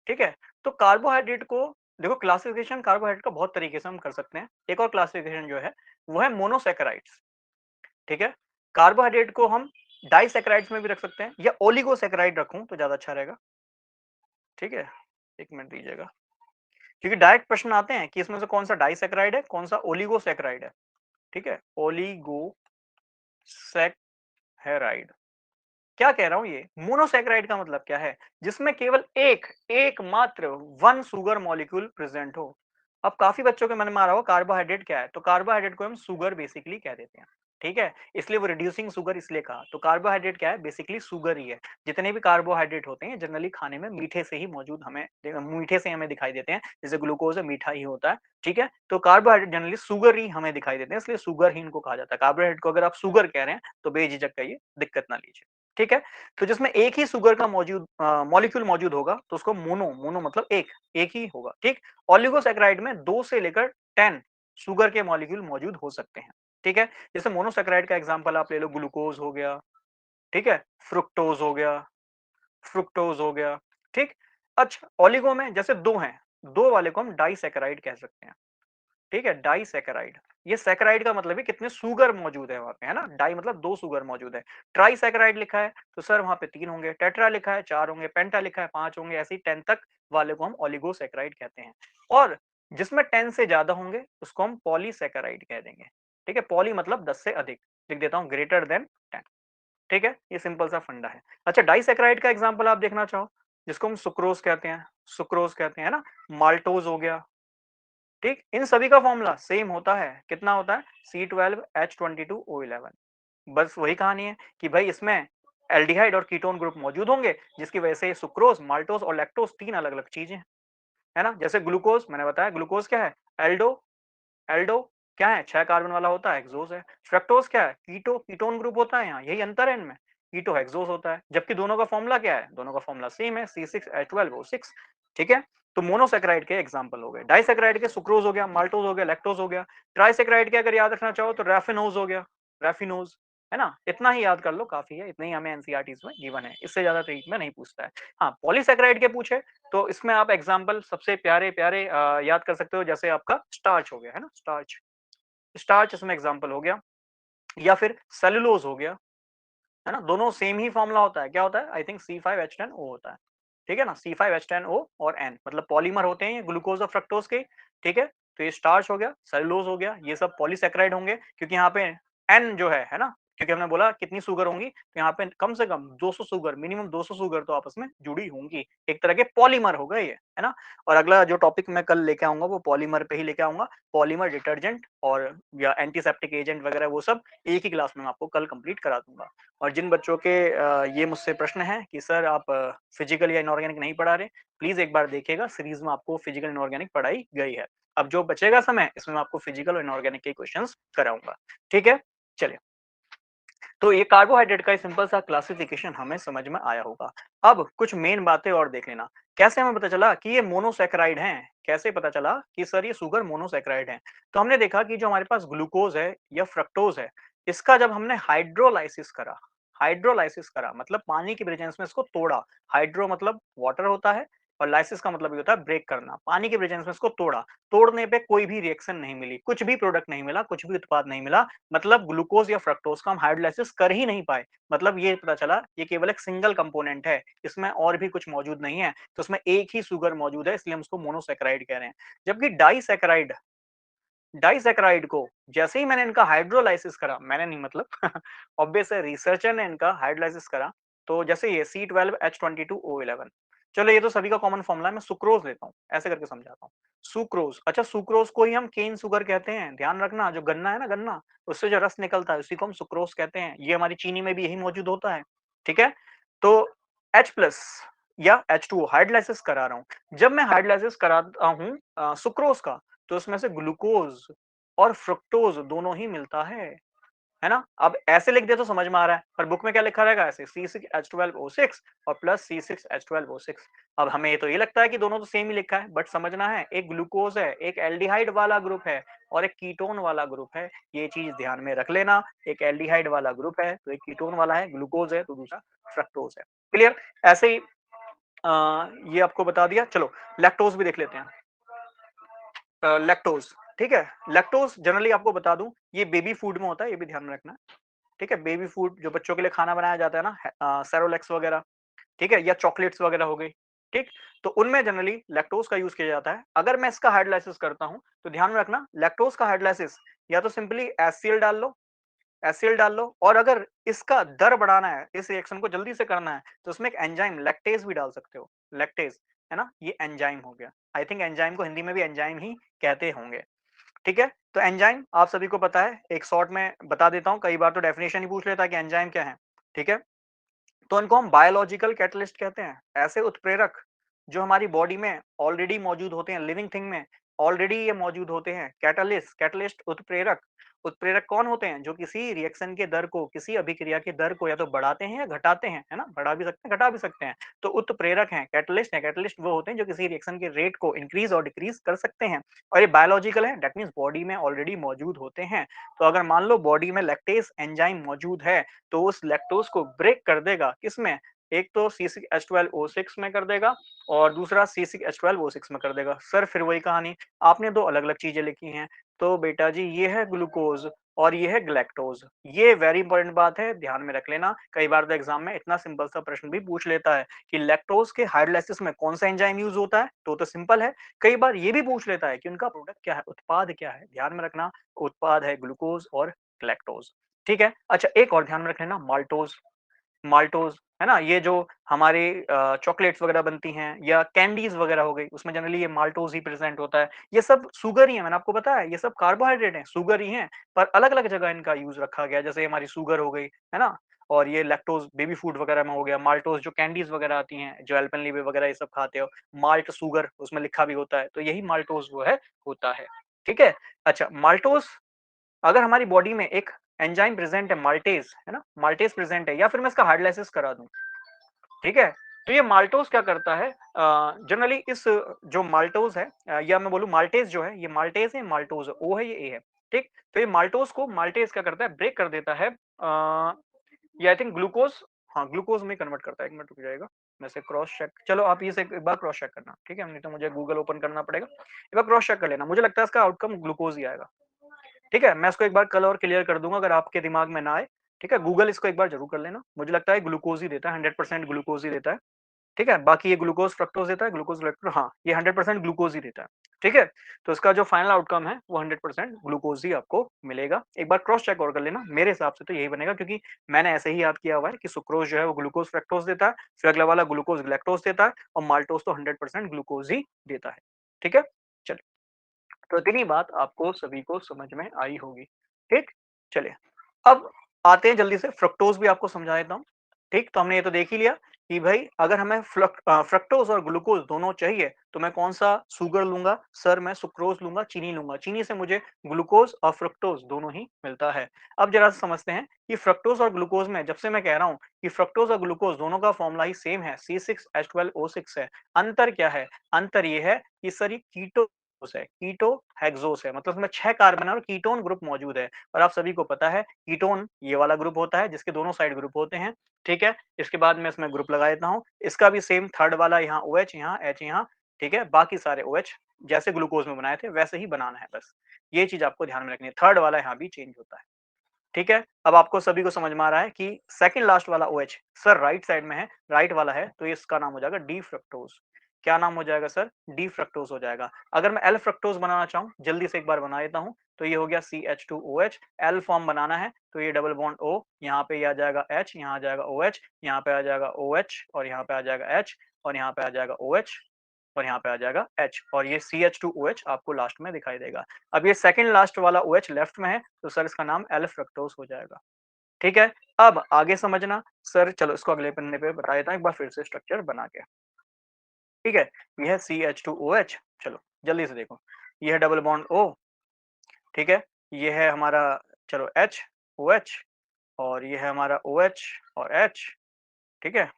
S1: ठीक है? तो कार्बोहाइड्रेट को देखो, क्लासिफिकेशन कार्बोहाइड्रेट का बहुत तरीके से हम कर सकते हैं। एक और क्लासिफिकेशन जो है वो है मोनोसैकेराइड्स, ठीक है? कार्बोहाइड्रेट को हम डाइसैकेराइड्स में भी रख सकते हैं, या ओलिगोसैकेराइड रखूं तो ज्यादा अच्छा रहेगा, ठीक है? एक मिनट दीजिएगा, क्योंकि डायरेक्ट प्रश्न आते हैं कि इसमें से कौन सा डाइसैकेराइड है, कौन सा ओलिगोसैकेराइड है, ठीक है? ओलिगोसैकेराइड, क्या कह रहा हूं, ये मोनोसैकेराइड का मतलब क्या है? जिसमें केवल एकमात्र वन सुगर मॉलिक्यूल प्रेजेंट हो। अब काफी बच्चों के मन में आ रहा हो कार्बोहाइड्रेट क्या है, तो कार्बोहाइड्रेट को हम सुगर बेसिकली कह देते हैं, ठीक है? इसलिए वो रिड्यूसिंग सुगर इसलिए कहा, तो कार्बोहाइड्रेट क्या है? बेसिकली सुगर ही है। जितने भी कार्बोहाइड्रेट होते हैं जनरली खाने में मीठे से ही मौजूद, हमें मीठे से हमें दिखाई देते हैं, जैसे ग्लूकोज है मीठा ही होता है, ठीक है? तो कार्बोहाइड्रेट जनरली सुगर ही हमें दिखाई देते हैं, इसलिए सुगर ही इनको कहा जाता है। कार्बोहाइड्रेट को अगर आप सुगर कह रहे हैं तो बेझिझक कहिए, दिक्कत ना लीजिए, ठीक है? तो जिसमें एक ही सुगर का मौजूद मॉलिक्यूल मौजूद होगा तो उसको मोनो, मोनो मतलब एक ही होगा, ठीक? ओलिगोसैकेराइड में 2 से लेकर 10 सुगर के मॉलिक्यूल मौजूद हो सकते हैं, ठीक है? जैसे मोनोसैकेराइड का एग्जांपल आप ले लो, ग्लूकोज हो गया, ठीक है? फ्रुक्टोज हो गया, फ्रुक्टोज हो गया, ठीक? अच्छा ओलिगो में जैसे 2 हैं, 2 वाले को हम डाइसैकेराइड कह सकते हैं, ठीक है? डाइसैकेराइड, ये सैकेराइड का मतलब है कितने सुगर मौजूद है वहां पे, है ना? डाई मतलब 2 सुगर मौजूद है। ट्राइसैकेराइड लिखा है तो सर वहां पे 3 होंगे, टेट्रा लिखा है 4 होंगे, पेंटा लिखा है 5 होंगे, ऐसे ही 10 तक वाले को हम ओलिगोसैकेराइड कहते हैं। और जिसमें 10 से ज्यादा होंगे उसको हम पॉलीसैकेराइड कह देंगे, ठीक है? पॉली मतलब 10 से अधिक, लिख देता हूं ग्रेटर देन 10, ठीक है? ये सिंपल सा फंडा है। अच्छा डाइसैकेराइड का एग्जांपल आप देखना चाहो, जिसको हम सुक्रोज कहते हैं, सुक्रोज कहते हैं ना, माल्टोज हो गया, ठीक? इन सभी का फॉर्मूला सेम होता है, कितना होता है? C12H22O11। बस वही कहानी है कि भाई इसमें एल्डिहाइड और कीटोन ग्रुप मौजूद होंगे, जिसकी वजह से सुक्रोज, माल्टोज और लैक्टोज 3 अलग अलग चीजें हैं, है ना? जैसे ग्लूकोज मैंने बताया, ग्लूकोज क्या है? एल्डो, एल्डो क्या है? 6 कार्बन वाला होता है, हेक्सोस है। फ्रक्टोज क्या है? कीटो, कीटोन ग्रुप होता है, यहाँ यही अंतर है इनमें, कीटो हेक्सोस होता है, जबकि दोनों का फॉर्मूला क्या है? दोनों का फॉर्मूला सेम है, C6H12O6, ठीक है? तो मोनोसैकेराइड के एग्जांपल हो गए। डाइसैकेराइड के सुक्रोज हो गया, माल्टोज हो गया, लैक्टोज हो गया। ट्राइसैकेराइड के अगर याद रखना चाहो तो रैफिनोज हो गया, रैफिनोज, है ना? इतना ही याद कर लो, काफी है, इतना ही हमें एनसीईआरटीज में गिवन है, इससे ज्यादा ट्रीट में नहीं पूछता है। हाँ पॉलीसैकेराइड के पूछे तो इसमें आप एग्जांपल सबसे प्यारे प्यारे याद कर सकते हो, जैसे आपका स्टार्च हो गया, है ना? स्टार्च, स्टार्च इसमें एग्जांपल हो गया, या फिर सेलुलोज हो गया, है ना? दोनों सेम ही फॉर्मूला होता है, क्या होता है? आई थिंक C5H10O होता है, ठीक है ना? C5H10O और N मतलब पॉलीमर होते हैं ये ग्लूकोज और फ्रक्टोज के, ठीक है? तो ये स्टार्च हो गया, सेलुलोज हो गया, ये सब पॉलीसैकेराइड होंगे, क्योंकि यहाँ पे N जो है ना, क्योंकि हमने बोला कितनी शुगर होंगी, तो यहाँ पे कम से कम 200 शुगर, मिनिमम 200 शुगर तो आपस में जुड़ी होंगी, एक तरह के पॉलीमर हो गए ये, है ना? और अगला जो टॉपिक मैं कल लेके आऊंगा वो पॉलीमर पे ही लेके आऊंगा, पॉलीमर डिटर्जेंट और या एंटीसेप्टिक एजेंट वगैरह, वो सब एक ही क्लास में मैं आपको कल कंप्लीट करा दूंगा। और जिन बच्चों के ये मुझसे प्रश्न है कि सर आप फिजिकल या इनऑर्गेनिक नहीं पढ़ा रहे, प्लीज एक बार देखिएगा, सीरीज में आपको फिजिकल इनऑर्गेनिक पढ़ाई गई है। अब जो बचेगा समय इसमें मैं आपको फिजिकल और इनऑर्गेनिक के क्वेश्चंस कराऊंगा, ठीक है? चलिए तो ये कार्बोहाइड्रेट का सिंपल सा क्लासिफिकेशन हमें समझ में आया होगा। अब कुछ मेन बातें और देख लेना। कैसे हमें पता चला कि ये मोनोसैकेराइड हैं? कैसे पता चला कि सर ये शुगर मोनोसैकेराइड हैं? तो हमने देखा कि जो हमारे पास ग्लूकोज़ है या फ्रक्टोज़ है, इसका जब हमने हाइड्रोलाइसिस करा मतलब पानी की प्रेजेंस में इसको तोड़ा। हाइड्रो मतलब वाटर होता है और लाइसिस का मतलब ये होता है ब्रेक करना। पानी की प्रेजेंस में इसको तोड़ा। तोड़ने पे कोई भी रिएक्शन नहीं मिली, कुछ भी प्रोडक्ट नहीं मिला, कुछ भी उत्पाद नहीं मिला। मतलब ग्लूकोज या फ्रक्टोज का हम हाइड्रोलाइसिस कर ही नहीं पाए। मतलब ये पता चला ये केवल एक सिंगल कंपोनेंट है, इसमें और भी कुछ मौजूद नहीं है, तो इसमें एक ही शुगर मौजूद है, इसलिए हम उसको मोनोसैकेराइड कह रहे हैं। जबकि डाइसैकेराइड डाइसैकेराइड को जैसे ही मैंने इनका हाइड्रोलाइसिस करा, मैंने नहीं मतलब ऑब्वियस है रिसर्चर ने इनका हाइड्रोलाइसिस करा, तो जैसे ये C12H22O11। चलो ये तो सभी का कॉमन फॉर्मूला है, मैं सुक्रोज लेता हूँ, ऐसे करके समझाता हूँ। सुक्रोज, अच्छा सुक्रोज को ही हम केन शुगर कहते हैं, ध्यान रखना। जो गन्ना है ना, गन्ना, उससे जो रस निकलता है उसी को हम सुक्रोज कहते हैं। ये हमारी चीनी में भी यही मौजूद होता है, ठीक है। तो H प्लस या H2O हाइड्रोलाइसिस करा रहा हूँ। जब मैं हाइड्रोलाइसिस कराता हूँ सुक्रोज का, तो उसमें से ग्लूकोज और फ्रुक्टोज दोनों ही मिलता है ना। अब ऐसे लिख दे तो समझ में आ रहा है, पर बुक में क्या लिखा रहेगा? ऐसे C6H12O6 और प्लस C6H12O6। अब हमें तो ये लगता है कि दोनों तो सेम ही लिखा है, बट समझना है एक ग्लूकोज है, एक एल्डिहाइड वाला ग्रुप है और एक कीटोन वाला ग्रुप है। ये चीज ध्यान में रख लेना। एक एल्डिहाइड वाला ग्रुप है तो एक कीटोन वाला है, ग्लूकोज है तो दूसरा फ्रक्टोज है। क्लियर? ऐसे ही ये आपको बता दिया। चलो लैक्टोज भी देख लेते हैं। लैक्टोज, ठीक है। लैक्टोज जनरली आपको बता दूं, ये बेबी फूड में होता है, ये भी ध्यान में रखना। ठीक है, बेबी फूड जो बच्चों के लिए खाना बनाया जाता है ना, सेरोलैक्स वगैरह, ठीक है, या चॉकलेट्स वगैरह हो गई, ठीक। तो उनमें जनरली लैक्टोज का यूज किया जाता है। अगर मैं इसका हाइड्रोलाइसिस करता हूं तो ध्यान में रखना, लैक्टोज का हाइड्रोलाइसिस या तो सिंपली एचसीएल डाल लो, और अगर इसका दर बढ़ाना है, इस रिएक्शन को जल्दी से करना है, तो उसमें एक एंजाइम लैक्टेज भी डाल सकते हो। लैक्टेज है ना, ये एंजाइम हो गया। आई थिंक एंजाइम को हिंदी में भी एंजाइम ही कहते होंगे, ठीक है। तो एंजाइम आप सभी को पता है, एक शॉर्ट में बता देता हूं, कई बार तो डेफिनेशन ही पूछ लेता है कि एंजाइम क्या है, ठीक है। तो इनको हम बायोलॉजिकल कैटलिस्ट कहते हैं। ऐसे उत्प्रेरक जो हमारी बॉडी में ऑलरेडी मौजूद होते हैं, लिविंग थिंग में ऑलरेडी ये मौजूद होते हैं। कैटलिस्ट उत्प्रेरक। उत्प्रेरक कौन होते हैं? जो किसी रिएक्शन के दर को, किसी अभिक्रिया के दर को या तो बढ़ाते हैं या घटाते हैं, है ना। बढ़ा भी सकते हैं, घटा भी सकते हैं। तो उत्प्रेरक हैं, कैटलिस्ट है। कैटलिस्ट वो होते हैं जो किसी रिएक्शन के रेट को इंक्रीज और डिक्रीज कर सकते हैं। और ये बायोलॉजिकल है, दैट मीन्स बॉडी में ऑलरेडी मौजूद होते हैं। तो अगर मान लो बॉडी में लैक्टेज एंजाइम मौजूद है, तो उस लैक्टोज को ब्रेक कर देगा किसमें? एक तो C6H12O6 में कर देगा और दूसरा C6H12O6 में कर देगा। सर फिर वही कहानी, आपने दो अलग अलग चीजें लिखी हैं। तो बेटा जी ये है ग्लूकोज और ये है ग्लैक्टोज। ये वेरी इंपॉर्टेंट बात है, ध्यान में रख लेना। कई बार तो एग्जाम में इतना सिंपल सा प्रश्न भी पूछ लेता है कि लैक्टोज के हाइड्रोलाइसिस में कौन सा एंजाइम यूज होता है, तो सिंपल है। कई बार ये भी पूछ लेता है कि उनका प्रोडक्ट क्या है, उत्पाद क्या है। ध्यान में रखना, उत्पाद है ग्लूकोज और ग्लैक्टोज, ठीक है। अच्छा एक और ध्यान में रख लेना, माल्टोज। माल्टोज है ना, ये जो हमारे चॉकलेट्स वगैरह बनती हैं या कैंडीज वगैरह हो गई, उसमें जनरली ये माल्टोज ही प्रेजेंट होता है। ये सब शुगर ही है, मैंने आपको बताया ये सब कार्बोहाइड्रेट है, शुगर ही है, पर अलग अलग जगह इनका यूज रखा गया। जैसे हमारी शुगर हो गई, है ना, और ये लैक्टोज बेबी फूड वगैरह में हो गया। माल्टोज जो कैंडीज वगैरह आती हैं, जो एल्पेनलीबे वगैरह ये सब खाते हो, माल्ट शुगर उसमें लिखा भी होता है, तो यही माल्टोज वो है, होता है, ठीक है। अच्छा माल्टोज, अगर हमारी बॉडी में एक एंजाइम प्रेजेंट है माल्टेज, है ना, माल्टेज प्रेजेंट है, या फिर मैं इसका हाइड्रोलाइसिस करा दूं, ठीक है। तो ये माल्टोज क्या करता है, जनरली इस जो माल्टोज है, या मैं बोलूं माल्टेज जो है, ये माल्टेज है, माल्टोज ओ है, ये ए है, ठीक। तो ये माल्टोज को माल्टेज क्या करता है, ब्रेक कर देता है। ये आई थिंक ग्लूकोज, हाँ ग्लूकोज में कन्वर्ट करता है। एक मिनट रुक जाएगा, मैं से क्रॉस चेक, चलो आप ये से एक बार क्रॉस चेक करना, ठीक है, नहीं तो मुझे गूगल ओपन करना पड़ेगा। एक बार क्रॉस चेक कर लेना, मुझे लगता है इसका आउटकम ग्लूकोज ही आएगा, ठीक है। मैं इसको एक बार कल और क्लियर कर दूंगा अगर आपके दिमाग में ना आए, ठीक है। गूगल इसको एक बार जरूर कर लेना, मुझे लगता है ग्लूकोज ही देता है, 100% ग्लूकोज ही देता है, ठीक है। बाकी ये ग्लूकोज फ्रक्टोज देता है, ग्लूकोज इलेक्ट्रो, हाँ ये 100% ग्लूकोज ही देता है, ठीक है। तो इसका जो फाइनल आउटकम है वो 100% ग्लूकोज ही आपको मिलेगा। एक बार क्रॉस चेक और कर लेना, मेरे हिसाब से तो यही बनेगा, क्योंकि मैंने ऐसे ही याद किया हुआ है कि सुक्रोज जो है वो ग्लूकोज फ्रक्टोज देता है, फिर अगला वाला ग्लूकोज ग्लैक्टोज देता है, और माल्टोज तो 100% ग्लूकोज ही देता है, ठीक है। चलिए, तो इतनी बात आपको सभी को समझ में आई होगी, ठीक। चलिए अब आते हैं जल्दी से, फ्रक्टोज भी आपको समझा देता हूँ। ठीक, तो हमने ये तो देख ही लिया कि भाई अगर हमें फ्रक्टोज और ग्लूकोज दोनों चाहिए तो मैं कौन सा शुगर लूंगा? सर मैं सुक्रोज लूंगा, चीनी लूंगा। चीनी से मुझे ग्लूकोज और फ्रक्टोज दोनों ही मिलता है। अब जरा समझते हैं कि फ्रक्टोज और ग्लूकोज में, जब से मैं कह रहा हूं कि फ्रक्टोज और ग्लूकोज दोनों का फॉर्मूला ही सेम है, C6H12O6 है। अंतर क्या है? अंतर ये है कि सर ये कीटो है, कीटो हेक्सोस है, मतलब इसमें 6 कार्बन है और कीटोन ग्रुप मौजूद है। और आप सभी को पता है कीटोन ये वाला ग्रुप होता है जिसके दोनों साइड ग्रुप होते हैं। ठीक है, इसके बाद मैं इसमें ग्रुप लगा देता हूँ। इसका भी सेम थर्ड वाला यहाँ OH, यहाँ H, यहाँ ठीक है, बाकी सारे OH जैसे ग्लूकोज में बनाए थे वैसे ही बनाना है बस। ये चीज आपको ध्यान में रखनी है, थर्ड वाला यहाँ भी चेंज होता है। ठीक है, अब आपको सभी को समझ में आ रहा है कि सेकंड लास्ट वाला OH सर राइट साइड में है, राइट वाला है, तो इसका नाम हो जाएगा डी फ्रक्टोज। क्या नाम हो जाएगा सर? डी फ्रक्टोज हो जाएगा। अगर मैं एल फ्रक्टोज बनाना चाहूँ, जल्दी से एक बार बना देता हूँ, तो ये हो गया CH2OH। एल फॉर्म बनाना है तो ये डबल बॉन्ड O, यहाँ पे ये आ जाएगा H, यहाँ आ जाएगा OH, यहाँ पे आ जाएगा OH और यहाँ पे आ जाएगा H और यहाँ पे आ जाएगा OH और यहाँ पे आ जाएगा H और ये CH2OH आपको लास्ट में दिखाई देगा। अब ये सेकंड लास्ट वाला OH लेफ्ट में है तो सर इसका नाम एल फ्रक्टोज हो जाएगा। ठीक है, अब आगे समझना। सर चलो इसको अगले पन्ने पे बता देता हूँ एक बार फिर से स्ट्रक्चर बना के। ठीक है, ये है CH2OH। चलो जल्दी से देखो, ये है डबल बॉन्ड O। ठीक है, ये है हमारा चलो HOH और ये है हमारा OH और H। ठीक है,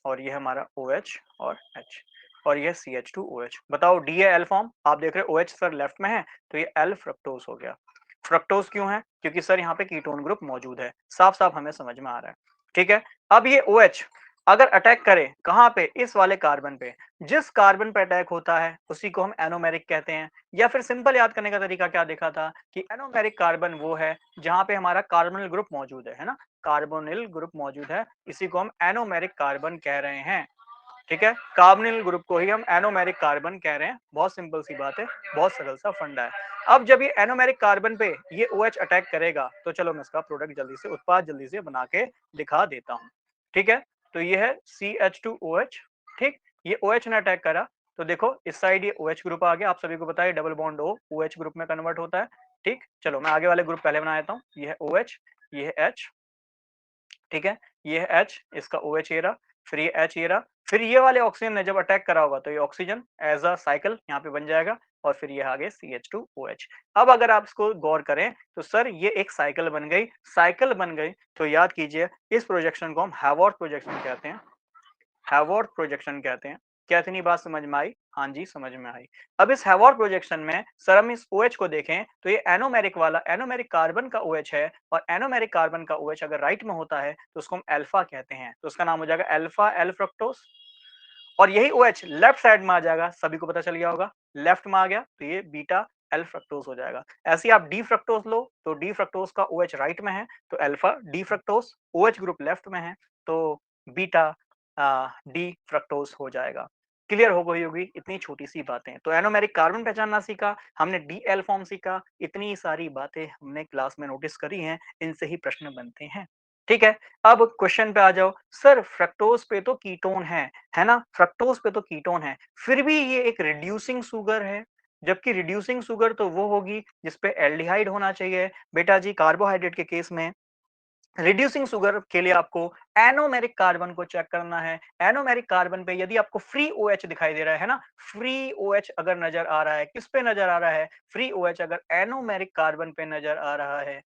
S1: और ये है हमारा OH और H और ये CH2OH। बताओ डी है एल फॉर्म, आप देख रहे हो OH सर लेफ्ट में है तो ये एल फ्रक्टोज हो गया। फ्रक्टोज क्यों है? क्योंकि सर यहाँ पे कीटोन ग्रुप मौजूद है। साफ साफ हमें समझ में आ रहा है। ठीक है, अब ये OH अगर अटैक करे कहाँ पे? इस वाले कार्बन पे। जिस कार्बन पे अटैक होता है उसी को हम एनोमेरिक कहते हैं। या फिर सिंपल याद करने का तरीका क्या देखा था कि एनोमेरिक कार्बन वो है जहां पे हमारा कार्बोनिल ग्रुप मौजूद है ना, कार्बोनिल ग्रुप मौजूद है, इसी को हम एनोमेरिक कार्बन कह रहे हैं। ठीक है, कार्बोनिल ग्रुप को ही हम एनोमेरिक कार्बन कह रहे हैं। बहुत सिंपल सी बात है, बहुत सरल सा फंडा है। अब जब ये एनोमेरिक कार्बन पे ये OH अटैक करेगा तो चलो मैं इसका प्रोडक्ट जल्दी से, उत्पाद जल्दी से बना के दिखा देता हूँ। ठीक है, तो ये है CH2OH। ठीक, ये OH ने अटैक करा तो देखो इस साइड ये OH ग्रुप आ गया। आप सभी को पता है double bond O OH group में कन्वर्ट होता है। ठीक, चलो मैं आगे वाले ग्रुप पहले बना देता हूँ। ये है OH, ये है H। ठीक है, ये है H, इसका OH ये रहा, फिर ये H ये रहा, फिर ये वाले ऑक्सीजन ने जब अटैक करा होगा तो ये ऑक्सीजन एज अ साइकिल यहाँ पे बन जाएगा और फिर ये आगे CH2OH। अब अगर आप इसको गौर करें तो सर ये एक साइकिल बन गई। साइकिल बन गई तो याद कीजिए इस प्रोजेक्शन को हम हैवॉर्थ प्रोजेक्शन कहते हैं। हैवॉर्थ प्रोजेक्शन कहते हैं। क्या इतनी बात समझ में आई? हाँ जी, समझ में आई। अब इस हैवॉर्थ प्रोजेक्शन में सर हम इस OH को देखें तो ये एनोमेरिक वाला, एनोमेरिक कार्बन का OH है और एनोमेरिक कार्बन का OH अगर राइट में होता है तो उसको हम अल्फा कहते हैं, तो उसका नाम हो जाएगा अल्फा एल फ्रक्टोज। और यही OH लेफ्ट साइड में आ जाएगा, सभी को पता चल गया होगा, लेफ्ट में आ गया तो ये बीटा एल फ्रक्टोज हो जाएगा। ऐसे ही आप डी फ्रक्टोज लो तो डी फ्रक्टोज का OH राइट में है तो alpha D fructose, OH group left में है तो बीटा डी फ्रक्टोज हो जाएगा। क्लियर हो गई होगी इतनी छोटी सी बातें। तो एनोमेरिक कार्बन पहचानना सीखा हमने, डी एल फॉर्म सीखा, इतनी सारी बातें हमने क्लास में नोटिस करी हैं, इनसे ही प्रश्न बनते हैं। ठीक है, अब क्वेश्चन पे आ जाओ। सर फ्रक्टोज पे तो कीटोन है ना, फ्रक्टोज पे तो कीटोन है, फिर भी ये एक रिड्यूसिंग शुगर है। जबकि रिड्यूसिंग शुगर तो वो होगी जिसपे एल्डिहाइड होना चाहिए। बेटा जी कार्बोहाइड्रेट के केस में रिड्यूसिंग शुगर के लिए आपको एनोमेरिक कार्बन को चेक करना है। एनोमेरिक कार्बन पे यदि आपको फ्री OH दिखाई दे रहा है ना, फ्री OH अगर नजर आ रहा है, किस पे नजर आ रहा है? फ्री OH अगर एनोमेरिक कार्बन पे नजर आ रहा है,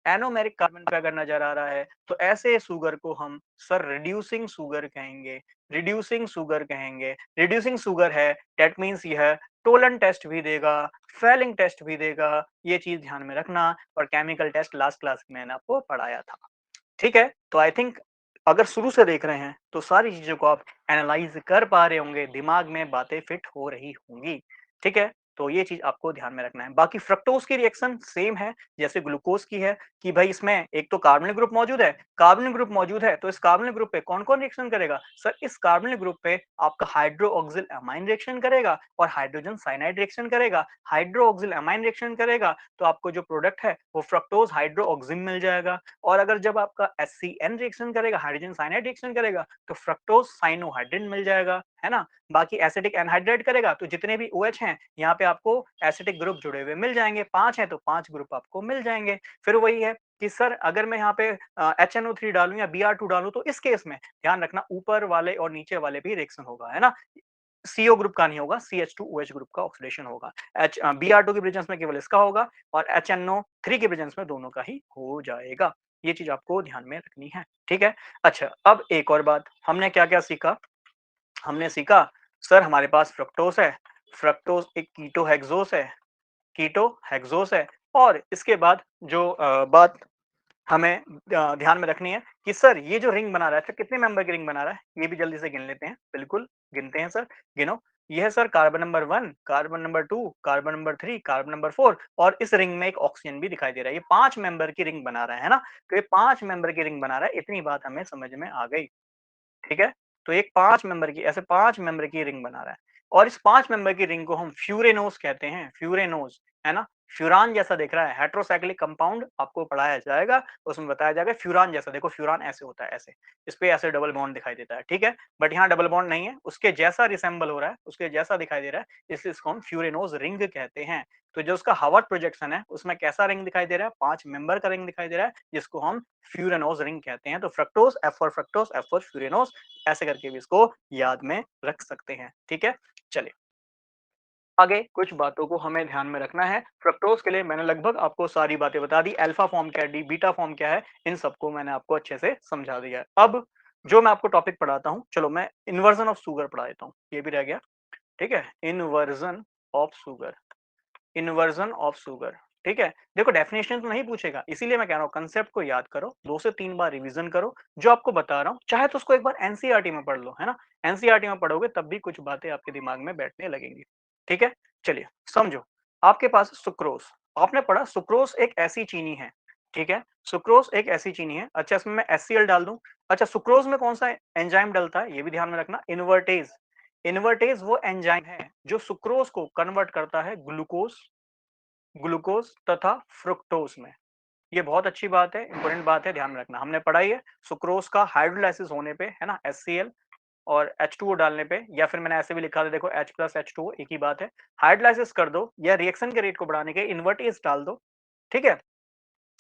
S1: एनोमेरिक कार्बन पे अगर नजर आ रहा है तो ऐसे शुगर को हम सर रिड्यूसिंग शुगर कहेंगे। रिड्यूसिंग शुगर कहेंगे। रिड्यूसिंग शुगर है दैट मींस यह टोलन टेस्ट भी देगा, फेलिंग टेस्ट भी देगा। ये चीज ध्यान में रखना। और केमिकल टेस्ट लास्ट क्लास में मैंने आपको पढ़ाया था। ठीक है, तो आई थिंक अगर शुरू से देख रहे हैं तो सारी चीजों को आप एनालाइज कर पा रहे होंगे, दिमाग में बातें फिट हो रही होंगी। ठीक है, तो ये चीज आपको ध्यान में रखना है। बाकी फ्रक्टोज की रिएक्शन सेम है जैसे ग्लूकोज की है कि भाई इसमें एक तो कार्बोनिल ग्रुप मौजूद है, कार्बोनिल ग्रुप मौजूद है तो इस कार्बोनिल ग्रुप पे कौन कौन रिएक्शन करेगा? सर इस कार्बोनिल ग्रुप पे आपका हाइड्रोक्सिल अमाइन रिएक्शन करेगा और हाइड्रोजन साइनाइड रिएक्शन करेगा। हाइड्रोक्सिल अमाइन रिएक्शन करेगा तो आपको जो प्रोडक्ट है वो फ्रक्टोज हाइड्रोक्सिम मिल जाएगा। और अगर जब आपका HCN रिएक्शन करेगा, हाइड्रोजन साइनाइड रिएक्शन करेगा तो फ्रक्टोज साइनोहाइड्रिन मिल जाएगा, है ना। बाकी एसिटिक एनहाइड्राइड करेगा तो जितने भी OH हैं यहाँ पे आपको एसिटिक ग्रुप जुड़े हुए मिल जाएंगे। 5 हैं तो 5 ग्रुप आपको मिल जाएंगे। फिर वही है कि सर अगर मैं यहाँ पे HNO3 डालूँ या Br2 डालूँ तो इस केस में ध्यान रखना ऊपर वाले और नीचे वाले भी रिएक्शन होगा, है ना? CO ग्रुप का नहीं होगा, CH2OH ग्रुप का ऑक्सीडेशन होगा। Br2 की प्रेजेंस में केवल इसका होगा और HNO3 की प्रेजेंस में दोनों का ही हो जाएगा। ये चीज़ आपको ध्यान में रखनी है, ठीक है? अच्छा, अब एक और बात, हमने क्या-क्या सीखा? हमने सीखा सर हमारे पास फ्रक्टोज़ है, फ्रक्टोज़ एक कीटो हेक्सोस है और इसके बाद जो बात हमें ध्यान में रखनी है कि सर ये जो रिंग बना रहा है, अच्छा कितने मेंबर की रिंग बना रहा है? ये भी जल्दी से गिन लेते हैं। बिल्कुल, गिनते हैं सर, गिनो। ये है sir carbon number 1, carbon number 2, carbon number 3, carbon number 4 और इस रिंग में एक ऑक्सीजन भी दिखाई दे रहा है। ये 5 मेंबर की रिंग बना रहा है ना? तो ये 5 मेंबर की रिंग बना रहा है, इतनी बात हमें समझ में आ गई। ठीक है? तो एक 5 मेंबर की ऐसे 5 मेंबर की रिंग बना रहा है और इस 5 मेंबर की रिंग को हम फ्यूरेनोस कहते हैं, फ्यूरेनोस, है ना? फ्यूरान जैसा दिख रहा है, हेटेरोसाइक्लिक कंपाउंड आपको पढ़ाया जाएगा, उसमें बताया जाएगा फ्यूरान जैसा देखो फ्यूरान ऐसे होता है ऐसे, इस पे ऐसे डबल बॉन्ड दिखाई देता है, ठीक है? बट यहाँ डबल बॉन्ड नहीं है, उसके जैसा रिसेंबल हो रहा है, उसके जैसा दिखाई दे रहा है, इसलिए इसको हम फ्यूरेनोस रिंग कहते हैं। तो जो उसका हार्वर्ड प्रोजेक्शन है, उसमें कैसा रिंग दिखाई दे रहा है? 5 मेंबर का रिंग दिखाई दे रहा है, जिसको हम फ्यूरेनोस रिंग कहते हैं। तो fructose, F for fructose, F for furanose ऐसे करके भी इसको याद में रख सकते हैं, ठीक है? चलिए, आगे कुछ बातों को हमें ध्यान में रखना है। फ्रक्टोज के लिए मैंने लगभग आपको सारी बातें बता दी, अल्फा फॉर्म क्या है, डी बीटा फॉर्म क्या है, इन सबको मैंने आपको अच्छे से समझा दिया है। अब जो मैं आपको टॉपिक पढ़ाता हूँ, चलो मैं इन्वर्जन ऑफ शुगर पढ़ा देता हूँ, ये भी रह गया, ठीक है? Inversion of sugar, inversion of sugar, ठीक है? देखो डेफिनेशन तो नहीं पूछेगा, इसीलिए मैं कह रहा हूँ कांसेप्ट को याद करो, 2 से 3 बार रिवीजन करो, जो आपको बता रहा हूँ, चाहे तो उसको एक बार एनसीईआरटी में पढ़ लो, है ना? एनसीईआरटी में पढ़ोगे तब भी कुछ बातें आपके दिमाग में बैठने लगेंगी, ठीक है? चलिए, समझो, आपके पास सुक्रोज, आपने पढ़ा सुक्रोज एक ऐसी चीनी है, ठीक है? सुक्रोज एक ऐसी चीनी है, अच्छा इसमें मैं HCl डाल दूँ, अच्छा सुक्रोज में कौन सा एंजाइम डलता है, ये भी ध्यान में रखना, इन्वर्टेज, इन्वर्टेज वो एंजाइम है जो सुक्रोज को कन्वर्ट करता है ग्लूकोज ग्लूकोज तथा फ्रुक्टोज में। ये बहुत अच्छी बात है, इंपॉर्टेंट बात है, ध्यान में रखना। हमने पढ़ा ही है सुक्रोज का हाइड्रोलाइसिस होने पे, है ना, HCl और H2O डालने पे, या फिर मैंने ऐसे भी लिखा था देखो H प्लस H2O एक ही बात है, हाइड्रोलाइसिस कर दो या रिएक्शन के रेट को बढ़ाने के इन्वर्टेज डाल दो, ठीक है?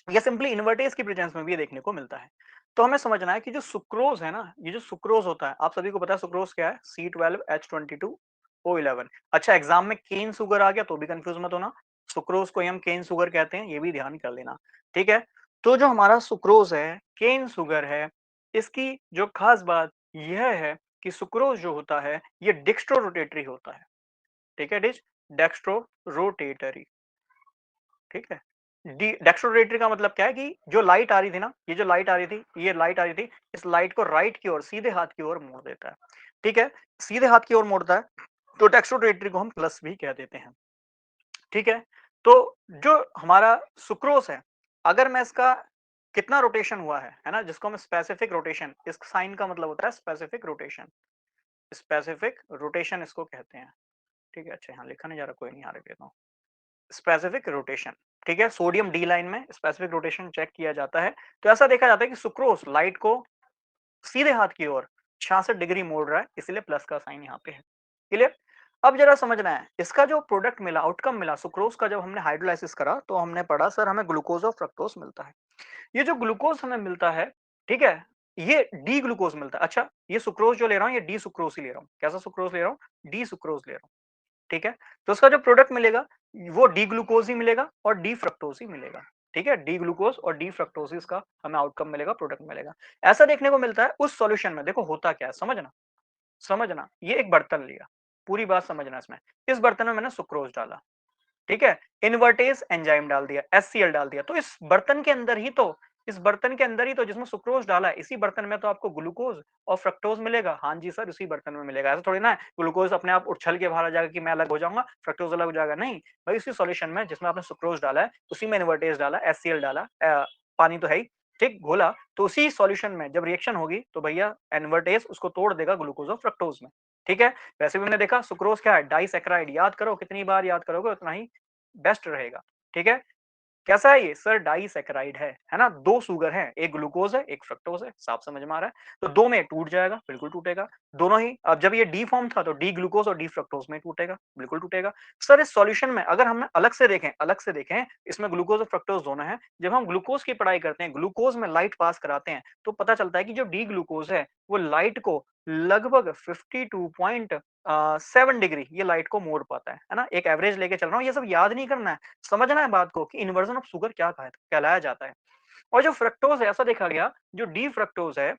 S1: या सिंपली इन्वर्टेज की प्रेजेंस में भी ये देखने को मिलता है। तो हमें समझना है कि जो सुक्रोज है ना, ये जो सुक्रोज होता है, आप सभी को पता है सुक्रोज क्या है? C12H22O11। अच्छा एग्जाम में केन शुगर आ गया तो भी कंफ्यूज मत होना, सुक्रोज को ही हम केन शुगर कहते हैं, ये भी ध्यान कर लेना, ठीक है? तो जो हमारा सुक्रोज है, केन शुगर है, इसकी जो खास बात यह है कि सुक्रोज जो होता है ये डिक्स्ट्रो रोटेटरी होता है, ठीक है? डेक्स्ट्रो रोटेटरी, ठीक है? डेक्स्ट्रोरेटरी का मतलब क्या है कि जो लाइट आ रही थी ना, ये जो लाइट आ रही थी, ये लाइट आ रही थी, इस लाइट को राइट की ओर, सीधे हाथ की ओर मोड़ देता है, ठीक है? सीधे हाथ की ओर मोड़ता है, तो डेक्स्ट्रोरेटरी को हम प्लस भी कह देते हैं, ठीक है? तो जो हमारा सुक्रोज है, अगर मैं इसका कितना रोटेशन हुआ है ना, जिसको हम स्पेसिफिक रोटेशन, इस साइन का मतलब होता है स्पेसिफिक रोटेशन, स्पेसिफिक रोटेशन इसको कहते हैं, ठीक है? अच्छा यहाँ लिखा नहीं जा रहा, कोई नहीं, आ रहा, स्पेसिफिक रोटेशन, ठीक है? सोडियम डी लाइन में स्पेसिफिक रोटेशन चेक किया जाता है, तो ऐसा देखा जाता है कि सुक्रोज लाइट को सीधे हाथ की ओर 66 डिग्री मोड़ रहा है, इसलिए प्लस का साइन यहाँ पे है, क्लियर? अब जरा समझना है, इसका जो प्रोडक्ट मिला, आउटकम मिला सुक्रोज का, जब हमने हाइड्रोलाइसिस करा तो हमने पढ़ा सर हमें ग्लूकोज और फ्रक्टोज मिलता है। ये जो ग्लूकोज हमें मिलता है, ठीक है, ये डी ग्लूकोज मिलता है। अच्छा ये सुक्रोज जो ले रहा हूँ, ये डी सुक्रोज ही ले रहा हूँ, कैसा सुक्रोज ले रहा हूँ? डी सुक्रोज ले रहा हूँ, ठीक है? तो उसका जो प्रोडक्ट मिलेगा वो डी ग्लूकोज ही मिलेगा और डी फ्रक्टोज ही मिलेगा, ठीक है? डी ग्लूकोज और डी फ्रक्टोसिस का हमें आउटकम मिलेगा, प्रोडक्ट मिलेगा। ऐसा देखने को मिलता है उस सॉल्यूशन में, देखो होता क्या है, समझना, समझना, ये एक बर्तन लिया, पूरी बात समझना इसमें, इस बर्तन में मैंने सुक्रोज डाला, ठीक है? इन्वर्टेज एंजाइम डाल दिया, HCl डाल दिया, तो इस बर्तन के अंदर ही तो, इस बर्तन के अंदर ही तो जिसमें सुक्रोज डाला है, इसी बर्तन में तो आपको ग्लूकोज और फ्रक्टोज मिलेगा। हाँ जी सर, उसी बर्तन में मिलेगा, ऐसा थोड़ी ना है ग्लूकोज अपने आप उछल के बाहर आ जाएगा कि मैं अलग हो जाऊंगा, फ्रक्टोज अलग हो जाएगा, नहीं भाई, उसी सॉल्यूशन में जिसमें आपने सुक्रोज डाला है, उसी में इन्वर्टेज डाला, HCl डाला, पानी तो है ही, ठीक, घोला, तो उसी सॉल्यूशन में जब रिएक्शन होगी तो भैया इन्वर्टेज उसको तोड़ देगा ग्लूकोज और फ्रक्टोज में, ठीक है? वैसे भी हमने देखा सुक्रोज क्या है, डाइसैकेराइड, याद करो, कितनी बार याद करोगे उतना ही बेस्ट रहेगा, ठीक है? कैसा है ये? सर डाइसैकेराइड है ना? 2 शुगर हैं, एक ग्लूकोज़ है, एक फ्रक्टोज़ है, साफ समझ में आ रहा है? तो 2 में टूट जाएगा, बिल्कुल टूटेगा। दोनों ही अब जब ये डी फॉर्म था तो डी ग्लूकोज़ और डी फ्रक्टोज़ में टूटेगा, बिल्कुल टूटेगा। सर इस सॉल्यूशन में अगर हम अलग से देखें, इसमें ग्लूकोज़ और फ्रक्टोज़ दोनों हैं। जब हम ग्लूकोज़ की पढ़ाई करते हैं, ग्लूकोज़ में लाइट पास कराते हैं, तो पता चलता है कि जो डी ग्लूकोज़ है, वो लाइट को लगभग 52.7 डिग्री ये लाइट को मोड़ पाता है ना? एक एवरेज लेके चल रहा हूँ, ये सब याद नहीं करना है। समझना है बात को कि इन्वर्जन ऑफ शुगर क्या कहलाया जाता है। और जो फ्रक्टोज है ऐसा देखा गया जो डी फ्रक्टोज है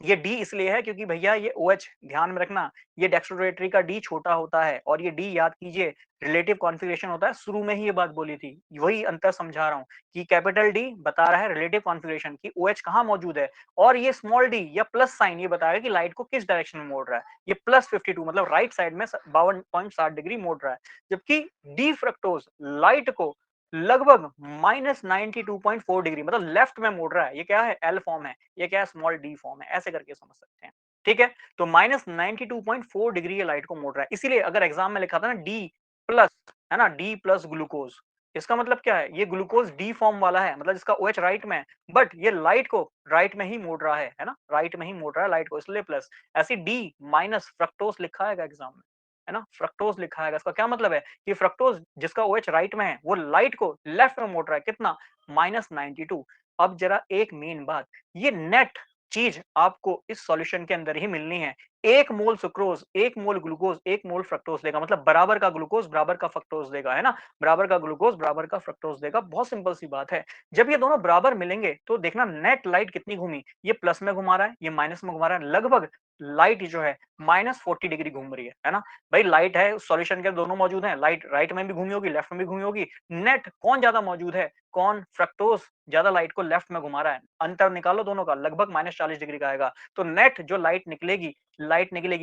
S1: ये डी इसलिए है क्योंकि भैया ये OH ध्यान में रखना ये डेक्सट्रोरेटरी का डी छोटा होता है और ये डी याद कीजिए रिलेटिव कॉन्फ़िगरेशन होता है शुरू में ही ये बात बोली थी वही अंतर समझा रहा हूँ कि कैपिटल डी बता रहा है रिलेटिव कॉन्फ़िगरेशन की OH कहाँ मौजूद है और ये स्मॉल डी या प्लस साइन ये बताएगा कि लाइट को किस डायरेक्शन में मोड़ रहा है ये +52 मतलब राइट साइड में 52.7 डिग्री मोड़ रहा है जबकि डी फ्रक्टोज लाइट को लगभग -92.4 डिग्री मतलब लेफ्ट में मोड़ रहा है ये क्या है एल फॉर्म है ये क्या है स्मॉल डी फॉर्म है ऐसे करके समझ सकते हैं ठीक है तो -92.4 डिग्री ये लाइट को मोड़ रहा है इसीलिए अगर एग्जाम में लिखा था ना डी प्लस है ना डी प्लस ग्लूकोज इसका मतलब क्या है ये ग्लूकोज डी फॉर्म वाला है मतलब इसका OH राइट में है बट ये लाइट को राइट में ही मोड़ रहा है ना राइट में ही मोड़ रहा है लाइट को इसलिए प्लस ऐसी डी माइनस फ्रक्टोज लिखा है एग्जाम में है ना फ्रक्टोज लिखा है इसका क्या मतलब है कि फ्रक्टोज जिसका OH राइट में है वो लाइट को लेफ्ट में मोड़ रहा है कितना -92 अब जरा एक मेन बात ये नेट चीज आपको इस सॉल्यूशन के अंदर ही मिलनी है 1 मोल सुक्रोज 1 मोल ग्लूकोज 1 मोल फ्रक्टोज देगा मतलब बराबर का ग्लूकोज बराबर का फ्रक्टोज देगा है ना बराबर का ग्लूकोज बराबर का फ्रक्टोज देगा बहुत सिंपल सी बात है जब ये दोनों बराबर मिलेंगे तो देखना नेट लाइट कितनी घूमी ये प्लस में घुमा रहा है ये माइनस में घुमा रहा है लगभग लाइट जो है -40 डिग्री घूम रही है ना भाई लाइट है सॉल्यूशन के दोनों मौजूद हैं लाइट राइट में भी घूमी होगी लेफ्ट में भी घूमी होगी नेट कौन ज्यादा मौजूद है कौन फ्रक्टोज ज्यादा लाइट को लेफ्ट में घुमा रहा है अंतर निकालो दोनों का लगभग -40 डिग्री का आएगा तो नेट जो लाइट निकलेगी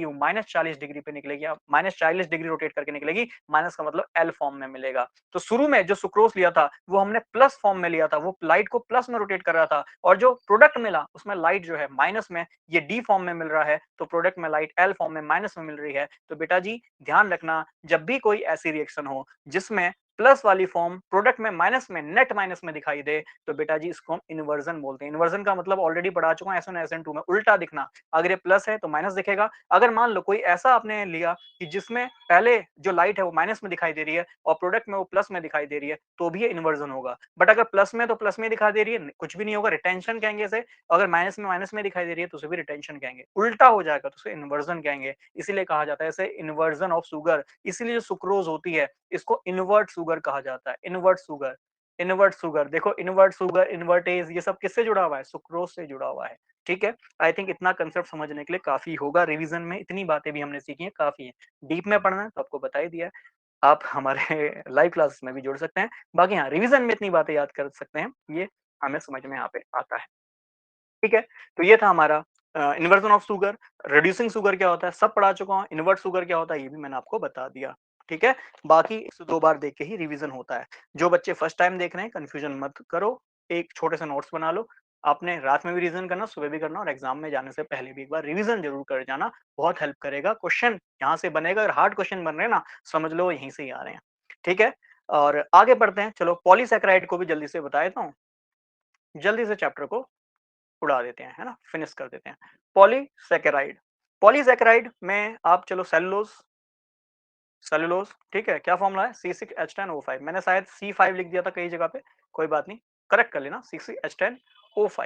S1: वो -40 डिग्री पे निकलेगी -40 डिग्री रोटेट करके निकलेगी माइनस का मतलब एल फॉर्म में मिलेगा तो शुरू में जो सुक्रोज लिया था वो हमने प्लस फॉर्म में लिया था वो लाइट को प्लस में रोटेट कर रहा था और जो प्रोडक्ट मिला उसमें लाइट जो है माइनस में ये डी फॉर्म में मिल रहा है तो प्रोडक्ट में लाइट एल फॉर्म में माइनस में मिल रही है तो बेटा जी ध्यान रखना जब भी कोई ऐसी रिएक्शन हो जिसमें प्लस वाली फॉर्म प्रोडक्ट में माइनस में नेट माइनस में दिखाई दे तो बेटा जी इसको हम इन्वर्जन बोलते हैं इन्वर्जन का मतलब ऑलरेडी पढ़ा चुका हूं SN SN2 में उल्टा दिखना अगर ये प्लस है तो माइनस दिखेगा अगर मान लो कोई ऐसा आपने लिया कि जिसमें पहले जो लाइट है वो माइनस में दिखाई दे रही है और प्रोडक्ट में वो प्लस में दिखाई दे रही है तो भी ये इन्वर्जन होगा बट अगर प्लस में तो प्लस में दिखा दे रही है कुछ भी नहीं होगा रिटेंशन कहेंगे इसे अगर माइनस में दिखाई दे रही है तो उसे भी रिटेंशन कहेंगे उल्टा हो जाएगा तो उसे इन्वर्जन कहेंगे इसीलिए कहा जाता है इसे इन्वर्जन ऑफ शुगर इसीलिए जो सुक्रोज होती है इसको इन्वर्ट शुगर कहा जाता है इन्वर्ट शुगर देखो इन्वर्ट शुगर इन्वर्टेज ये सब किससे जुड़ा हुआ है सुक्रोज से जुड़ा हुआ है ठीक है आई थिंक इतना कंसेप्ट समझने के लिए काफी होगा रिवीजन में इतनी बातें भी हमने सीखी हैं काफी है डीप में पढ़ना है तो आपको बता ही दिया है आप हमारे लाइव क्लासेस में भी जुड़ सकते हैं बाकी हाँ रिवीजन में इतनी बातें याद कर सकते हैं ये हमें समझ में यहाँ पे आता है ठीक है तो ये था हमारा inversion of sugar reducing sugar क्या होता है सब पढ़ा चुका हूँ इन्वर्ट शुगर क्या होता है ये भी मैंने आपको बता दिया ठीक है बाकी 1 से 2 बार देख के ही रिवीजन होता है जो बच्चे फर्स्ट टाइम देख रहे हैं कंफ्यूजन मत करो एक छोटे से नोट्स बना लो आपने रात में भी रिवीजन करना सुबह भी करना और एग्जाम में जाने से पहले भी एक बार रिवीजन जरूर कर जाना बहुत हेल्प करेगा क्वेश्चन यहाँ से बनेगा अगर हार्ड क्वेश्चन बन रहे हैं ना समझ लो यहीं से ही आ रहे हैं ठीक है और आगे बढ़ते हैं चलो पॉलीसैकेराइड को भी जल्दी से बता देता हूँ जल्दी से चैप्टर को उड़ा देते हैं है ना फिनिश कर देते हैं पॉलीसैकेराइड पॉलीसैकेराइड में आप चलो सेलुलोज सेलुलोज ठीक है क्या फॉर्मूला है C6H10O5 मैंने शायद C5 लिख दिया था कई जगह पे कोई बात नहीं करेक्ट कर लेना C6H10O5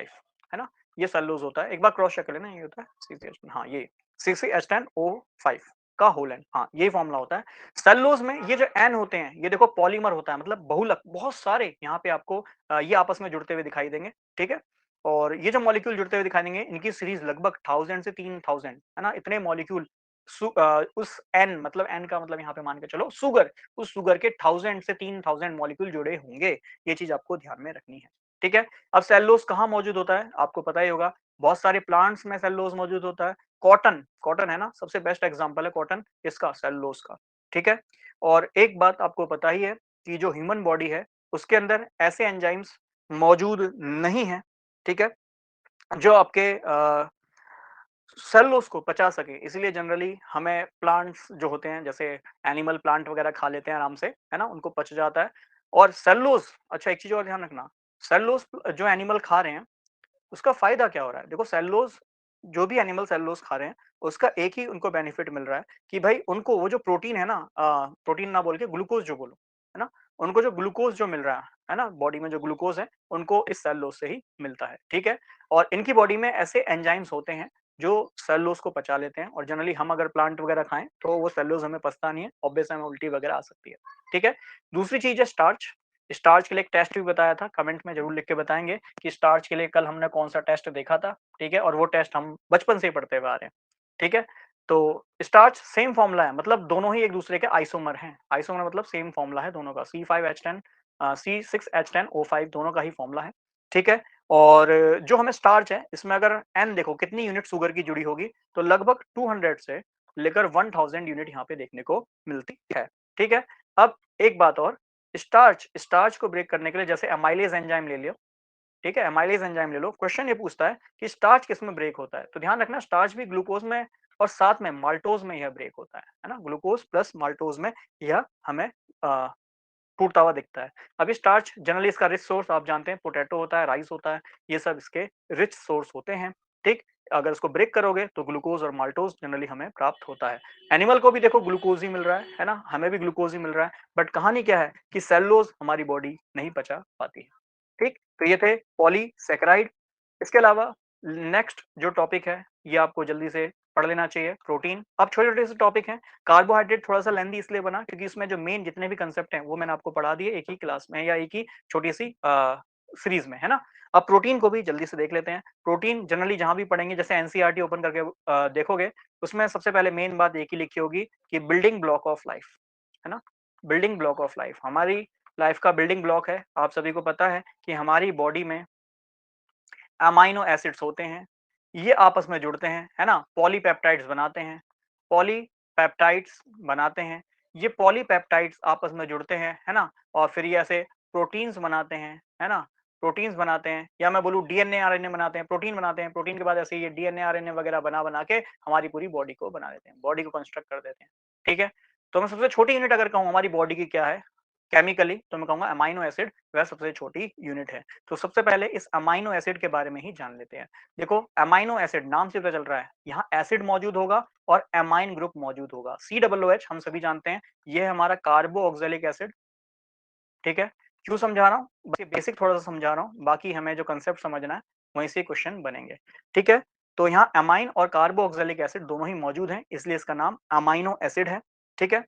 S1: है ना ये सेलुलोज होता है एक बार क्रॉस चेक कर लेना ये होता है C6H10 हाँ ये C6H10O5 का होल एन हाँ यही फॉर्मूला होता है सेलुलोज में ये जो एन होते हैं ये देखो पॉलीमर होता है मतलब बहुलक बहुत सारे यहाँ पे आपको ये आपस में जुड़ते हुए दिखाई देंगे ठीक है और ये जो मॉलिक्यूल जुड़ते हुए दिखाई देंगे इनकी सीरीज लगभग 1000 से 3000 है ना इतने मॉलिक्यूल उस एन मतलब एन का मतलब यहाँ पे मान के चलो सुगर उस सुगर के 1000 से 3000 मॉलिक्यूल जुड़े होंगे ये चीज आपको ध्यान में रखनी है ठीक है अब सेलुलोज कहाँ मौजूद होता है आपको पता ही होगा बहुत सारे प्लांट्स में सेलुलोज मौजूद होता है कॉटन कॉटन है ना सबसे बेस्ट एग्जांपल है कॉटन इसका सेलुलोज का ठीक है और एक बात आपको पता ही है कि जो ह्यूमन बॉडी है उसके अंदर ऐसे एंजाइम्स मौजूद नहीं है ठीक है जो आपके सेलुलोज को पचा सके इसलिए जनरली हमें प्लांट्स जो होते हैं जैसे एनिमल प्लांट वगैरह खा लेते हैं आराम से है ना उनको पच जाता है और सेलुलोज़, अच्छा एक चीज़ और ध्यान रखना, सेलुलोज़ जो एनिमल खा रहे हैं, उसका फ़ायदा क्या हो रहा है? देखो सेलुलोज़, जो भी एनिमल सेलुलोज़ खा रहे हैं, उसका एक ही उनको बेनिफिट मिल रहा है कि भाई उनको वो जो प्रोटीन है ना, प्रोटीन ना बोल के ग्लूकोज़ जो बोलो, है ना? उनको जो ग्लूकोज़ जो मिल रहा है ना? बॉडी में जो ग्लूकोज़ है, उनको इस सेलुलोज़ से ही मिलता है, ठीक है? और इनकी बॉडी में ऐसे एंजाइम्स होते हैं, जो सेलुलोज़ को पचा लेते हैं और जनरली हम अगर प्लांट वगैरह खाएँ, तो वो सेलुलोज़ हमें पचता नहीं है, ऑब्वियस हमें उल्टी वगैरह आ सकती है, ठीक है? दूसरी चीज़ है स्टार्च। स्टार्च के लिए एक टेस्ट भी बताया था, कमेंट में ज़रूर लिख के बताएँगे कि स्टार्च के लिए कल हमने कौन-सा टेस्ट देखा था, ठीक है? और वो टेस्ट हम बचपन से ही पढ़ते हुए आ रहे हैं, ठीक है? तो स्टार्च सेम फ़ॉर्मूला है, मतलब दोनों ही एक-दूसरे के आइसोमर हैं। आइसोमर मतलब सेम फ़ॉर्मूला है दोनों का, C5H10 C6H10O5 दोनों का ही फ़ॉर्मूला है, ठीक है? और जो हमें स्टार्च है, इसमें अगर N देखो कितनी यूनिट शुगर की जुड़ी होगी, तो लगभग 200 से लेकर 1000 यूनिट यहाँ पे देखने को मिलती है, ठीक है? अब एक बात और, स्टार्च को ब्रेक करने के लिए जैसे एमाइलेज एंजाइम ले लियो, ठीक है? एमाइलेज एंजाइम ले लो, क्वेश्चन ये पूछता है कि स्टार्च किसमें ब्रेक होता है? तो ध्यान रखना स्टार्च भी ग्लूकोज में और साथ में माल्टोज में यह ब्रेक होता है ना? ग्लूकोज प्लस माल्टोज में यह हमें अ, टूटता हुआ दिखता है। अब ये स्टार्च जनरली इसका रिच सोर्स आप जानते हैं पोटैटो होता है, राइस होता है, ये सब इसके रिच सोर्स होते हैं, ठीक? अगर इसको ब्रेक करोगे तो ग्लूकोज और माल्टोज जनरली हमें प्राप्त होता है। एनिमल को भी देखो ग्लूकोज ही मिल रहा है ना? हमें भी ग्लूकोज ही मिल रहा है, बट कहानी क्या है कि सेलुलोज हमारी बॉडी नहीं पचा पाती है, ठीक? तो ये थे पॉलीसैकेराइड। इसके अलावा नेक्स्ट जो टॉपिक है, ये आपको जल्दी से पढ़ लेना चाहिए, प्रोटीन। अब छोटे-छोटे से टॉपिक हैं, कार्बोहाइड्रेट थोड़ा-सा लेंथी इसलिए बना क्योंकि इसमें जो मेन जितने भी कांसेप्ट हैं, वो मैंने आपको पढ़ा दिए एक ही क्लास में या एक ही छोटी-सी सीरीज़ में, है ना? अब प्रोटीन को भी जल्दी से देख लेते हैं। प्रोटीन जनरली जहाँ भी पढ़ेंगे जैसे एनसीईआरटी ओपन करके देखोगे, उसमें सबसे पहले मेन बात एक ही लिखी होगी कि बिल्डिंग ब्लॉक ऑफ लाइफ, है ना? बिल्डिंग ब्लॉक ऑफ लाइफ, हमारी लाइफ का बिल्डिंग ब्लॉक है। आप सभी को पता है कि हमारी बॉडी में अमाइनो एसिड्स होते हैं, ये आपस में जुड़ते हैं, है ना? पॉलीपेप्टाइड्स बनाते हैं, पॉलीपेप्टाइड्स बनाते हैं, ये पॉलीपेप्टाइड्स आपस में जुड़ते हैं, है ना? और फिर ये ऐसे प्रोटीन्स बनाते हैं, है ना? प्रोटीन्स बनाते हैं या मैं बोलूँ डीएनए, आरएनए बनाते हैं, प्रोटीन बनाते हैं, प्रोटीन के बाद ऐसे ये डीएनए, आरएनए वगैरह बना-बना के हमारी पूरी बॉडी को बना देते हैं, बॉडी को कंस्ट्रक्ट कर देते हैं, ठीक है? तो मैं सबसे छोटी यूनिट अगर कहूँ हमारी बॉडी की क्या है, केमिकली तो मैं कहूँगा अमाइनो एसिड वह सबसे छोटी यूनिट है। तो सबसे पहले इस अमाइनो एसिड के बारे में ही जान लेते हैं। देखो अमाइनो एसिड नाम से पता चल रहा है, यहाँ एसिड मौजूद होगा और एमाइन ग्रुप मौजूद होगा। COOH हम सभी जानते हैं, ये है हमारा कार्बोक्सिलिक एसिड, ठीक है? क्यों समझा रहा हूँ? बस ये बेसिक थोड़ा-सा समझा रहा हूँ, बाकी हमें जो कांसेप्ट समझना है, वहीं से क्वेश्चन बनेंगे, ठीक है? तो यहाँ एमाइन और कार्बोक्सिलिक एसिड दोनों ही मौजूद हैं, इसलिए इसका नाम अमाइनो एसिड है, ठीक है?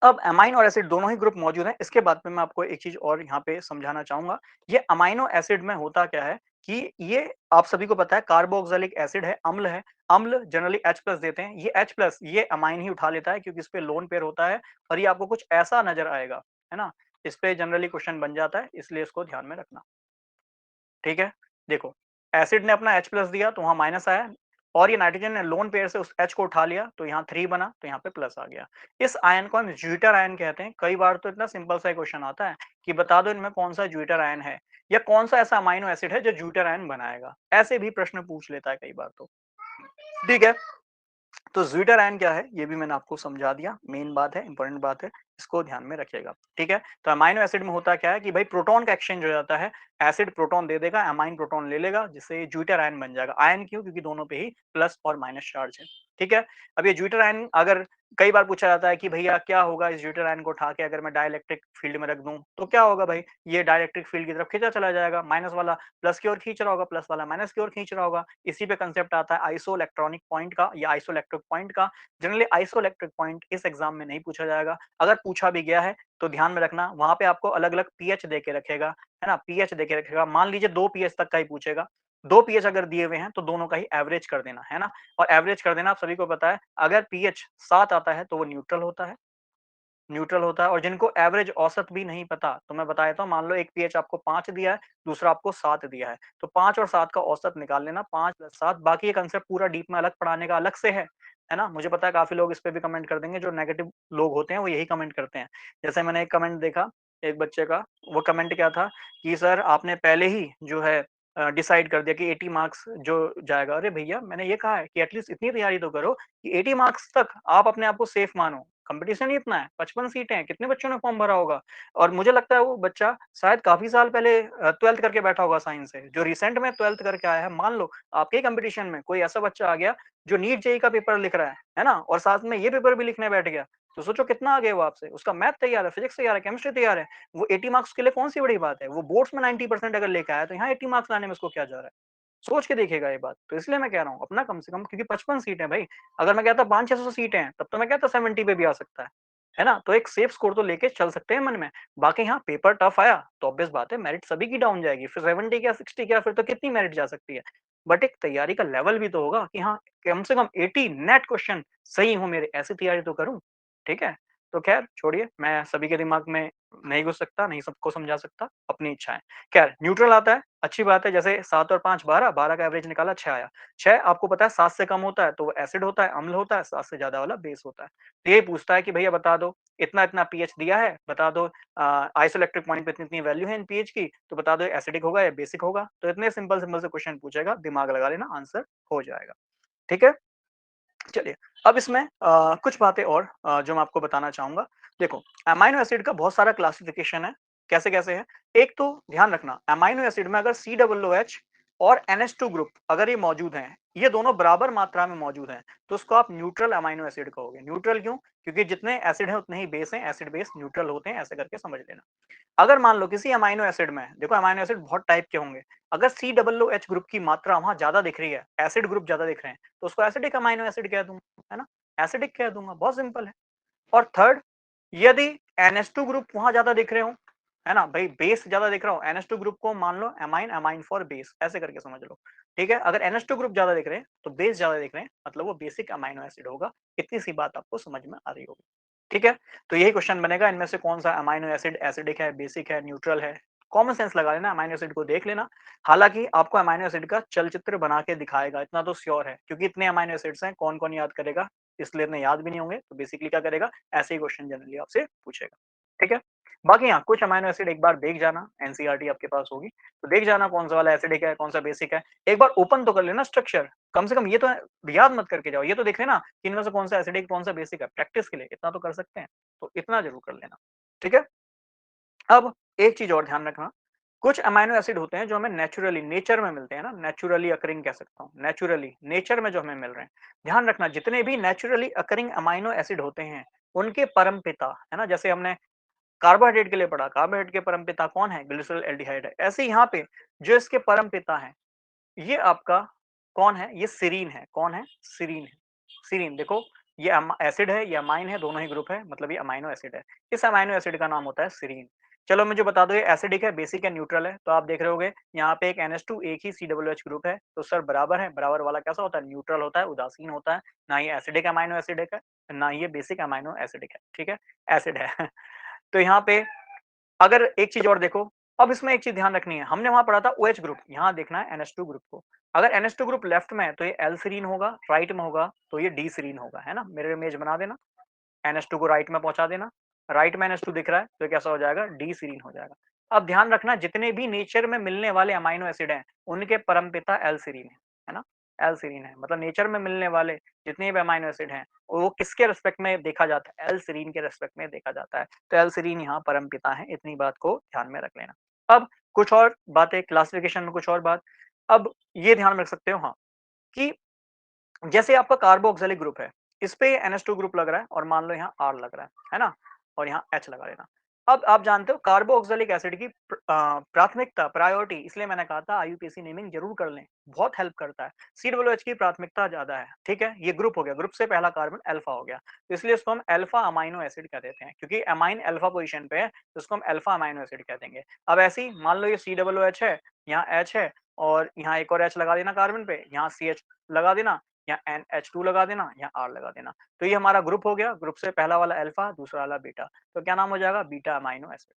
S1: अब अमाइनो और एसिड दोनों ही ग्रुप मौजूद हैं। इसके बाद में मैं आपको एक चीज़ और यहाँ पे समझाना चाहूँगा। ये अमाइनो एसिड में होता क्या है कि ये आप सभी को पता है कार्बोक्सिलिक एसिड है, अम्ल है। अम्ल जनरली H+ देते हैं। ये H+ ये अमाइन ही उठा लेता है क्योंकि इस पे लोन पेयर होता है और ये आपको कुछ ऐसा नज़र आएगा, है ना? इस पे जनरली क्वेश्चन बन जाता है, इसलिए इसको ध्यान में रखना। ठीक है? देखो, एसिड ने अपना H+ दिया तो वहाँ माइनस आया और ये नाइट्रोजन ने लोन पेयर से उस H को उठा लिया तो यहाँ 3 बना तो यहाँ पे प्लस आ गया। इस आयन को हम ज्विटर आयन कहते हैं। कई बार तो इतना सिंपल सा क्वेश्चन आता है कि बता दो इनमें कौन-सा ज्विटर आयन है या कौन-सा ऐसा अमाइनो एसिड है जो ज्विटर आयन बनाएगा। ऐसे भी प्रश्न पूछ लेता है कई बार तो। ठीक है? तो ज़्विटर आयन क्या है, ये भी मैंने आपको समझा दिया। मेन बात है, इंपॉर्टेंट बात है, इसको ध्यान में रखिएगा, ठीक है? तो अमाइनो एसिड में होता क्या है कि भाई प्रोटॉन का एक्सचेंज हो जाता है, एसिड प्रोटॉन दे देगा, अमाइन प्रोटॉन ले लेगा, जिससे ये ज़्विटर आयन बन जाएगा। आयन क्यों? क्योंकि दोनों पे ही प्लस और माइनस चार्ज है, ठीक है? अब ये ज़्विटर आयन अगर कई बार पूछा जाता है कि भैया क्या होगा इस ज़्विटर आयन को उठा के अगर मैं डाइइलेक्ट्रिक फील्ड में रख दूँ, तो क्या होगा भाई? ये डाइइलेक्ट्रिक फील्ड की तरफ खींचा चला जाएगा, माइनस वाला प्लस की ओर खींच रहा होगा, प्लस वाला माइनस की ओर खींच रहा होगा। इसी पे कांसेप्ट आता है आइसोइलेक्ट्रॉनिक पॉइंट का या आइसोइलेक्ट्रिक पॉइंट का। जनरली आइसोइलेक्ट्रिक पॉइंट इस एग्जाम में नहीं पूछा जाएगा। अगर पूछा भी गया है तो ध्यान में रखना वहाँ पे आपको अलग-अलग पीएच दे के रखेगा, है ना? पीएच दे के रखेगा। मान लीजिए 2 पीएच तक का ही पूछेगा। 2 पीएच अगर दिए हुए हैं तो दोनों का ही एवरेज कर देना, है ना? और एवरेज कर देना आप सभी को पता है, अगर पीएच 7 आता है तो वो न्यूट्रल होता है और जिनको एवरेज औसत भी नहीं पता, तो मैं बता देता हूँ, मान लो एक पीएच आपको 5 दिया है, दूसरा आपको 7 दिया है, तो 5 और 7 का औसत निकाल लेना, 5 + 7 बाकी ये कांसेप्ट पूरा डीप में अलग पढ़ाने का अलग से है ना? मुझे पता है काफ़ी लोग इस पे भी कमेंट कर देंगे, जो नेगेटिव लोग होते हैं वो यही कमेंट करते हैं। जैसे मैंने एक कमेंट देखा, एक बच्चे का, वो कमेंट क्या था कि सर आपने पहले ही जो है डिसाइड कर दिया कि 80 मार्क्स जो जाएगा। अरे भैया मैंने ये कहा है कि एटलीस्ट इतनी तैयारी तो करो कि 80 मार्क्स तक आप अपने आप को सेफ मानो। कंपटीशन ही इतना है, 55 सीटें हैं, कितने बच्चों ने फॉर्म भरा होगा? और मुझे लगता है वो बच्चा शायद काफ़ी साल पहले 12th करके बैठा होगा साइंस से, जो रिसेंट में 12th करके आया है। मान लो आपके ही कंपटीशन में कोई ऐसा बच्चा आ गया जो नीट जेईई का पेपर लिख रहा है ना? और साथ में ये पेपर भी लिखने बैठ गया, तो सोचो कितना आगे है वो आपसे। उसका मैथ तैयार है, फिजिक्स तैयार है, केमिस्ट्री तैयार है, वो 80 मार्क्स के लिए कौन-सी बड़ी बात है? वो बोर्ड्स में 90% अगर लेके आया, तो यहाँ 80 मार्क्स लाने में उसको क्या जा रहा है? सोच के देखिएगा ये बात। तो इसलिए मैं कह रहा हूँ अपना कम से कम, क्योंकि 55 सीट है भाई, अगर मैं कहता 500-600 सीटें हैं, तब तो मैं कहता 70 पे भी आ सकता है ना? तो एक सेफ स्कोर तो लेके चल सकते हैं मन में। बाकी हाँ, पेपर टफ आया तो ऑब्वियस बात है मेरिट सभी की डाउन जाएगी। फिर 70 क्या 60 क्या, फिर तो कितनी मेरिट जा सकती है। बट एक तैयारी का लेवल भी तो होगा कि हाँ, कम से कम 80 नेट क्वेश्चन सही हो मेरे, ऐसी तैयारी तो करूँ। ठीक है? तो ख़ैर छोड़िए, मैं सभी के दिमाग में नहीं घुस सकता, नहीं सबको समझा सकता, अपनी इच्छा है। ख़ैर न्यूट्रल आता है, अच्छी बात है। जैसे 7 और 5 12, 12 का एवरेज निकाला 6 आया। 6 आपको पता है 7 से कम होता है तो वो एसिड होता है, अम्ल होता है, 7 से ज़्यादा वाला बेस होता है। तो ये पूछता है कि भैया बता दो, इतना-इतना पीएच दिया है, बता दो आइसोइलेक्ट्रिक पॉइंट पे इतनी-इतनी वैल्यू है इन पीएच की, तो बता दो एसिडिक होगा या बेसिक होगा। तो इतने सिंपल-सिंपल से क्वेश्चन पूछेगा, दिमाग लगा लेना, आंसर हो जाएगा। ठीक है? चलिए, अब इसमें कुछ बातें और जो मैं आपको बताना चाहूँगा। देखो, अमाइनो एसिड का बहुत सारा क्लासिफिकेशन है, कैसे-कैसे है। एक तो ध्यान रखना, अमाइनो एसिड में अगर COOH और NH2 ग्रुप अगर ये मौजूद हैं, ये दोनों बराबर मात्रा में मौजूद हैं, तो उसको आप न्यूट्रल अमाइनो एसिड कहोगे। न्यूट्रल क्यों? क्योंकि जितने एसिड हैं उतने ही बेस हैं, एसिड बेस न्यूट्रल होते हैं, ऐसे करके समझ लेना। अगर मान लो किसी अमाइनो एसिड में, देखो अमाइनो एसिड बहुत टाइप के होंगे, अगर COOH ग्रुप की मात्रा वहाँ ज़्यादा दिख रही है, एसिड ग्रुप ज़्यादा दिख रहे हैं, तो उसको एसिडिक अमाइनो एसिड कह दूँगा, है ना? एसिडिक कह दूँगा, बहुत सिंपल है। और थर्ड, यदि NH2 ग्रुप वहाँ ज़्यादा दिख रहे हो, है ना? भई बेस ज़्यादा दिख रहा हो, NH2 ग्रुप को मान लो अमाइन, अमाइन फॉर बेस, ऐसे करके समझ लो। ठीक है? अगर NH2 ग्रुप ज़्यादा दिख रहे हैं, तो बेस ज़्यादा दिख रहे हैं, मतलब वो बेसिक अमाइनो एसिड होगा। इतनी सी बात आपको समझ में आ रही होगी। ठीक है? तो यही क्वेश्चन बनेगा, इनमें से कौन-सा अमाइनो एसिड एसिडिक है, बेसिक है, न्यूट्रल है? कॉमन सेंस लगा लेना, अमाइनो एसिड को देख लेना। हालाँकि आपको अमाइनो एसिड का चलचित्र बना के दिखाएगा, इतना तो श्योर है, क्योंकि इतने अमाइनो एसिड्स हैं, कौन-कौन याद करेगा? इसलिए इतने याद भी नहीं होंगे, तो बेसिकली क्या करेगा? ऐसे ही क्वेश्चन जनरली आपसे पूछेगा। ठीक है? बाकी हाँ, कुछ अमाइनो एसिड एक बार देख जाना, एनसीईआरटी आपके पास होगी, तो देख जाना कौन-सा वाला एसिडिक है, कौन-सा बेसिक है। एक बार ओपन तो कर लेना स्ट्रक्चर, कम से कम ये तो याद मत करके जाओ, ये तो देख लेना कि इनमें से कौन-सा एसिडिक, कौन-सा बेसिक है, प्रैक्टिस के लिए इतना तो कर सकते हैं, तो इतना ज़रूर कर लेना। ठीक है? अब एक चीज़ और ध्यान रखना, कुछ अमाइनो एसिड होते हैं जो हमें नेचुरली नेचर में मिलते हैं ना, नेचुरली अकरिंग कह सकता हूँ, नेचुरली नेचर में जो हमें मिल रहे हैं। ध्यान रखना, जितने भी नेचुरली अकरिंग अमाइनो एसिड होते हैं, उनके परमपिता, है ना? जैसे हमने कार्बोहाइड्रेट के लिए पढ़ा, कार्बोहाइड्रेट के परमपिता कौन है? ग्लिसरॉल एल्डिहाइड है। ऐसे ही यहाँ पे जो इसके परमपिता हैं, ये आपका कौन है? ये सेरीन है। कौन है? सेरीन है। सेरीन देखो, ये एसिड है, ये अमाइन है, दोनों ही ग्रुप है, मतलब ये अमाइनो एसिड है। इस अमाइनो एसिड का नाम होता है सेरीन। चलो मुझे बता दो, ये एसिडिक है, बेसिक है, न्यूट्रल है? तो आप देख रहे होगे यहाँ पे एक NH2 एक ही COOH ग्रुप है, तो सर बराबर है, बराबर वाला कैसा होता है? न्यूट्रल होता है, उदासीन होता है। ना ये एसिडिक अमाइनो एसिडिक है, ना ये बेसिक अमाइनो एसिडिक है। ठीक है? एसिड है। तो यहाँ पे अगर एक चीज़ और देखो, अब इसमें एक चीज़ ध्यान रखनी है, हमने वहाँ पढ़ा था OH ग्रुप, यहाँ देखना है NH2 ग्रुप को। अगर NH2 ग्रुप लेफ्ट में है तो ये एल सीरीन होगा, राइट में होगा तो ये डी सीरीन होगा, है ना? मिरर इमेज बना देना, NH2 को राइट में पहुँचा देना, राइट में NH2 दिख रहा है तो ये कैसा हो जाएगा? डी सीरीन हो जाएगा। अब ध्यान रखना, जितने भी नेचर में मिलने वाले अमाइनो एसिड हैं, उनके परमपिता एल सीरीन है ना? एल सीरीन है, मतलब नेचर में मिलने वाले जितने भी अमाइनो एसिड हैं, वो किसके रिस्पेक्ट में देखा जाता है? एल सीरीन के रिस्पेक्ट में देखा जाता है। तो एल सीरीन यहाँ परमपिता है, इतनी बात को ध्यान में रख लेना। अब कुछ और बातें क्लासिफिकेशन में, कुछ और बात, अब ये ध्यान में रख सकते हो हाँ, कि जैसे आपका कार्बोक्सिलिक ग्रुप है, इस पे NH2 ग्रुप लग रहा है और मान लो यहाँ R लग रहा है ना? और यहाँ H लगा लेना। अब आप जानते हो कार्बोक्सिलिक एसिड की प्राथमिकता, प्रायोरिटी, इसलिए मैंने कहा था IUPAC नेमिंग जरूर कर लें, बहुत हेल्प करता है। COOH की प्राथमिकता ज़्यादा है, ठीक है? ये ग्रुप हो गया, ग्रुप से पहला कार्बन अल्फा हो गया, तो इसलिए इसको हम अल्फा अमाइनो एसिड कह देते हैं, क्योंकि अमाइन अल्फा पोजीशन पे है, तो इसको हम अल्फा अमाइनो एसिड कह देंगे। अब ऐसे ही मान लो ये COOH है, यहाँ H है और यहाँ एक और H लगा देना कार्बन पे, यहाँ CH लगा देना, यहाँ NH2 लगा देना, यहाँ R लगा देना। तो ये हमारा ग्रुप हो गया, ग्रुप से पहला वाला अल्फा, दूसरा वाला बीटा। तो क्या नाम हो जाएगा? Beta amino acid.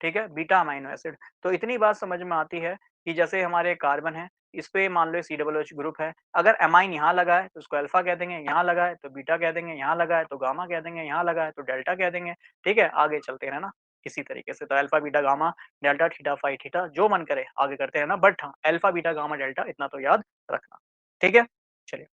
S1: ठीक है? Beta amino acid. तो इतनी बात समझ में आती है कि जैसे हमारे कार्बन है, इस पे मान लो COOH ग्रुप है, अगर अमाइन यहाँ लगा है तो उसको अल्फा कह देंगे, यहाँ लगा है तो बीटा कह देंगे, यहाँ लगा है तो गामा कह देंगे, यहाँ लगा है तो डेल्टा कह देंगे। ठीक है? आगे चलते हैं ना इसी तरीके से, तो alpha, beta, gamma, delta, theta, phi, theta, जो मन करे आगे करते हैं ना, बट हाँ, अल्फा, बीटा, गामा, डेल्टा इतना तो याद रखना। ठीक है? चलिए।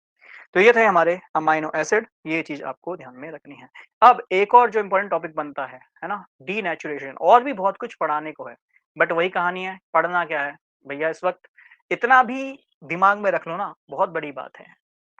S1: तो ये थे हमारे अमाइनो एसिड, ये चीज़ आपको ध्यान में रखनी है। अब एक और जो इम्पोर्टेंट टॉपिक बनता है ना? डीनेचुरेशन। और भी बहुत कुछ पढ़ाने को है, बट वही कहानी है, पढ़ना क्या है? भैया इस वक़्त इतना भी दिमाग में रख लो ना, बहुत बड़ी बात है,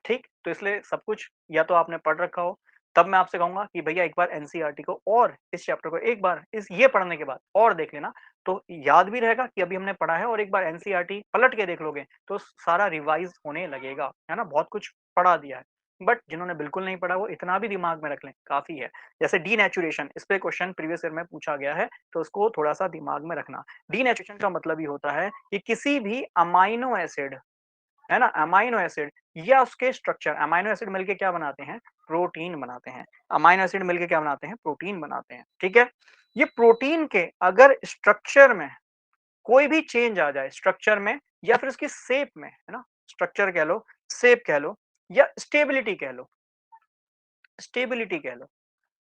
S1: ठीक? तो इसलिए सब कुछ या तो आपने पढ़ रखा हो, तब मैं आपसे कहूँगा कि भैया एक बार एनसीईआरटी को और इस चैप्टर को एक बार इस ये पढ़ने के बाद और देख लेना, तो याद भी रहेगा कि अभी हमने पढ़ा है और एक बार एनसीईआरटी पलट के देख लोगे, तो सारा रिवाइज़ होने लगेगा, है ना? बहुत कुछ पढ़ा दिया है। बट जिन्होंने बिल्कुल नहीं पढ़ा वो इतना भी दिमाग में रख लें, काफ़ी है। जैसे डीनेचुरेशन, इस पे क्वेश्चन प्रीवियस ईयर में पूछा गया है, तो उसको थोड़ा-सा दिमाग में रखना। डीनेचुरेशन का मतलब ये होता है कि किसी भी अमाइनो एसिड, है ना? अमाइनो एसिड या उसके स्ट्रक्चर, अमाइनो एसिड मिलके क्या बनाते हैं? प्रोटीन बनाते हैं। अमाइनो एसिड मिलके क्या बनाते हैं? प्रोटीन बनाते हैं, ठीक है? ये प्रोटीन के अगर स्ट्रक्चर में कोई भी चेंज आ जाए, स्ट्रक्चर में या फिर उसकी शेप में, है ना? स्ट्रक्चर कह लो, शेप कह लो या स्टेबिलिटी कह लो, स्टेबिलिटी कह लो,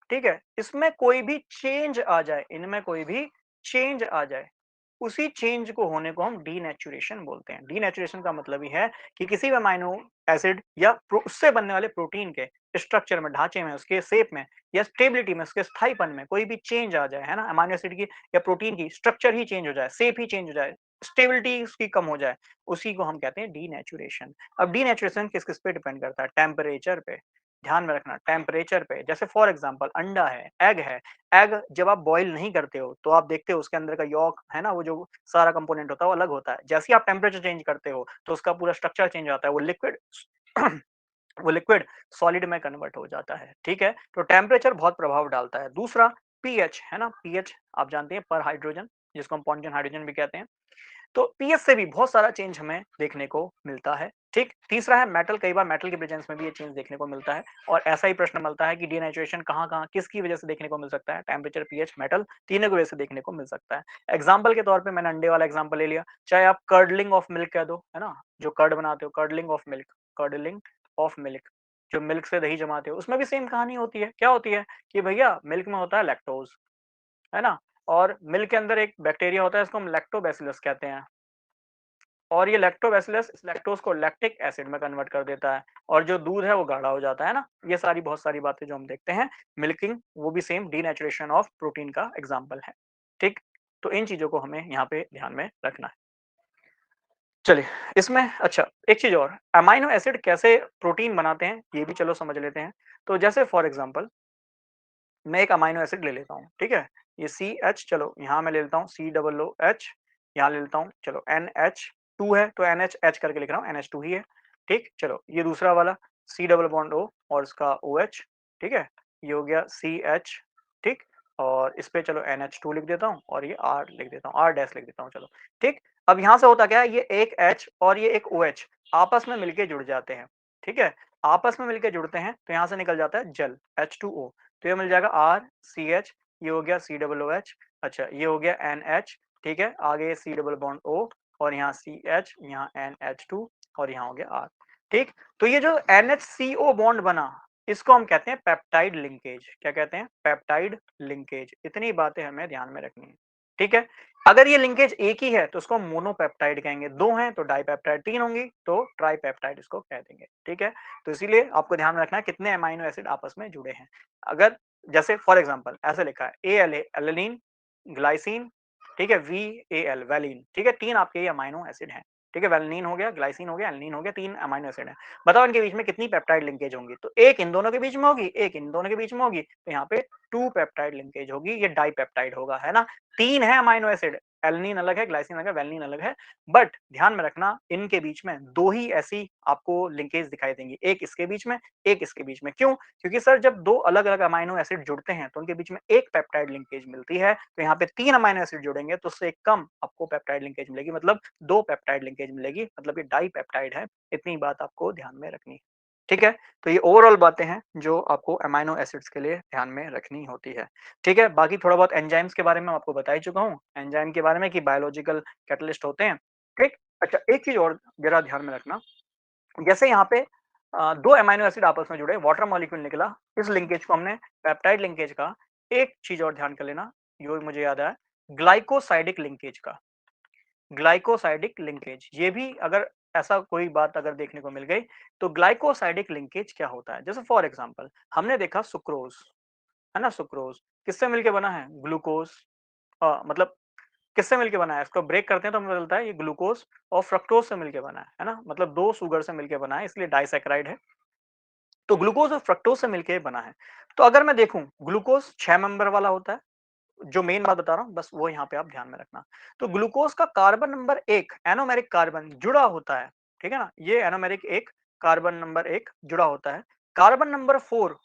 S1: ठीक है? इसमें कोई भी चेंज आ जाए, इनमें कोई भी चेंज आ जाए, उसी चेंज को होने को हम डीनेचुरेशन बोलते हैं। डीनेचुरेशन का मतलब ये है कि किसी भी अमाइनो एसिड या उससे बनने वाले प्रोटीन के स्ट्रक्चर में, ढांचे में, उसके शेप में या स्टेबिलिटी में, उसके स्थायीपन में कोई भी चेंज आ जाए, है ना? अमाइनो एसिड की या प्रोटीन की स्ट्रक्चर ही चेंज हो जाए, शेप ही चेंज हो जाए, स्टेबिलिटी उसकी कम हो जाए, उसी को हम कहते हैं डीनेचुरेशन। अब डीनेचुरेशन किस-किस पे डिपेंड करता है? टेम्परेचर पे। ध्यान में रखना, टेम्परेचर पे। जैसे फॉर एग्जांपल अंडा है, एग है, एग जब आप बॉयल नहीं करते हो, तो आप देखते हो उसके अंदर का यॉक, है ना? वो जो सारा कंपोनेंट होता है वो अलग होता है। जैसे ही आप टेम्परेचर चेंज करते हो, तो उसका पूरा स्ट्रक्चर चेंज होता है, वो लिक्विड वो लिक्विड सॉलिड में कन्वर्ट हो जाता है, ठीक है? तो टेम्परेचर बहुत प्रभाव डालता है। दूसरा पीएच, है ना? पीएच आप जानते हैं, पर हाइड्रोजन, जिसको हम पॉइंट हाइड्रोजन भी कहते हैं। तो पीएच से भी बहुत सारा चेंज हमें देखने को मिलता है, ठीक? तीसरा है मेटल, कई बार मेटल के प्रेजेंस में भी ये चेंज देखने को मिलता है और ऐसा ही प्रश्न मिलता है कि डीनेचुरेशन कहाँ-कहाँ, किसकी वजह से देखने को मिल सकता है? टेम्परेचर, पीएच, मेटल, तीनों की वजह से देखने को मिल सकता है। एग्जांपल के तौर पे मैंने अंडे वाला एग्जांपल ले लिया, चाहे आप कर्डलिंग ऑफ मिल्क कह दो, है ना? जो कर्ड बनाते हो, curdling of milk, curdling of milk, जो मिल्क से दही जमाते हो, उसमें भी सेम कहानी होती है। क्या होती है कि भैया मिल्क में होता है लैक्टोज़, है ना? और मिल्क के अंदर एक बैक्टीरिया होता है, इसको हम लैक्टोबैसिलस कहते हैं। और ये लैक्टोबैसिलस इस लैक्टोज को लैक्टिक एसिड में कन्वर्ट कर देता है और जो दूध है वो गाढ़ा हो जाता है ना। ये सारी बहुत सारी बातें जो हम देखते हैं, मिल्किंग वो भी सेम डीनेचुरेशन ऑफ प्रोटीन का एग्जांपल है, ठीक? तो इन चीजों को हमें यहाँ पे ध्यान में रखना है। चलिए, इसमें अच्छा एक चीज और, अमाइनो एसिड कैसे प्रोटीन बनाते हैं ये भी चलो समझ लेते हैं। तो जैसे फॉर एग्जाम्पल मैं एक अमाइनो एसिड ले लेता हूँ, ठीक है? ये CH, चलो यहाँ मैं ले लेता हूँ COOH, यहाँ ले लेता हूँ, चलो NH2 है तो NHH करके लिख रहा हूँ, NH2 ही है, ठीक? चलो ये दूसरा वाला C डबल बॉन्ड O और इसका OH, ठीक है? ये हो गया CH, ठीक? और इस पे चलो NH2 लिख देता हूँ और ये R लिख देता हूँ, R डैश लिख देता हूँ, चलो, ठीक? अब यहाँ से होता क्या है, ये एक H और ये एक OH आपस में मिलके जुड़ जाते हैं, ठीक है? आपस में मिलके जुड़ते हैं तो यहाँ से निकल जाता है जल, H2O। तो ये मिल जाएगा RCH, ये हो गया COOH, अच्छा ये हो गया NH, ठीक है? आगे C डबल बॉन्ड O और यहाँ CH, यहाँ NH2 और यहाँ हो गया R, ठीक? तो ये जो NHCO बॉन्ड बना, इसको हम कहते हैं पेप्टाइड लिंकेज। क्या कहते हैं? Peptide linkage. इतनी बातें हमें ध्यान में रखनी है, ठीक है? अगर ये लिंकेज एक ही है तो उसको मोनोपेप्टाइड कहेंगे, दो हैं तो डाइपेप्टाइड, तीन होंगी तो ट्राइपेप्टाइड इसको कह देंगे, ठीक है? तो इसीलिए आपको ध्यान में रखना है कितने अमाइनो एसिड आपस में जुड़े हैं। अगर जैसे फॉर एग्जांपल ऐसे लिखा है ALA एलानिन, ग्लाइसिन, ठीक है? VAL वैलिन, ठीक है? तीन आपके ये अमाइनो एसिड हैं, ठीक है? वैलिन हो गया, ग्लाइसिन हो गया, एलानिन हो गया, तीन अमाइनो एसिड हैं। बताओ इनके बीच में कितनी पेप्टाइड लिंकेज होंगी? तो एक इन दोनों के बीच में होगी, एक इन दोनों के बीच में होगी, तो यहाँ पे 2 पेप्टाइड लिंकेज होगी, ये डाइपेप्टाइड होगा, है ना? तीन है अमाइनो एसिड, एलानिन अलग है, ग्लाइसिन अलग है, वैलिन अलग है, बट ध्यान में रखना इनके बीच में दो ही ऐसी आपको लिंकेज दिखाई देंगी, एक इसके बीच में, एक इसके बीच में। क्यों? क्योंकि सर जब दो अलग-अलग अमाइनो एसिड जुड़ते हैं तो उनके बीच में एक पेप्टाइड लिंकेज मिलती है, तो यहाँ पे 3 अमाइनो एसिड जुड़ेंगे तो उससे कम आपको पेप्टाइड लिंकेज मिलेगी, मतलब 2 पेप्टाइड लिंकेज मिलेगी, मतलब ये डाइपेप्टाइड है। इतनी बात आपको ध्यान में रखनी है, ठीक है? तो ये ओवरऑल बातें हैं जो आपको अमाइनो एसिड्स के लिए ध्यान में रखनी होती है, ठीक है? बाकी थोड़ा बहुत एंजाइम्स के बारे में आपको बता ही चुका हूँ, एंजाइम के बारे में कि बायोलॉजिकल कैटलिस्ट होते हैं, ठीक? अच्छा एक चीज़ और ज़रा ध्यान में रखना, जैसे यहाँ पे 2 अमाइनो एसिड आपस में जुड़े, वाटर मॉलिक्यूल निकला, इस लिंकेज को हमने पेप्टाइड लिंकेज कहा। एक चीज़ और ध्यान कर लेना, जो मुझे याद आया, ग्लाइकोसाइडिक लिंकेज का, ग्लाइकोसाइडिक लिंकेज, ये भी अगर ऐसा कोई बात अगर देखने को मिल गई, तो ग्लाइकोसाइडिक लिंकेज क्या होता है? जैसे फॉर एग्जांपल हमने देखा सुक्रोज़, है ना? सुक्रोज़ किससे मिलके बना है? ग्लूकोज़ मतलब किससे मिलके बना है? इसको ब्रेक करते हैं तो हमें पता चलता है ये ग्लूकोज़ और फ्रक्टोज़ से मिलके बना है ना? मतलब 2 शुगर से मिलके बना है, इसलिए डाइसैकेराइड है। तो ग्लूकोज़ और फ्रक्टोज़ से मिलके बना है। तो अगर मैं देखूँ ग्लूकोज़ 6 मेंबर वाला होता है, जो मेन बात बता रहा हूँ बस वो यहाँ पे आप ध्यान में रखना। तो ग्लूकोज़ का कार्बन नंबर 1 एनोमेरिक कार्बन जुड़ा होता है, ठीक है ना? ये एनोमेरिक 1 कार्बन नंबर 1 जुड़ा होता है। कार्बन नंबर 4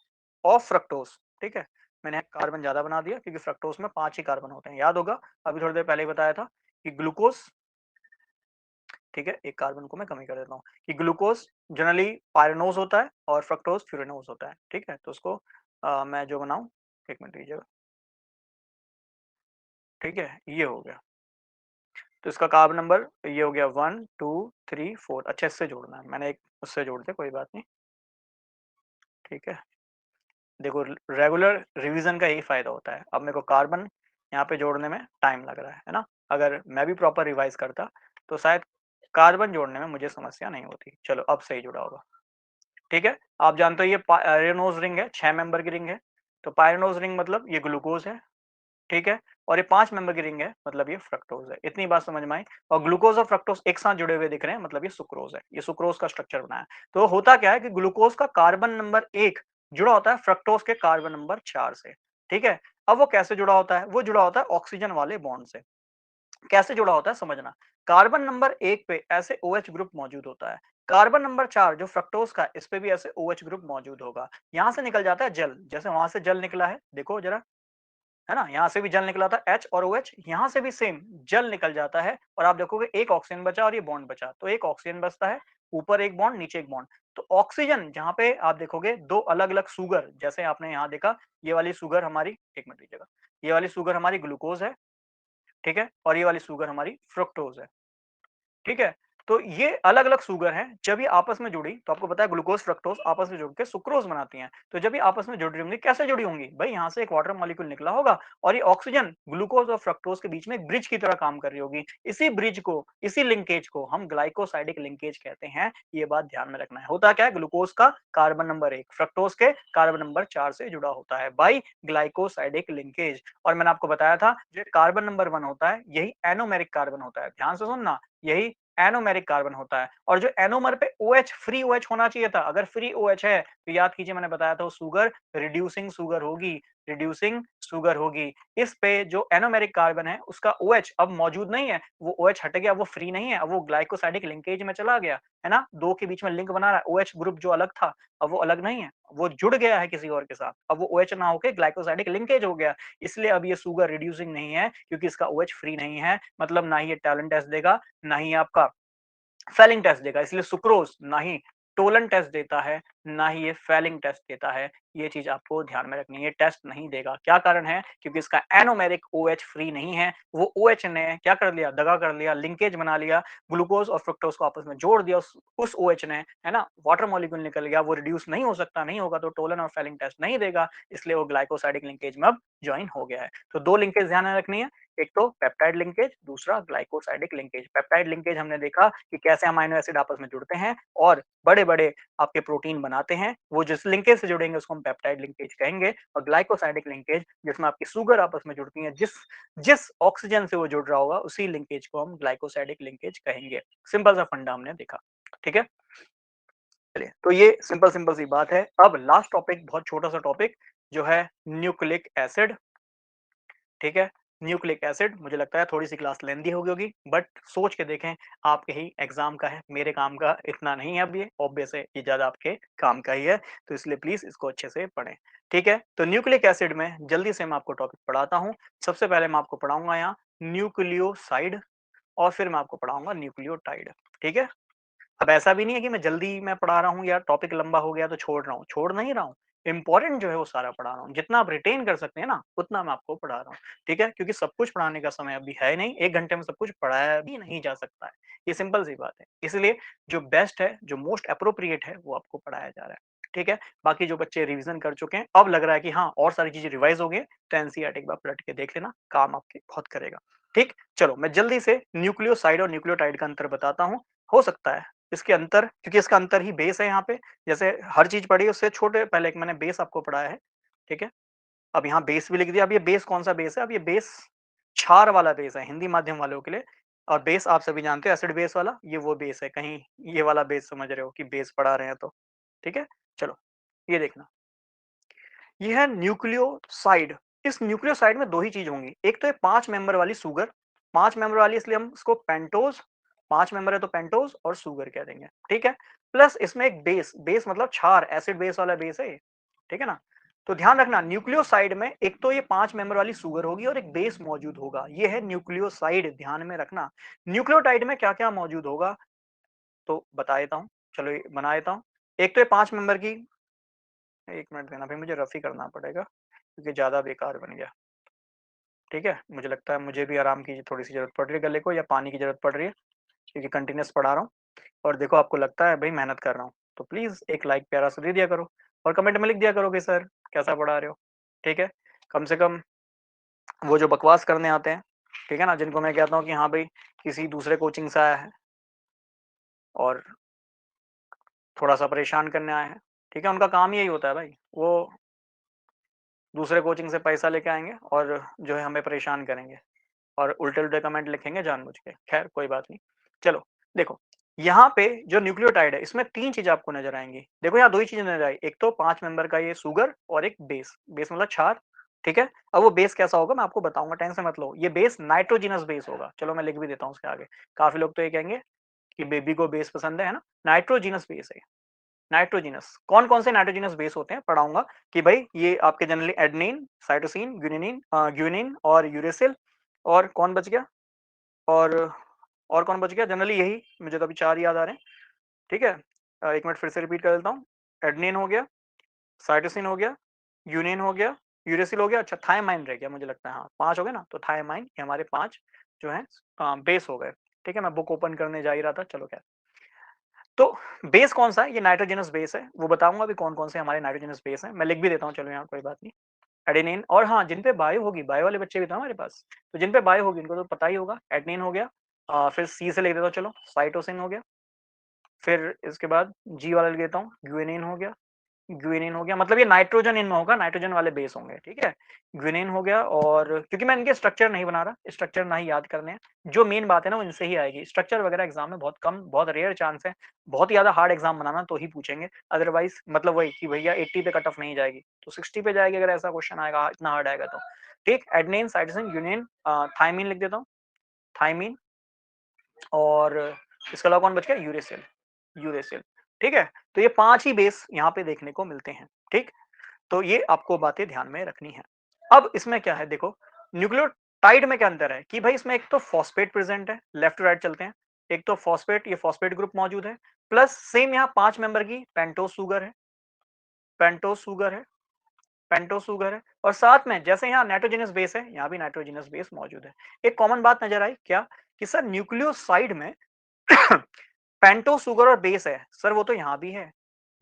S1: ऑफ फ्रक्टोज़, ठीक है? मैंने कार्बन ज़्यादा बना दिया क्योंकि फ्रक्टोज़ में 5 ही कार्बन होते हैं, याद होगा अभी थोड़ी देर पहले ही बताया था कि ग्लूकोज़, ठीक है, एक कार्बन को मैं कमी कर देता हूँ कि ग्लूकोज जनरली पायरेनोज होता है और फ्रक्टोज फ्यूरेनोज होता है, ठीक है? तो उसको मैं जो बनाऊं, एक मिनट दीजिएगा, ठीक है, ये हो गया। तो इसका कार्बन नंबर ये हो गया 1 2 3 4। अच्छा, इससे जोड़ना है, मैंने एक उससे जोड़ दिया, कोई बात नहीं, ठीक है। देखो रेगुलर रिवीजन का यही फायदा होता है। अब मेरे को कार्बन यहाँ पे जोड़ने में टाइम लग रहा है ना? अगर मैं भी प्रॉपर रिवाइज करता तो शायद कार्बन जोड़ने में मुझे समस्या नहीं होती। चलो अब सही जुड़ा होगा, ठीक है। आप जानते हो ये पायरेनोज रिंग है, 6 मेंबर की रिंग है। तो पायरेनोज रिंग मतलब ये ग्लूकोज है, ठीक है। और ये 5 मेंबर की रिंग है, मतलब ये फ्रक्टोज है। इतनी बात समझ में आई। और ग्लूकोज और फ्रक्टोज एक साथ जुड़े हुए दिख रहे हैं, मतलब ये सुक्रोज है। ये सुक्रोज का स्ट्रक्चर बना है। तो होता क्या है कि ग्लूकोज का कार्बन नंबर 1 जुड़ा होता है फ्रक्टोज के कार्बन नंबर 4 से, ठीक है। अब वो कैसे जुड़ा होता है? वो जुड़ा होता है ऑक्सीजन वाले बॉन्ड से। कैसे जुड़ा होता है समझना। कार्बन नंबर 1 पे ऐसे OH ग्रुप मौजूद होता है। कार्बन नंबर 4 जो फ्रक्टोज का है, इस पे भी ऐसे OH ग्रुप मौजूद होगा। यहाँ से निकल जाता है जल, जैसे वहां से जल निकला है, देखो जरा, है ना? यहाँ से भी जल निकला था H और OH, यहाँ से भी सेम जल निकल जाता है। और आप देखोगे एक ऑक्सीजन बचा और ये बॉन्ड बचा, तो एक ऑक्सीजन बचता है, ऊपर एक बॉन्ड नीचे एक बॉन्ड। तो ऑक्सीजन जहाँ पे आप देखोगे दो अलग अलग सुगर, जैसे आपने यहाँ देखा, ये वाली सुगर हमारी, एक मिनट दीजिएगा, ये वाली सुगर हमारी ग्लूकोज है, ठीक है, और ये वाली शुगर हमारी फ्रुक्टोज है, ठीक है। तो ये अलग अलग शुगर हैं, जब ये आपस में जुड़ी तो आपको पता है ग्लूकोज फ्रक्टोज आपस में जुड़ के सुक्रोज बनाती हैं। तो जब ये आपस में जुड़ रही होंगी, कैसे जुड़ी होंगी भाई? यहाँ से एक वाटर मॉलिक्यूल निकला होगा और ये ऑक्सीजन ग्लूकोज और फ्रक्टोज के बीच में एक ब्रिज की तरह काम कर रही होगी। इसी ब्रिज को, इसी लिंकेज को हम ग्लाइकोसाइडिक लिंकेज कहते हैं। ये बात ध्यान में रखना है। होता क्या है? ग्लूकोज का कार्बन नंबर 1 फ्रक्टोज के कार्बन नंबर 4 से जुड़ा होता है बाई ग्लाइकोसाइडिक लिंकेज। और मैंने आपको बताया था जो कार्बन नंबर 1 होता है यही एनोमेरिक कार्बन होता है। ध्यान से सुनना, यही एनोमेरिक कार्बन होता है। और जो एनोमर पे OH फ्री OH होना चाहिए था, अगर फ्री OH है तो याद कीजिए मैंने बताया था वो शुगर रिड्यूसिंग शुगर होगी, रिड्यूसिंग शुगर होगी। इस पे जो एनोमेरिक कार्बन है उसका OH अब मौजूद नहीं है, वो OH हट गया, वो फ्री नहीं है, अब वो ग्लाइकोसाइडिक लिंकेज में चला गया, है ना? दो के बीच में लिंक बना रहा है। OH ग्रुप जो अलग था अब वो अलग नहीं है, वो जुड़ गया है किसी और के साथ। अब वो OH ना होके ग्लाइकोसाइडिक लिंकेज हो गया। इसलिए अब ये शुगर रिड्यूसिंग नहीं है, क्योंकि इसका OH फ्री नहीं है। मतलब ना ही ये टैलेंट टेस्ट देगा, ना ही आपका फेलिंग टेस्ट देगा। इसलिए सुक्रोज ना ही टोलन टेस्ट देता है, ना ही ये फेलिंग टेस्ट देता है। ये चीज आपको ध्यान में रखनी है, ये टेस्ट नहीं देगा। क्या कारण है? क्योंकि इसका एनोमेरिक OH फ्री नहीं है। वो OH ने क्या कर लिया? दगा कर लिया, लिंकेज बना लिया, ग्लूकोज और फ्रुक्टोज को आपस में जोड़ दिया उस OH ने, है ना? वाटर मॉलिक्यूल निकल गया, वो रिड्यूस नहीं हो सकता, नहीं होगा तो टोलन और फेलिंग टेस्ट नहीं देगा। इसलिए वो ग्लाइकोसाइडिक लिंकेज में अब ज्वाइन हो गया है। तो दो लिंकेज ध्यान में रखनी है, एक तो पेप्टाइड लिंकेज, दूसरा ग्लाइकोसाइडिक लिंकेज। पेप्टाइड लिंकेज हमने देखा कि कैसे अमीनो एसिड आपस में जुड़ते हैं और बड़े-बड़े आपके प्रोटीन बनाते हैं। वो जिस लिंकेज से जुड़ेंगे उसको हम पेप्टाइड लिंकेज कहेंगे। और ग्लाइकोसाइडिक लिंकेज जिसमें आपकी शुगर आपस में जुड़ती है, जिस जिस ऑक्सीजन से वो जुड़ रहा होगा उसी लिंकेज को हम ग्लाइकोसाइडिक लिंकेज कहेंगे। सिंपल सा फंडा हमने देखा, ठीक है? चलिए, तो ये सिंपल सिंपल सी बात है। अब लास्ट टॉपिक, बहुत छोटा सा टॉपिक, जो है न्यूक्लिक एसिड, ठीक है। न्यूक्लिक एसिड, मुझे लगता है थोड़ी सी क्लास लेंदी हो गई होगी, बट सोच के देखें, आपके ही एग्जाम का है, मेरे काम का इतना नहीं है। अब ये ऑब्वियस है, ये ज्यादा आपके काम का ही है, तो इसलिए प्लीज इसको अच्छे से पढ़ें, ठीक है। तो न्यूक्लिक एसिड में जल्दी से मैं आपको टॉपिक पढ़ाता हूँ। सबसे पहले मैं आपको पढ़ाऊंगा यहाँ न्यूक्लियोसाइड, और फिर मैं आपको पढ़ाऊंगा न्यूक्लियोटाइड, ठीक है। अब ऐसा भी नहीं है कि मैं जल्दी में पढ़ा रहा हूँ या टॉपिक लंबा हो गया तो छोड़ रहा हूँ, छोड़ नहीं रहा हूँ। इंपॉर्टेंट जो है वो सारा पढ़ा रहा हूँ, जितना आप रिटेन कर सकते हैं ना उतना मैं आपको पढ़ा रहा हूँ, ठीक है। क्योंकि सब कुछ पढ़ाने का समय अभी है नहीं, 1 घंटे में सब कुछ पढ़ाया भी नहीं जा सकता है। ये सिंपल सी बात है। इसलिए जो बेस्ट है, जो मोस्ट अप्रोप्रिएट है, वो आपको पढ़ाया जा रहा है, ठीक है। बाकी जो बच्चे रिवीजन कर चुके हैं, अब लग रहा है कि हाँ और सारी चीजें रिवाइज हो गई, तो एनसीईआरटी एक बार पलट के देख लेना, काम आपके बहुत करेगा, ठीक। चलो मैं जल्दी से न्यूक्लियोसाइड और न्यूक्लियोटाइड का अंतर बताता हूँ। हो सकता है इसके अंतर, क्योंकि इसका अंतर ही बेस है यहाँ पे, जैसे हर चीज़ पढ़ी है उससे छोटे पहले एक मैंने बेस आपको पढ़ाया है, ठीक है? अब यहाँ बेस भी लिख दिया। अब ये बेस कौन-सा बेस है? अब ये बेस क्षार वाला बेस है, हिंदी माध्यम वालों के लिए। और बेस आप सभी जानते हो एसिड बेस वाला, ये वो बेस है, कहीं ये वाला बेस समझ रहे हो कि बेस पढ़ा रहे हैं तो, ठीक है? चलो, ये देखना। ये है न्यूक्लियोसाइड। इस न्यूक्लियोसाइड में 2 ही चीज़ होंगी, एक तो ये 5 मेंबर वाली सुगर, 5 मेंबर वाली इसलिए हम इसको पेंटोज़, 5 मेंबर है तो पेंटोज़ और सुगर कह देंगे, ठीक है? प्लस इसमें एक बेस, बेस मतलब क्षार, एसिड बेस वाला बेस है ये, ठीक है ना? तो ध्यान रखना न्यूक्लियोसाइड में एक तो ये 5 मेंबर वाली सुगर होगी और एक बेस मौजूद होगा, ये है न्यूक्लियोसाइड, ध्यान में रखना। न्यूक्लियोटाइड में क्या-क्या मौजूद होगा, तो बता देता हूँ, चलो ये बना देता हूँ। एक तो ये 5 मेंबर की, 1 मिनट देना, फिर मुझे रफ ही करना पड़ेगा क्योंकि ज़्यादा बेकार बन गया। ठीक है? मुझे लगता है मुझे भी आराम की थोड़ी-सी ज़रूरत पड़ रही है गले को, या पानी की ज़रूरत पड़ रही है, क्योंकि कंटीन्यूअस पढ़ा रहा हूँ और देखो आपको लगता है भई मेहनत कर रहा हूँ, तो प्लीज़ एक लाइक प्यारा-सा दे दिया करो और कमेंट में लिख दिया करो कि सर कैसा पढ़ा रहे हो, ठीक है? कम से कम वो जो बकवास करने आते हैं, ठीक है ना? जिनको मैं कहता हूँ कि हाँ भई किसी दूसरे कोचिंग से आया है और थोड़ा-सा परेशान करने आया है, ठीक है? उनका काम ही यही होता है भाई, वो दूसरे कोचिंग से पैसा लेके आएँगे और जो है हमें परेशान करेंगे। और उल्टे-उल्टे कमेंट लिखेंगे जानबूझ के। ख़ैर कोई बात नहीं। चलो, देखो यहाँ पे जो न्यूक्लियोटाइड है इसमें 3 चीज़ें आपको नज़र आएँगी। देखो यहाँ 2 ही चीज़ें नज़र आई, एक तो 5 मेंबर का ये सुगर और एक बेस। बेस मतलब क्षार, ठीक है? अब वो बेस कैसा होगा मैं आपको बताऊँगा, टेंशन मत लो। ये बेस नाइट्रोजनस बेस होगा। चलो मैं लिख भी देता हूँ उसके आगे। काफ़ी लोग तो ये कहेंगे कि बेबी को बेस पसंद है ना? नाइट्रोजनस बेस है। नाइट्रोजनस कौन-कौन से नाइट्रोजनस बेस होते हैं पढ़ाऊँगा कि भाई ये आपके जनरली एडेनिन, साइटोसिन, ग्वानिन और यूरेसिल, और कौन बच गया? और और कौन बच गया? जनरली यही, मुझे तो अभी 4 याद आ रहे हैं, ठीक है? 1 मिनट फिर से रिपीट कर देता हूँ। एडेनिन हो गया, साइटोसिन हो गया, ग्वानिन हो गया, यूरेसिल हो गया, अच्छा थायमाइन रह गया मुझे लगता है, हाँ, 5 हो गए ना? तो थायमाइन ये हमारे 5 जो हैं बेस हो गए, ठीक है? मैं बुक ओपन करने जा ही रहा था, चलो ख़ैर। तो बेस कौन-सा है? ये नाइट्रोजनस बेस है, वो बताऊँगा अभी कौन-कौन से हमारे नाइट्रोजनस बेस हैं। मैं लिख भी देता हूँ, चलो यहाँ कोई बात नहीं। एडेनिन, और हाँ, जिन पे बायो होगी, बायो वाले बच्चे भी तो हैं हमारे पास, तो जिन पे बायो होगी उनको तो पता ही होगा। एडेनिन हो गया, फिर सी से लिख देता हूँ चलो, साइटोसिन हो गया, फिर इसके बाद जी वाला लिख देता हूँ, ग्वानिन हो गया, मतलब ये नाइट्रोजन इनमें होगा, नाइट्रोजन वाले बेस होंगे, ठीक है? ग्वानिन हो गया, और क्योंकि मैं इनके स्ट्रक्चर नहीं बना रहा, स्ट्रक्चर ना ही याद करने हैं, जो मेन बात है ना वो इनसे ही आएगी। स्ट्रक्चर वगैरह एग्ज़ाम में बहुत कम, बहुत रेयर चांस है, बहुत ही ज़्यादा हार्ड एग्ज़ाम बनाना तो ही पूछेंगे, अदरवाइज़ मतलब वही कि भैया 80 पे कट ऑफ नहीं जाएगी, तो 60 पे जाएगी अगर ऐसा क्वेश्चन आएगा, इतना हार्ड आएगा तो। ठीक, एडेनिन, साइटोसिन, ग्वानिन, थायमीन लिख देता हूँ, थायमीन, और इसके अलावा कौन बच गया? यूरेसिल, यूरेसिल, ठीक है? तो ये 5 ही बेस यहाँ पे देखने को मिलते हैं, ठीक? तो ये आपको बातें ध्यान में रखनी है। अब इसमें क्या है देखो, न्यूक्लियोटाइड में क्या अंतर है कि भाई इसमें एक तो फॉस्फेट प्रेजेंट है, लेफ्ट टू राइट चलते हैं। एक तो फॉस्फेट, ये फॉस्फेट ग्रुप मौजूद है, प्लस सेम यहाँ 5 मेंबर की पेंटोस शुगर है, पेंटोस शुगर है, पेंटोस शुगर है, और साथ में जैसे यहाँ नाइट्रोजनस बेस है, यहाँ भी नाइट्रोजनस बेस मौजूद है। एक कॉमन बात नजर आई क्या, कि सर न्यूक्लियोसाइड में पेंटोस शुगर और बेस है, सर वो तो यहाँ भी है,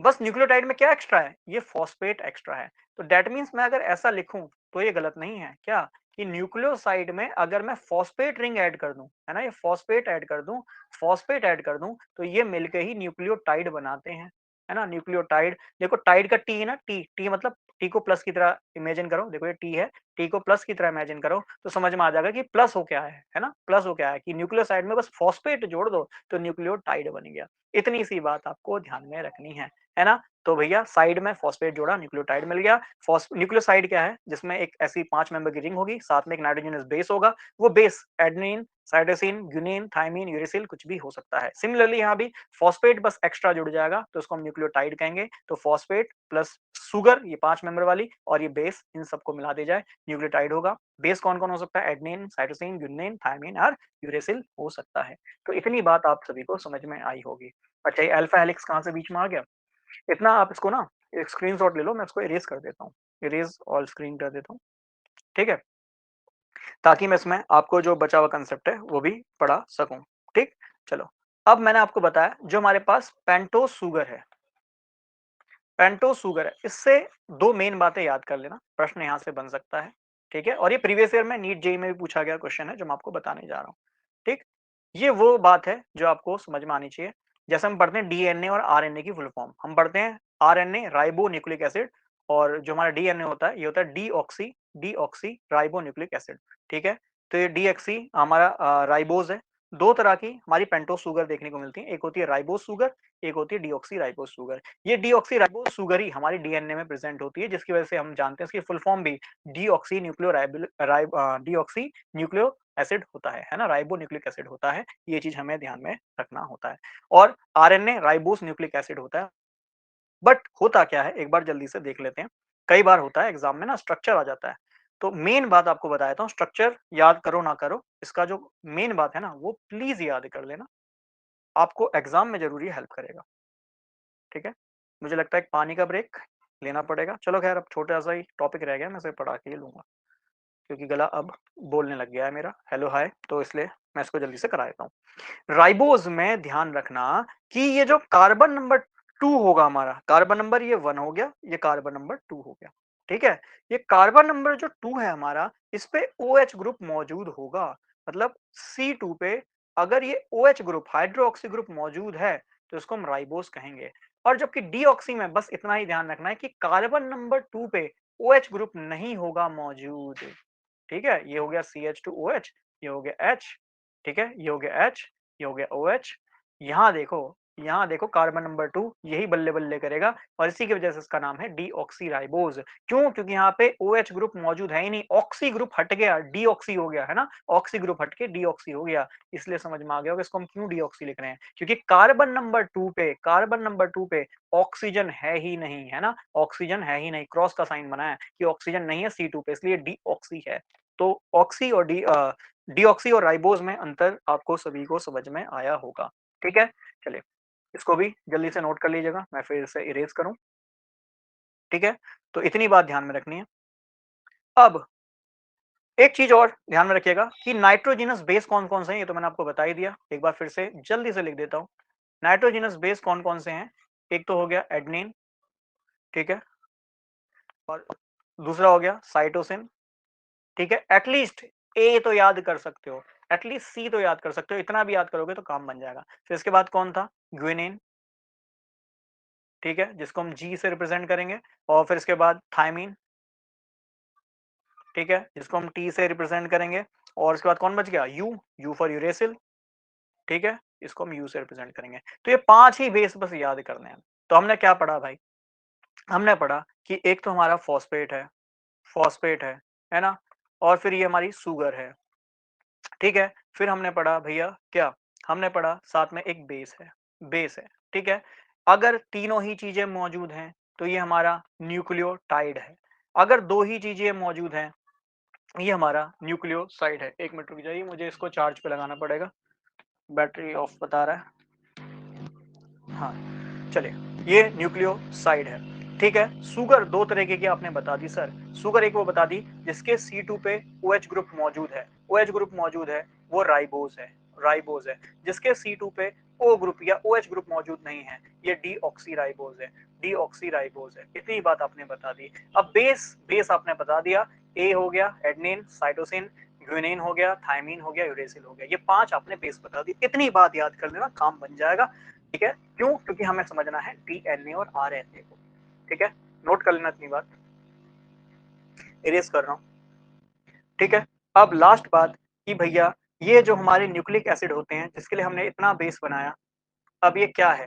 S1: बस न्यूक्लियोटाइड में क्या एक्स्ट्रा है? ये फॉस्फेट एक्स्ट्रा है। तो दैट मीन्स मैं अगर ऐसा लिखूं तो ये गलत नहीं है क्या, कि न्यूक्लियोसाइड में अगर मैं फॉस्फेट रिंग ऐड कर दूं, है ना, ये फॉस्फेट ऐड कर दूं, फॉस्फेट ऐड कर दूं, तो ये मिलके ही न्यूक्लियोटाइड बनाते हैं, है ना? न्यूक्लियोटाइड, देखो टाइड का टी है ना, टी, टी मतलब टी को प्लस की तरह इमेजिन करो, देखो ये टी है, टी को प्लस की तरह इमेजिन करो तो समझ में आ जाएगा कि प्लस हो क्या है ना? प्लस हो क्या है कि न्यूक्लियोसाइड में बस फॉस्फेट जोड़ दो तो न्यूक्लियोटाइड बन गया। इतनी सी बात आपको ध्यान में रखनी है ना? तो भैया साइड में फॉस्फेट जोड़ा, न्यूक्लियोटाइड मिल गया। न्यूक्लियोसाइड क्या है? जिसमें एक ऐसी 5 मेंबर की रिंग होगी, साथ में एक नाइट्रोजनस बेस होगा। वो base adenine, cytosine, guanine, thymine, uracil कुछ भी हो सकता है। सिमिलरली यहाँ भी फॉस्फेट बस एक्स्ट्रा जुड़ जाएगा तो उसको हम न्यूक्लियोटाइड कहेंगे। तो फॉस्फेट प्लस शुगर, ये 5 मेंबर वाली, और ये बेस, इन सबको मिला दिया जाए, न्यूक्लियोटाइड होगा। बेस कौन-कौन हो सकता है? एडेनिन, साइटोसिन, ग्वानिन, थायमीन और यूरेसिल हो सकता है। तो इतनी बात आप सभी को समझ में आई होगी। अच्छा, ये अल्फा हेलिक्स कहाँ से बीच में आ गया? इतना आप इसको ना एक स्क्रीनशॉट ले लो, मैं इसको इरेज़ कर देता हूँ। इरेज़ ऑल स्क्रीन कर देता हूँ, ठीक है? ताकि मैं इसमें आपको जो बचा हुआ कांसेप्ट है वो भी पढ़ा सकूँ, ठीक? चलो, अब मैंने आपको बताया जो हमारे पास पेंटोस शुगर है, पेंटोस शुगर है, इससे 2 मेन बातें याद कर लेना, प्रश्न यहाँ से बन सकता है, ठीक है? और ये प्रीवियस ईयर में नीट जेईई में भी पूछा गया क्वेश्चन है जो मैं आपको बताने जा रहा हूँ, ठीक? ये वो बात है जो आपको समझ में आनी चाहिए। जैसे हम पढ़ते हैं डीएनए और आरएनए की फुल फॉर्म, हम पढ़ते हैं आरएनए राइबो न्यूक्लिक एसिड, और जो हमारा डीएनए होता है ये होता है deoxy deoxy ribo nucleic acid. ठीक है, तो ये डीएक्सी हमारा राइबोज है। दो तरह की हमारी पेंटोस शुगर देखने को मिलती है, एक होती है राइबोज शुगर, एक होती है डीऑक्सी राइबोज शुगर। ये डीऑक्सी राइबोज शुगर ही हमारी डीएनए में प्रेजेंट होती है, जिसकी वजह से हम जानते हैं इसकी फुल फॉर्म भी deoxy nucleo deoxy nucleo acid होता है ना, राइबो न्यूक्लिक एसिड होता है। ये चीज हमें ध्यान में रखना होता है। और आरएनए राइबोस न्यूक्लिक एसिड होता है। बट होता क्या है, एक बार जल्दी से देख लेते हैं। कई बार होता है एग्जाम में ना स्ट्रक्चर आ जाता है, तो मेन बात आपको बता देता हूँ, स्ट्रक्चर याद करो ना करो, इसका जो मेन बात है ना वो प्लीज याद कर लेना, आपको एग्जाम में जरूरी हेल्प करेगा। ठीक है, मुझे लगता है एक पानी का ब्रेक लेना पड़ेगा। चलो खैर, अब छोटा सा ही टॉपिक रह गया, मैं इसे पढ़ा के ही लूंगा, क्योंकि गला अब बोलने लग गया है मेरा हेलो हाय, तो इसलिए मैं इसको जल्दी से करा देता हूँ। राइबोज में ध्यान रखना कि ये जो कार्बन नंबर 2 होगा, हमारा कार्बन नंबर ये 1 हो गया, ये कार्बन नंबर 2 हो गया। ठीक है, ये कार्बन नंबर जो 2 है हमारा, इस पे OH ग्रुप मौजूद होगा, मतलब C2 पे अगर ये OH ग्रुप हाइड्रोक्सी ग्रुप मौजूद है तो इसको हम राइबोज कहेंगे। और जबकि डीऑक्सी में बस इतना ही ध्यान रखना है कि कार्बन नंबर 2 पे OH ग्रुप नहीं होगा मौजूद। ठीक है, ये हो गया CH2OH, ये हो गया H। ठीक है, ये हो गया H, ये हो गया OH। यहाँ देखो, यहाँ देखो कार्बन नंबर 2 यही बल्ले बल्ले करेगा, और इसी की वजह से इसका नाम है डीऑक्सीराइबोज। क्यों? क्योंकि यहाँ पे OH ग्रुप मौजूद है ही नहीं, ऑक्सी ग्रुप हट गया, डीऑक्सी हो गया है ना, ऑक्सी ग्रुप हट के डीऑक्सी हो गया। इसलिए समझ में आ गया होगा इसको हम क्यों डीऑक्सी लिख रहे हैं, क्योंकि कार्बन नंबर 2 पे ऑक्सीजन है ही नहीं, है ना, ऑक्सीजन है ही नहीं, क्रॉस का साइन बना है कि ऑक्सीजन नहीं है C2 पे, इसलिए डीऑक्सी है। तो ऑक्सी और डीऑक्सी और राइबोज में अंतर आपको सभी को समझ में आया होगा। ठीक है, चलिए इसको भी जल्दी से नोट कर लीजिएगा, मैं फिर से इरेज करूं। ठीक है, तो इतनी बात ध्यान में रखनी है। अब एक चीज और ध्यान में रखिएगा कि नाइट्रोजिनस बेस कौन कौन से हैं, ये तो मैंने आपको बता ही दिया, एक बार फिर से जल्दी से लिख देता हूं। नाइट्रोजिनस बेस कौन कौन से हैं? एक तो हो गया एडनिन, ठीक है, और दूसरा हो गया साइटोसिन। ठीक है, एटलीस्ट ए तो याद कर सकते हो, एटलीस्ट सी तो याद कर सकते हो, इतना भी याद करोगे तो काम बन जाएगा। फिर इसके बाद कौन था? ग्विनिन। ठीक है, जिसको हम जी से रिप्रेजेंट करेंगे। और फिर इसके बाद थायमीन। ठीक है, जिसको हम टी से रिप्रेजेंट करेंगे। और इसके बाद कौन बच गया? You, you for uracil. ठीक है, इसको हम यू से रिप्रेजेंट करेंगे। तो ये 5 ही बेस बस याद करने हैं। तो हमने क्या पढ़ा भाई? हमने पढ़ा कि एक तो हमारा फॉस्फेट है, फॉस्फेट है ना, और फिर ये हमारी सुगर है। ठीक है, फिर हमने पढ़ा भैया क्या? हमने पढ़ा साथ में एक बेस है, बेस है। ठीक है, अगर तीनों ही चीजें मौजूद हैं तो ये हमारा न्यूक्लियोटाइड है। अगर दो ही चीजें मौजूद हैं ये हमारा न्यूक्लियोसाइड है। एक मिनट रुक जाइए, मुझे इसको चार्ज पे लगाना पड़ेगा, बैटरी ऑफ बता रहा है। हाँ, चलिए, ये न्यूक्लियोसाइड है। ठीक है, सुगर दो तरीके की आपने बता दी सर। सुगर एक वो बता दी जिसके C2 पे OH ग्रुप मौजूद है, OH ग्रुप मौजूद है, वो राइबोज है, राइबोज है। जिसके C2 पे O ग्रुप या OH ग्रुप मौजूद नहीं है, ये डीऑक्सीराइबोज है, डीऑक्सीराइबोज है। इतनी बात आपने बता दी। अब बेस, बेस आपने बता दिया, ए हो गया एडनिन, साइटोसिन, ग्विनिन हो गया, थायमीन हो गया, यूरेसिल हो गया, ये 5 आपने बेस बता दी। इतनी बात याद कर लेना, काम बन जाएगा। ठीक है, क्यों? क्योंकि हमें समझना है डीएनए और आरएनए को। ठीक है, नोट कर लेना इतनी बात, इरेज कर रहा हूं। ठीक है, अब लास्ट बात कि भैया ये जो हमारे न्यूक्लिक एसिड होते हैं जिसके लिए हमने इतना बेस बनाया, अब ये क्या है?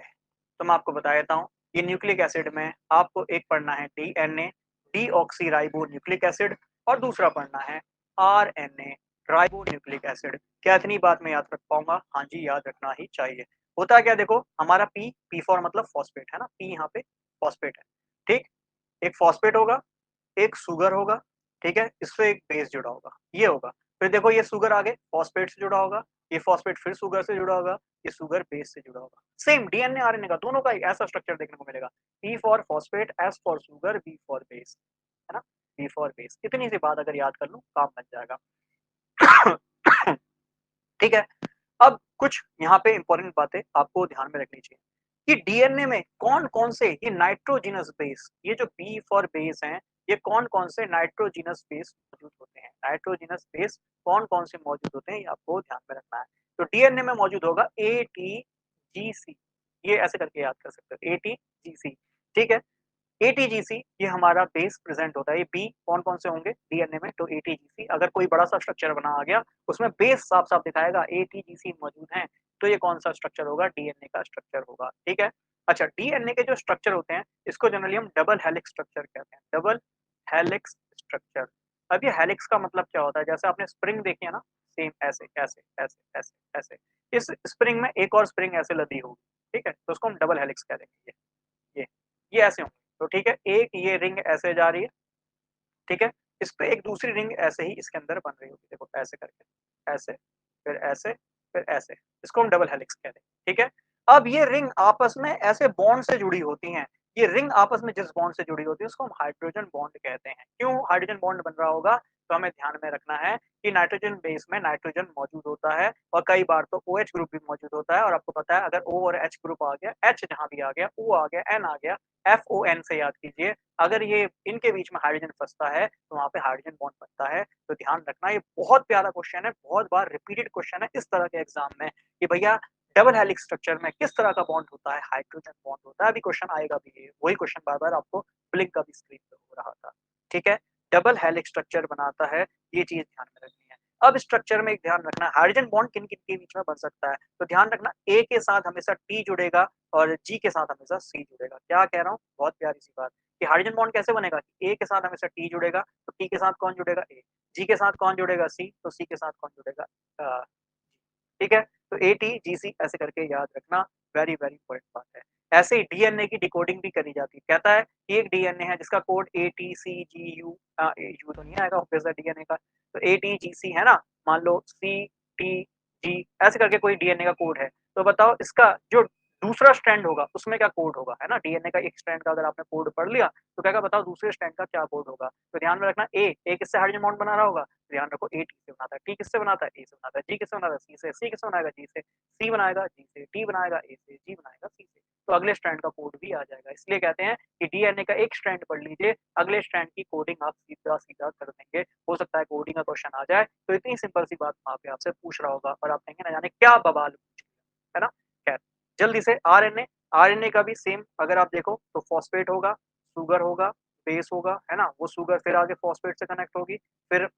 S1: तो मैं आपको बता देता हूँ। ये न्यूक्लिक एसिड में आपको एक पढ़ना है डीएनए, डीऑक्सीराइबो न्यूक्लिक एसिड, और दूसरा पढ़ना है आरएनए, राइबो न्यूक्लिक एसिड। क्या इतनी बात मैं याद रख पाऊंगा? हाँ जी, याद रखना ही चाहिए। होता क्या, देखो हमारा पी, पी फॉर मतलब फॉस्फेट है ना, पी यहाँ पे फॉस्फेट है। ठीक, एक फॉस्फेट होगा, एक सुगर होगा। ठीक है, इससे एक बेस जुड़ा होगा, ये होगा। फिर देखो ये सुगर आगे फॉस्फेट से जुड़ा होगा, ये फॉस्फेट फिर सुगर से जुड़ा होगा, ये सुगर बेस से जुड़ा होगा। सेम डीएनए आरएनए का दोनों का ऐसा स्ट्रक्चर देखने को मिलेगा। P for phosphate, S for sugar, B for base, है ना, बी फॉर बेस। इतनी सी बात अगर याद कर लूं काम बन जाएगा। ठीक है, अब कुछ यहाँ पे इंपॉर्टेंट बातें आपको ध्यान में रखनी चाहिए कि डीएनए में कौन कौन से ये नाइट्रोजिनस बेस, ये जो बी फॉर बेस हैं, ये कौन कौन से नाइट्रोजिनस बेस मौजूद होते हैं। नाइट्रोजिनस बेस कौन कौन से मौजूद होते हैं ये आपको ध्यान में रखना है। तो डीएनए में मौजूद होगा ATGC, ये ऐसे करके याद कर सकते हो, ATGC, ठीक है। एटीजीसी ये हमारा बेस प्रेजेंट होता है। ये बी कौन-कौन से होंगे डीएनए में, तो एटीजीसी अगर कोई बड़ा सा स्ट्रक्चर बना आ गया, उसमें बेस साफ-साफ दिखाएगा एटीजीसी मौजूद हैं, तो ये कौन-सा स्ट्रक्चर होगा, डीएनए का स्ट्रक्चर होगा, ठीक है। अच्छा, डीएनए के जो स्ट्रक्चर होते हैं, इसको जनरली हम डबल हेलिक्स स्ट्रक्चर कहते हैं, डबल हेलिक्स स्ट्रक्चर। अब ये हेलिक्स का मतलब क्या होता है, जैसे आपने स्प्रिंग देखी है ना, सेम ऐसे, ऐसे, ऐसे, ऐसे, ऐसे। इस स्प्रिंग में एक और स्प्रिंग ऐसे लदी होगी, ठीक है, तो उसको हम डबल हेलिक्स कह देंगे। ये ये ऐसे होंगे, तो ठीक है, एक ये रिंग ऐसे जा रही है, ठीक है, इस पे एक दूसरी रिंग ऐसे ही इसके अंदर बन रही होगी, देखो ऐसे करके, ऐसे, फिर ऐसे, फिर ऐसे, इसको हम डबल हेलिक्स कह देंगे, ठीक है। अब ये रिंग आपस में ऐसे बॉन्ड से जुड़ी होती हैं, ये रिंग आपस में जिस बॉन्ड से जुड़ी होती है उसको हम हाइड्रोजन बॉन्ड कहते हैं। क्यों हाइड्रोजन बॉन्ड बन रहा होगा, तो हमें ध्यान में रखना है कि नाइट्रोजन बेस में नाइट्रोजन मौजूद होता है और कई बार तो OH ग्रुप भी मौजूद होता है, और आपको पता है अगर O और H ग्रुप आ गया, H जहाँ भी आ गया, O आ गया, N आ गया, FON से याद कीजिए, अगर ये इनके बीच में हाइड्रोजन फँसता है, तो वहाँ पे हाइड्रोजन बॉन्ड बनता है। तो ध्यान रखना, ये बहुत प्यारा क्वेश्चन है, बहुत बार रिपीटेड क्वेश्चन है इस तरह के एग्ज़ाम में कि भैया डबल हेलिक्स स्ट्रक्चर में किस तरह का बॉन्ड होता है, हाइड्रोजन बॉन्ड होता है। अभी क्वेश्चन आएगा भी ये, वही क्वेश्चन बार-बार आपको ब्लिंक अभी स्क्रीन पे हो रहा था, ठीक है? डबल हेलिक्स स्ट्रक्चर बनाता है, ये चीज़ ध्यान में रखनी है। अब स्ट्रक्चर में एक ध्यान रखना है, हाइड्रोजन बॉन्ड किन-किन के बीच में बन सकता है, तो ध्यान रखना A के साथ हमेशा T जुड़ेगा और G के साथ हमेशा C जुड़ेगा। क्या कह रहा हूँ? बहुत प्यारी-सी बात कि हाइड्रोजन बॉन्ड कैसे बनेगा? A के साथ हमेशा T जुड़ेगा, तो T के साथ कौन जुड़ेगा? A, G के साथ कौन जुड़ेगा? C, तो C के साथ कौन जुड़ेगा? अ, ठीक है? तो ATGC ऐसे करके याद रखना, वेरी वेरी इंपॉर्टेंट बात है। ऐसे ही डीएनए की डिकोडिंग भी करी जाती है। कहता है कि एक डीएनए है जिसका कोड ATCGU, यू तो नहीं आएगा ऑब्वियस है डीएनए का, तो ATGC है ना, मान लो CTG ऐसे करके कोई डीएनए का कोड है। तो बताओ इसका जो दूसरा स्ट्रैंड होगा उसमें क्या कोड होगा, है ना? डीएनए का एक स्ट्रैंड का अगर आपने कोड पढ़ लिया, तो कहेगा बताओ दूसरे स्ट्रैंड का क्या कोड होगा? तो ध्यान में रखना, ए किससे हाइड्रोजन बॉन्ड बना रहा होगा? ध्यान रखो ए टी से बनाता है, टी किससे बनाता है? ए से बनाता है, जी किससे बनाता है? सी से, सी किससे बनाएगा? जी से, सी बनाएगा जी से, टी बनाएगा ए से, जी बनाएगा सी से। तो अगले स्ट्रैंड का कोड भी आ जाएगा। इसलिए कहते हैं कि डीएनए का एक स्ट्रैंड पढ़ लीजिए, अगले स्ट्रैंड की कोडिंग आप सीधा-सीधा कर देंगे। हो सकता है कोडिंग का क्वेश्चन आ जाए, तो इतनी सिंपल सी बात वहाँ पे आपसे पूछ रहा होगा और आप कहेंगे ना जाने क्या बवाल पूछ लिया, है ना? खैर, जल्दी से आरएनए, आरएनए का भी सेम अगर आप देखो तो फॉस्फेट होगा, शुगर होगा, बेस होगा, है ना? वो शुगर फिर आगे फॉस्फेट से कनेक्ट होगी, फिर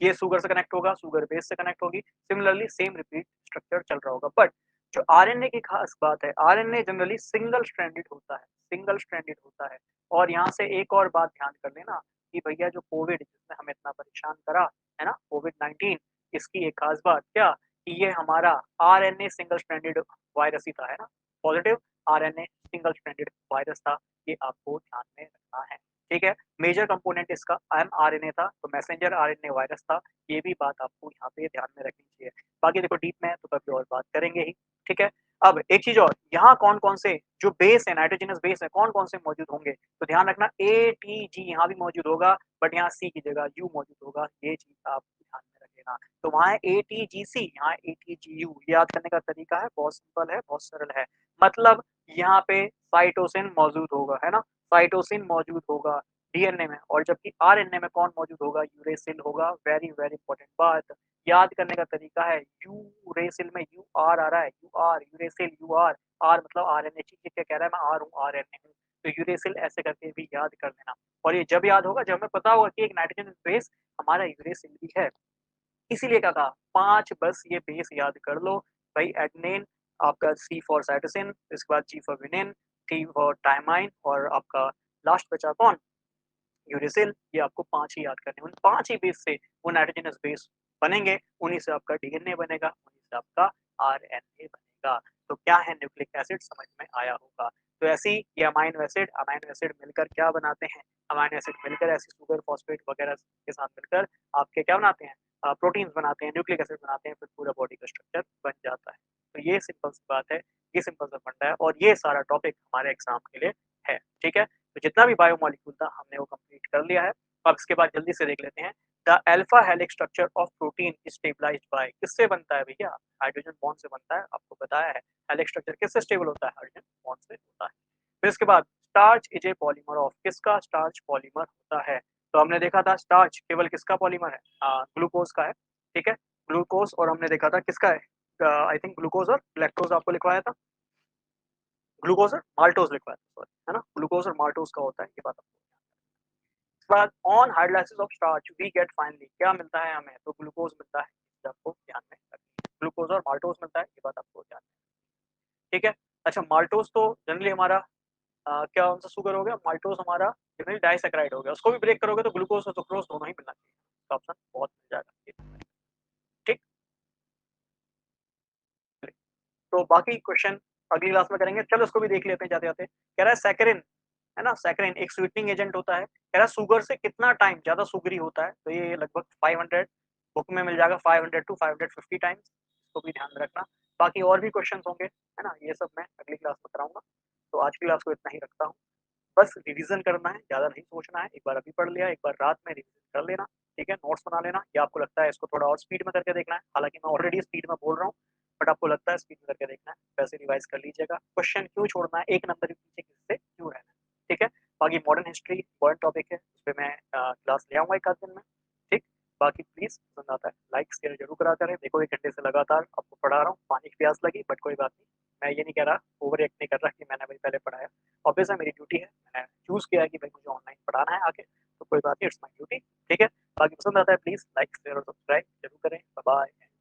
S1: ये शुगर से कनेक्ट होगा, शुगर बेस से कनेक्ट होगी। सिमिलरली सेम रिपीट स्ट्रक्चर चल रहा होगा। बट जो आरएनए की खास बात है, आरएनए जनरली सिंगल स्ट्रैंडेड होता है, सिंगल स्ट्रैंडेड होता है। और यहाँ से एक और बात ध्यान कर लेना कि भैया जो कोविड जिसने हमें इतना परेशान करा, है ना? कोविड-19, इसकी एक खास बात क्या कि ये हमारा आरएनए सिंगल स्ट्रैंडेड वायरस ही था, है ना? Positive RNA single stranded virus था, ये आपको ध्यान में रखना है। ठीक है? मेजर कंपोनेंट इसका एमआरएनए था, तो मैसेंजर आरएनए वायरस था। ये भी बात आपको यहाँ पे ध्यान में रखनी चाहिए। बाकी देखो डीप में है तो कभी और बात करेंगे ही, ठीक है? अब एक चीज़ और, यहाँ कौन-कौन से जो बेस है, नाइट्रोजनस बेस है, कौन-कौन से मौजूद होंगे? तो ध्यान रखना एटीजी यहाँ भी मौजूद होगा, बट यहाँ सी की जगह यू मौजूद होगा, ये चीज़ आप ध्यान में रखिएगा। तो वहाँ है एटीजीसी, यहाँ एटीजीयू, याद करने का तरीका है, बहुत सिंपल है, बहुत सरल है। मतलब यहाँ पे साइटोसिन मौजूद होगा, है ना? साइटोसिन मौजूद होगा डीएनए में, और जबकि आरएनए में कौन मौजूद होगा? यूरेसिल होगा। वेरी वेरी इंपॉर्टेंट बात, याद करने का तरीका है, यूरेसिल में यू आर आ रहा है, U R, uracil U R, R मतलब आरएनए, ठीक है, क्या कह रहा है, मैं आर हूँ, आरएनए हूँ, तो यूरेसिल ऐसे करके भी याद कर लेना। और ये जब याद होगा जब हमें पता होगा कि एक नाइट्रोजन बेस हमारा यूरेसिल भी है। इसीलिए क्या कहा, 5 बस ये बेस याद कर लो भाई। एडेनिन, आपका सी फॉर साइटोसिन, इसके बाद जी फॉर विनिन, टी फॉर टाइमाइन, और आपका लास्ट बचा कौन? यूरेसिल। ये आपको 5 ही याद करने हैं। उन 5 ही बेस से वो नाइट्रोजनस बेस बनेंगे, उन्हीं से आपका डीएनए बनेगा, उन्हीं से आपका आरएनए बनेगा। तो क्या है न्यूक्लिक एसिड, समझ में आया होगा। तो ऐसे ही ये अमाइनो एसिड मिलकर क्या बनाते हैं? अमाइनो एसिड मिलकर ऐसे शुगर, फॉस्फेट वगैरह के साथ मिलकर आपके क्या बनाते हैं? प्रोटीन्स बनाते हैं, न्यूक्लिक एसिड बनाते हैं, फिर पूरा बॉडी का स्ट्रक्चर बन जाता है। तो ये सिंपल सी बात है, ये सिंपल सा फंडा है, और ये सारा टॉपिक हमारे एग्जाम के लिए है, ठीक है? तो जितना भी बायोमोलिक्यूल था हमने वो कंप्लीट कर लिया है। अब इसके बाद जल्दी से देख लेते हैं, the alpha helix structure of protein is stabilised by, किससे बनता है भैया? हाइड्रोजन बॉन्ड से बनता है, आपको बताया है। हेलिक्स स्ट्रक्चर किससे स्टेबल होता है? हाइड्रोजन बॉन्ड से होता है। फिर इसके बाद starch is a polymer of, किसका स्टार्च पॉलीमर होता है? तो हमने देखा था स्टार्च केवल किसका पॉलीमर है? ग्लूकोज का है, ठीक है? ग्लूकोज, और हमने देखा था किसका है? आई थिंक ग्लूकोज और लैक्टोज आपको लिखवाया था। ग्लूकोज और माल्टोज लिखवाया था, सॉरी, है ना, ग्लूकोज और माल्टोज का होता है, ये बात आपको। बाद on hydrolysis of starch we get finally क्या मिलता है हमें, तो ग्लूकोज मिलता है, ये आपको ध्यान में रखना है। ग्लूकोज और माल्टोज मिलता है, ये बात आपको ध्यान में, ठीक है। अच्छा, माल्टोज तो जनरली हमारा क्या कौन सा शुगर हो गया, माल्टोज हमारा जनरली डाइसैकेराइड हो गया, उसको भी ब्रेक करोगे तो ग्लूकोज और सुक्रोज दोनों ही मिलना चाहिए, तो ऑप्शन बहुत मिल जाएगा, ठीक। तो बाकी क्वेश्चन अगली क्लास में करेंगे, चलो इसको भी देख लेते हैं जाते जाते। कह रहा है सैकरिन, है ना, सैकरिन एक स्वीटनिंग एजेंट होता है, कह रहा है शुगर से कितना टाइम ज्यादा शुगरी होता है, तो ये लगभग 500, बुक में मिल जाएगा 500 टू 550 टाइम्स, इसको भी ध्यान में रखना। बाकी और भी क्वेश्चन होंगे, है ना, ये सब मैं अगली क्लास में कराऊंगा। तो आज की क्लास को इतना ही रखता हूँ, बस रिवीजन करना है, ज्यादा नहीं सोचना है, एक बार अभी पढ़ लिया, एक बार रात में रिवीजन कर लेना, ठीक है, नोट्स बना लेना, या आपको लगता है इसको थोड़ा और स्पीड में करके देखना है, हालांकि मैं ऑलरेडी स्पीड में बोल रहा हूँ, बट आपको लगता है स्पीड में करके देखना है, वैसे रिवाइज कर लीजिएगा। क्वेश्चन क्यों छोड़ना है, एक नंबर के पीछे किससे क्यों रहना है, ठीक है। बाकी मॉडर्न हिस्ट्री इंपॉर्टेंट टॉपिक है, उस पर मैं क्लास ले आऊंगा एक आध दिन में, ठीक। बाकी प्लीज पसंद आता है लाइक शेयर जरूर करा करें, देखो 1 घंटे से लगातार आपको पढ़ा रहा हूँ, पानी की प्यास लगी, बट कोई बात नहीं, मैं ये नहीं कह रहा, ओवर एक्ट नहीं कर रहा कि मैंने अभी पहले पढ़ाया, ऑब्वियस है मेरी ड्यूटी है, मैंने चूज किया कि भाई मुझे ऑनलाइन पढ़ाना है आगे, तो कोई बात नहीं, इट्स माय ड्यूटी, ठीक है। बाकी पसंद आता है प्लीज लाइक शेयर और सब्सक्राइब जरूर करें, बाय बाय।